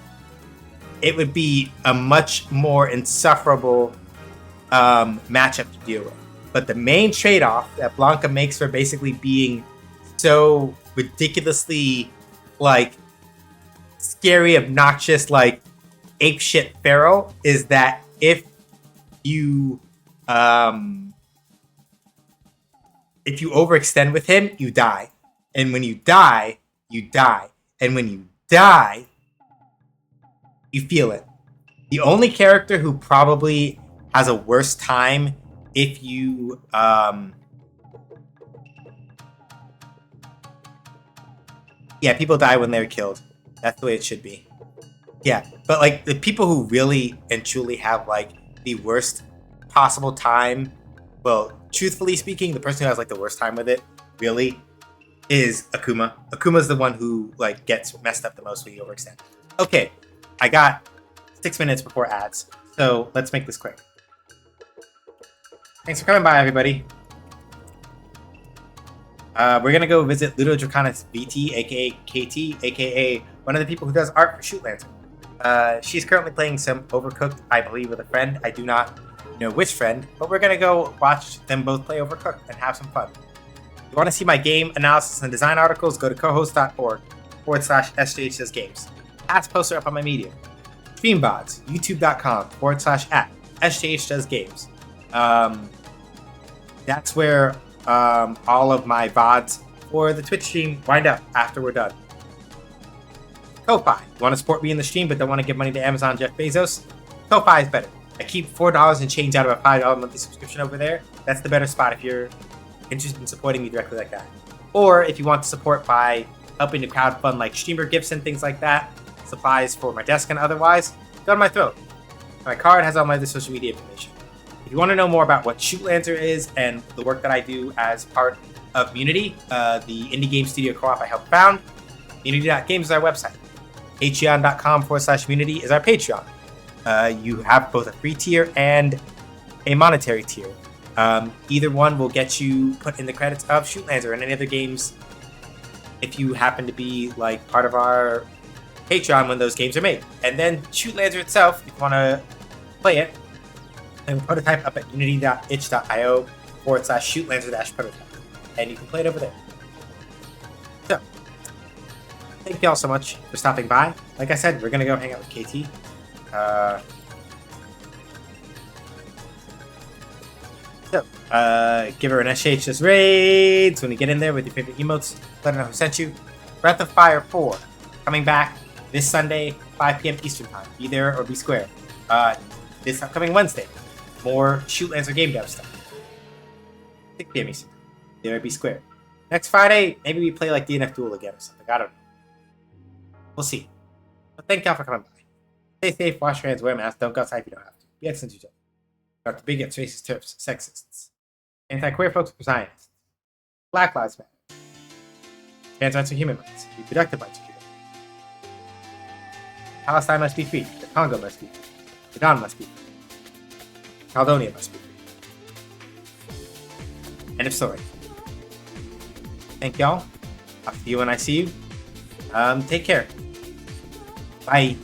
it would be a much more insufferable matchup to deal with. But the main trade-off that Blanca makes for basically being so ridiculously, like, scary, obnoxious, like, apeshit feral is that if you overextend with him, you die. And when you die, you die. And when you die, you feel it. The only character who probably has a worse time if you yeah, people die when they're killed. That's the way it should be. Yeah, but like the people who really and truly have like the worst possible time, well, truthfully speaking, the person who has like the worst time with it really is Akuma. Akuma's the one who like gets messed up the most when you overextend. Okay, I got 6 minutes before ads, so let's make this quick. Thanks for coming by, everybody. We're gonna go visit Ludo Draconis VT, aka KT, aka one of the people who does art for Shoot Lantern. She's currently playing some Overcooked, I believe, with a friend. I do not know which friend, but we're gonna go watch them both play Overcooked and have some fun. If you want to see my game analysis and design articles, go to cohost.org/sjhdoesgames. Past posts are up on my Medium. Streambods, youtube.com/@sjhdoesgames. That's where all of my VODs for the Twitch stream wind up after we're done. Ko-Fi. You want to support me in the stream but don't want to give money to Amazon Jeff Bezos? Ko-Fi is better. I keep $4 and change out of a $5 monthly subscription over there. That's the better spot if you're interested in supporting me directly like that. Or if you want to support by helping to crowdfund like streamer gifts and things like that, supplies for my desk and otherwise, go to my throat. My card has all my other social media information. If you want to know more about what Shoot Lantern is and the work that I do as part of Munity, the indie game studio co-op I helped found, munity.games is our website. Patreon.com/munity is our Patreon. You have both a free tier and a monetary tier. Either one will get you put in the credits of Shoot Lantern and any other games if you happen to be like part of our Patreon when those games are made. And then Shoot Lantern itself, if you want to play it, and prototype up at unity.itch.io/shootlantern-prototype. And you can play it over there. So, thank you all so much for stopping by. Like I said, we're going to go hang out with KT. Give her an SHS raids when you get in there with your favorite emotes. Let her know who sent you. Breath of Fire 4 coming back this Sunday, 5 p.m. Eastern Time. Be there or be square. This upcoming Wednesday, more Shoot Lantern game dev stuff. 6 p.m. Eastern Time. There or be square. Next Friday, maybe we play like DNF Duel again or something. I don't know. We'll see. But thank y'all for coming by. Stay safe, wash your hands, wear a mask, don't go outside if you don't have to. Be excellent to each other. Not the bigots, racist, turfs, sexists. Anti-queer folks, Zionists. Black Lives Matter. Trans rights are human rights. Reproductive rights are human rights. Palestine must be free. The Congo must be free. Iran must be free. Caledonia must be free. And if so, right. Thank y'all. I'll see you when I see you. Take care. Bye.